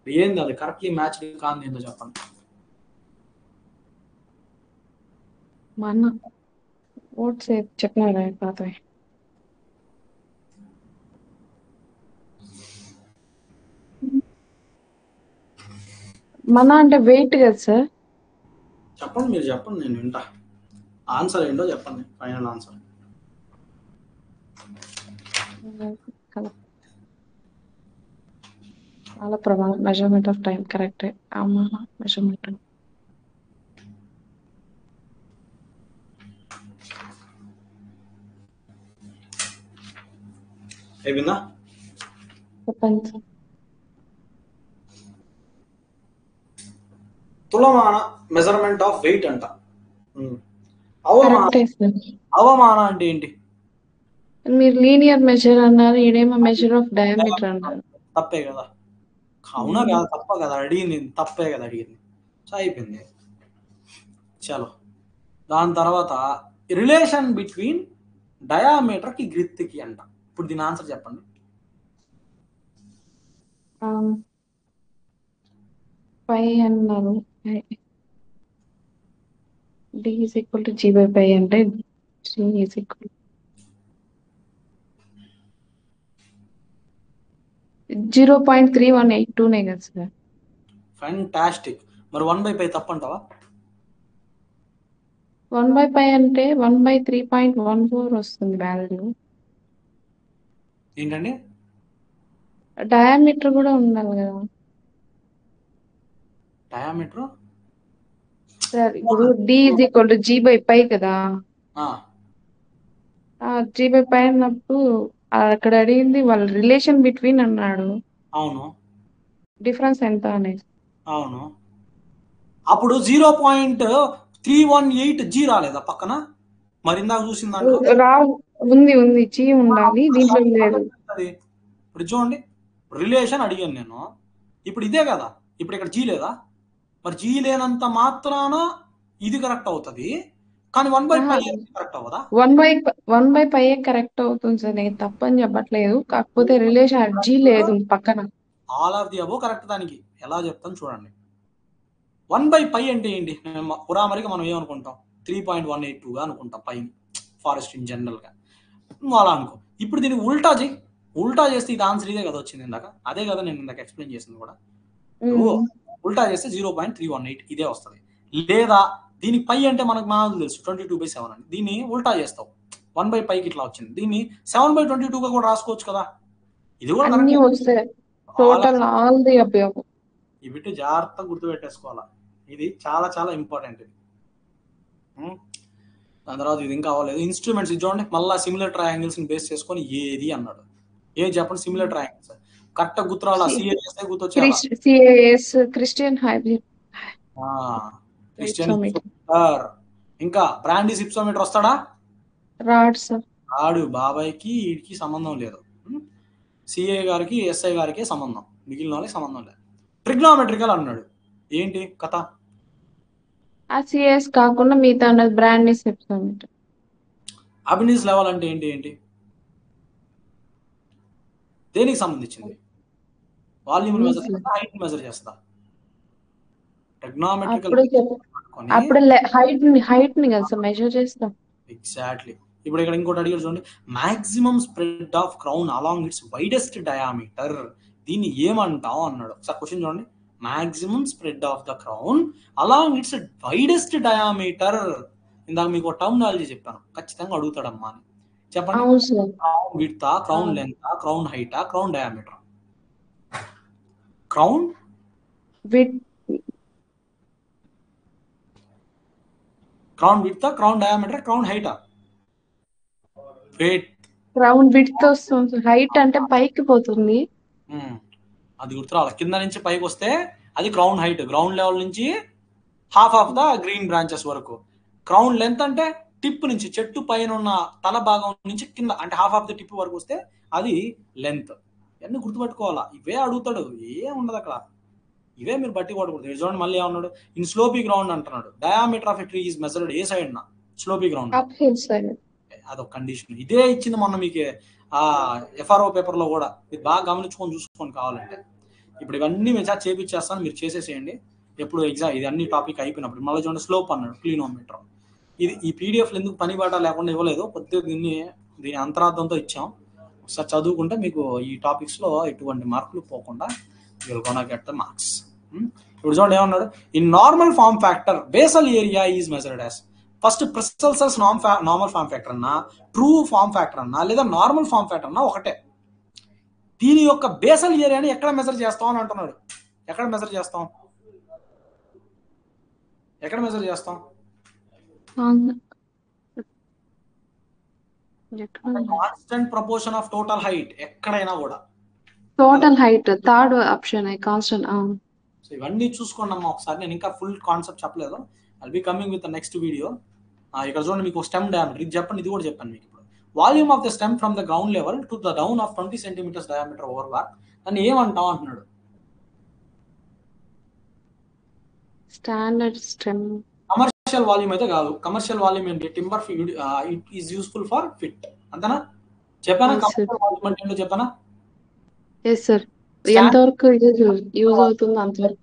ఏంది అది కరెక్ట్లీ మ్యాచ్డ్ కాదు ఏందో చెప్పండి. మన ఓట్స్ చెప్పినారా పాతవి? మన అంటే వెయిట్ కదా సార్? చెప్పండి, మీరు చెప్పండి, నేను వింటా. ఆన్సర్ ఏంటో చెప్పండి, ఫైనల్ ఆన్సర్. చాలా ప్రభావం మెజర్మెంట్ ఆఫ్ టైం కరెక్టే. మెజర్మెంట్ అయిపోయిందా? చెప్పండి సార్. తులమాన మెజర్మెంట్ ఆఫ్ వెయిట్ అంట. అవమాన కరెక్టే సార్. అవమాన అంటే ఏంటి? మీరు లీనియర్ మెజర్ అన్నారు, ఈడేమో మెజర్ ఆఫ్ డయామీటర్ అన్నారు. తప్పే కదా? అవునా కదా? తప్ప కదా అడిగింది, తప్పే కదా అడిగింది. సో అయిపోయింది. చలో, దాని తర్వాత రిలేషన్ బిట్వీన్ డయామీటర్ కి గ్రిత్ కి అంట. ఇప్పుడు దీని ఆన్సర్ చెప్పండి. పై అన్నారు, d is equal to g by pi అంటే g is equal 0.3182 కదా సార్? ఫ్యాంటాస్టిక్. మరి 1/π తప్పంటావా? 1/π అంటే 1/3.14 వస్తుంది వాల్యూ. ఏంటండి? డయామీటర్ కూడా ఉండాలి కదా డయామీటర్ సార్? ఇప్పుడు d is equal to g by pi కదా, g by pi అన్నప్పుడు అక్కడ అడిగింది వాళ్ళ రిలేషన్ బిట్వీన్ అన్నాడు. అవును, డిఫరెన్స్ ఎంత అనేది. అవును, అప్పుడు 0.318g రాలేదా పక్కన? మరి ఇందాక చూసిన దాంట్లో ఉంది జీ ఉండాలి, దీంట్లో లేదు. ఇప్పుడు చూడండి, రిలేషన్ అడిగాను నేను, ఇప్పుడు ఇదే కదా, ఇప్పుడు ఇక్కడ జీ లేదా? మరి జీ లేనంత మాత్రాన ఇది కరెక్ట్ అవుతుంది, కానీ 1/π కరెక్ట్ అవ్వదా? 1/π కరెక్ట్ అవుతుంది సార్, నేను తప్పని చెప్పట్లేదు, కాకపోతే రిలేషన్ జీ లేదు పక్కన. All of the above correct. దానికి ఎలా చెప్తాను చూడండి. 1/π అంటే ఏంటి? ఉదాహరణకి మనం ఏమనుకుంటాం, 3.182గా అనుకుంటాం పైన, ఫారెస్ట్ ఇన్ జనరల్గా అలా అనుకో. ఇప్పుడు దీనికి ఉల్టా చేస్తే ఇది ఆన్సర్ ఇదే కదా వచ్చింది ఇందాక, అదే కదా నేను ఇందాక ఎక్స్ప్లెయిన్ చేసింది కూడా. ఉల్టా చేస్తే 0.318 ఇదే వస్తుంది. లేదా దీనికి పై అంటే మనకు తెలుసు 22/7 అని, దీన్ని ఉల్టా చేస్తావు 1/πకి ఇట్లా వచ్చింది, దీన్ని 7/22గా కూడా రాసుకోవచ్చు కదా. ఇది కూడా అన్ని వస్తాయి, టోటల్ ఆల్ ది అబోవ్. ఈ బిట్ జాగ్రత్తగా గుర్తుపెట్టేసుకోవాలా, ఇది చాలా చాలా ఇంపార్టెంట్. ఇది దాని తర్వాత ఇది ఇంకా అవ్వలేదు. ఇన్స్ట్రుమెంట్స్ ఇది చూడండి, మళ్ళీ సిమిలర్ ట్రయాంగిల్స్ ని బేస్ చేసుకొని ఏది అన్నాడు. ఏది చెప్పండి? సిమిలర్ ట్రయాంగిల్స్ కరెక్ట్ గుర్తురాలా, సిఏ చేస్తే గుర్తొచ్చేయాలా. క్రిస్టియన్ హైబ్రిడ్, క్రిస్టియన్ ఇంకా బ్రాండీ హిప్సోమీటర్ వస్తాడా? రాడు. బాబాయ్కి వీడికి సంబంధం లేదు, సిఏ గారికి ఎస్ఐ గారికి సంబంధం, మిగిలిన వాళ్ళకి సంబంధం లేదు. ట్రిగ్నోమెట్రికల్ అన్నాడు, ఏంటి కథ? సిఎస్ కాకుండా మిగతా బ్రాండీ హిప్సోమీటర్. అబినిస్ లెవెల్ అంటే ఏంటి? దేనికి సంబంధించింది? వాల్యూమ్ మెజర్ చేస్తా, హైట్ మెజర్ చేస్తా? ట్రిగ్నోమెట్రికల్ అప్పుడు హైట్ ని కదా మెజర్ చేస్తా. ఎగ్జాక్ట్లీ. ఇప్పుడు ఇక్కడ ఇంకోటి అడిగారు చూడండి, maximum spread of crown along it's widest diameter, దీన్ని ఏమంటాం అన్నాడు. సార్ క్వశ్చన్ చూడండి, maximum spread of the crown along it's widest diameter. ఇందాక మీకు టర్మినాలజీ చెప్పాను, ఖచ్చితంగా అడుగుతాడమ్మా అని. చెప్పండి, crown width, crown length, crown height, crown diameter? Crown width, crown diameter, crown height? Crown width వస్తుంది, హైట్ అంటే పైకి పోతుంది, అది గుర్తురావాలి. కింద నుంచి పైకి వస్తే అది క్రౌన్ హైట్, గ్రౌండ్ లెవెల్ నుంచి half of the green branches వరకు. క్రౌన్ లెంత్ అంటే టిప్ నుంచి, చెట్టు పైన ఉన్న తల భాగం నుంచి కింద అంటే హాఫ్ ఆఫ్ ద టిప్ వరకు వస్తే అది లెంత్. ఇవన్నీ గుర్తుపెట్టుకోవాలా, ఇవే అడుగుతాడు, ఏం ఉండదు అక్కడ, ఇవే మీరు బట్టి కొట్టకూడదు. చూడండి మళ్ళీ ఏమన్నాడు, ఇన్ స్లోపీ గ్రౌండ్ అంటున్నాడు, diameter of a tree is measured ఏ సైడ్ నా? Sloppy ground uphill side. అదొక కండిషన్. ఇదే ఇచ్చింది మొన్న మీకు FRO పేపర్లో కూడా. మీరు బాగా గమనించుకొని చూసుకోండి కావాలంటే. ఇప్పుడు ఇవన్నీ మెజార్ చేపించేస్తాను, మీరు చేసేసేయండి. ఎప్పుడు ఎగ్జామ్ ఇది అన్ని టాపిక్ అయిపోయినప్పుడు మళ్ళీ చూడండి స్లోప్ అన్నాడు, క్లినోమీటర్. ఇది ఈ పీడిఎఫ్లు ఎందుకు పని బాట లేకుండా ఇవ్వలేదు, కొద్దిగా దీని అంతరార్థంతో ఇచ్చాం. ఒకసారి చదువుకుంటే మీకు ఈ టాపిక్స్లో ఎటువంటి మార్కులు పోకుండా you're gonna get the marks. ఇప్పుడు చూడండి ఏమన్నాడు, in normal form factor basal area is measured as. First Pressler's normal form factor అన్నా, ట్రూ ఫార్మ్ ఫ్యాక్టర్ అన్నా, లేదా నార్మల్ ఫార్మ్ ఫ్యాక్టర్ అన్నా ఒకటే. దీని యొక్క బేసల్ ఏరియాని ఎక్కడ మెజర్ చేస్తాం అని అంటున్నాడు. ఎక్కడ మెజర్ చేస్తాం? Constant proportion of total height. ఎక్కడైనా కూడా total height third option constant. So ఇవన్నీ చూసుకోండి అమ్మా ఒకసారి. నేను ఇంకా ఫుల్ కాన్సెప్ట్ చెప్పలేదు. I'll be coming with next video. ఇక్కడ చూడండి మీకు స్టెమ్ డయామీటర్ ఇది చెప్పండి, ఇది కూడా చెప్పాను మీకు. ఇప్పుడు volume of the stem from the ground level to the down of 20 centimetres diameter over bark. దాన్ని ఏమంటాం అంటున్నాడు. Standard stem. కమర్షియల్ వాల్యూమ్ అయితే కాదు. కమర్షియల్ వాల్యూమ్ ఏంటి? Timber it is useful for fit. అంతేనా? చెప్పానా? కమర్షియల్ వాల్యూమ్ అంటే ఏంటో చెప్పానా? Yes sir. ఎంతవరకు యూజ్ అవుతుంది అంతవరకు.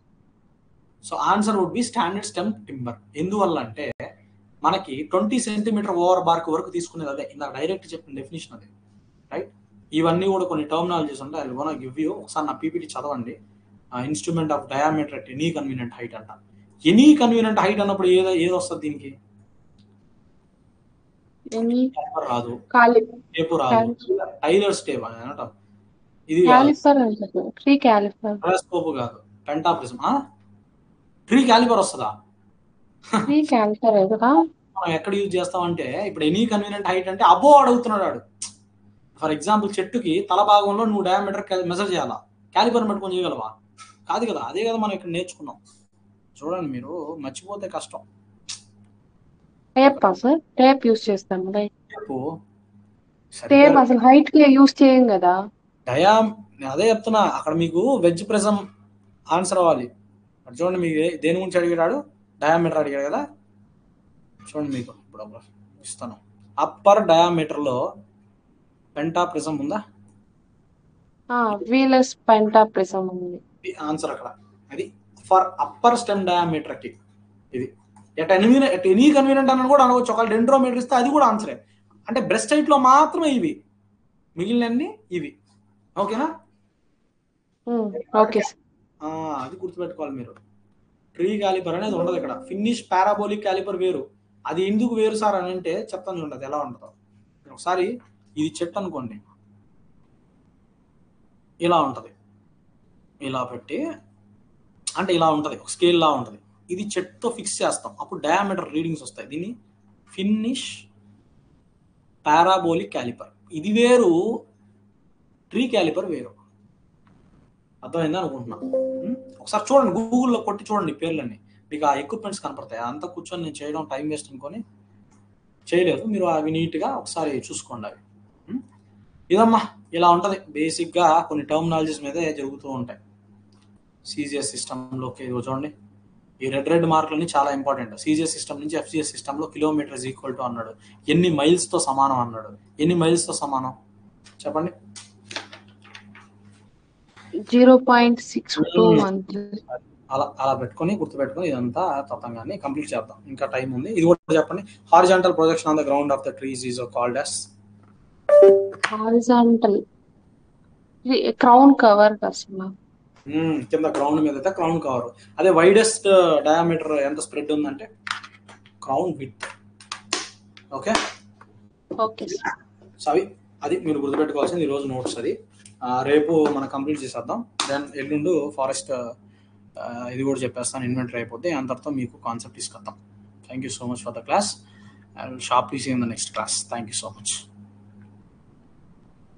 So answer would be standard stem timber. ఎందువల్ల అంటే మనకి 20 సెంటీమీటర్ ఓవర్ బార్క్ వరకు తీసుకునేది అదే. ఇందాక డైరెక్ట్ చెప్పిన డెఫినేషన్ అదే, రైట్? ఇవన్నీ కూడా కొన్ని టర్మినాలజీస్ ఉంటాయి. I gonna give you. ఒకసారి నా పీపీటీ చదవండి. Instrument of diameter at any convenient height అంట. ఎనీ కన్వీనియంట్ హైట్ అన్నప్పుడు ఏది వస్తుంది దీనికి? రాదు, టేపు రాదు, టైలర్స్ టేప్ అని అనటం. ఇది టెలిస్కోప్ కాదు, పెంటాప్రిజం. ట్రీ క్యాలిపర్ వస్తుందా? మనం ఎక్కడ యూజ్ చేస్తామంటే ఇప్పుడు ఎనీ కన్వీనియంట్ హైట్ అంటే అబో అడుగుతున్నాడు వాడు. ఫర్ ఎగ్జాంపుల్ చెట్టుకి తల భాగంలో నువ్వు డయామీటర్ మెజర్ చేయాలా, క్యాలిపర్ పట్టుకొని చేయగలవా? కాదు కదా. అదే కదా మనం ఇక్కడ నేర్చుకున్నాం. చూడండి, మీరు మర్చిపోతే కష్టం. టేప్ యూస్ చేస్తాం. అసలు హైట్ కి యూస్ చేయం కదా. అదే చెప్తున్నా. అక్కడ మీకు వెజ్ ప్రిజం ఆన్సర్ అవ్వాలి. చూడండి, మీకు దేని గురించి అడిగాడు? డయామీటర్ అడిగాడు కదా. చూడండి, మీకు ఇప్పుడు ఇస్తాను. అప్పర్ డయామీటర్ లో పెంటాప్రిజం ఉందా? వీలస్ పెంటాప్రిజం ఉంది. ఆన్సర్ అక్కడ. అది ఫర్ అప్పర్ స్టెమ్ డయామీటర్ కి. ఇది ఎనీ కన్వీనియంట్ అని కూడా అనవచ్చు. ఒకవేళ డెండ్రోమీటర్ ఇస్తే అది కూడా ఆన్సరే. అంటే బ్రెస్ట్ హైట్ లో మాత్రమే ఇవి, మిగిలినన్ని ఇవి. ఓకేనా? ఓకే. అది గుర్తుపెట్టుకోవాలి మీరు. ట్రీ క్యాలిపర్ అనేది ఉండదు ఇక్కడ. ఫినిష్ పారాబోలిక్ క్యాలిపర్ వేరు. అది ఎందుకు వేరు సార్ అని అంటే చెప్తాను చూడండి ఎలా ఉంటుందో. ఒకసారి ఇది చెట్టు అనుకోండి, ఇలా ఉంటుంది. ఇలా పెట్టి అంటే ఇలా ఉంటుంది, ఒక స్కేల్ లా ఉంటుంది. ఇది చెట్టుతో ఫిక్స్ చేస్తాం, అప్పుడు డయామీటర్ రీడింగ్స్ వస్తాయి. దీన్ని ఫినిష్ పారాబోలిక్ క్యాలిపర్. ఇది వేరు, ట్రీ క్యాలిపర్ వేరు. అర్థమైందా అనుకుంటున్నా. ఒకసారి చూడండి, గూగుల్లో కొట్టి చూడండి పేర్లన్నీ, మీకు ఆ ఎక్విప్మెంట్స్ కనపడతాయి. అంతా కూర్చొని నేను చేయడం టైం వేస్ట్ అనుకొని చేయలేదు. మీరు అవి నీట్గా ఒకసారి చూసుకోండి. అవి ఇదమ్మా ఇలా ఉంటుంది బేసిక్గా. కొన్ని టర్మినాలజీస్ మీదే జరుగుతూ ఉంటాయి సిజిఎస్ సిస్టంలోకి. చూడండి, ఈ రెడ్ మార్కులన్నీ చాలా ఇంపార్టెంట్. సిజిఎస్ సిస్టమ్ నుంచి FCS సిస్టంలో కిలోమీటర్ ఈజ్ ఈక్వల్ టు అన్నాడు. ఎన్ని మైల్స్తో సమానం అన్నాడు. ఎన్ని మైల్స్తో సమానం చెప్పండి? 0.621. అలా పెట్టుకొని గుర్తుపెట్టుకొని ఇదంతా తతంగాన్ని కంప్లీట్ చేద్దాం. ఇంకా టైం ఉంది. ఇది కూడా చెప్పండి. Horizontal projection on the ground of the trees is called as. Horizontal crown cover కస్టమా. కింద గ్రౌండ్ మీద అయితే క్రౌన్ కవర్. అదే వైడెస్ట్ డయామీటర్ ఎంత స్ప్రెడ్ ఉందంటే క్రౌన్ విడ్త్. ఓకే. సో అది మీరు గుర్తుపెట్టుకోవాల్సింది ఈరోజు నోట్స్. అది రేపు మనం కంప్లీట్ చేసేద్దాం. దెన్ ఎల్లుండు ఫారెస్ట్ ఇది కూడా చెప్పేస్తాను, ఇన్వెంటరీ అయిపోతే. అంతటితో మీకు కాన్సెప్ట్ తీసుకొద్దాం. Thank you so much for the class. I will sharply see in the next class. Thank you so much.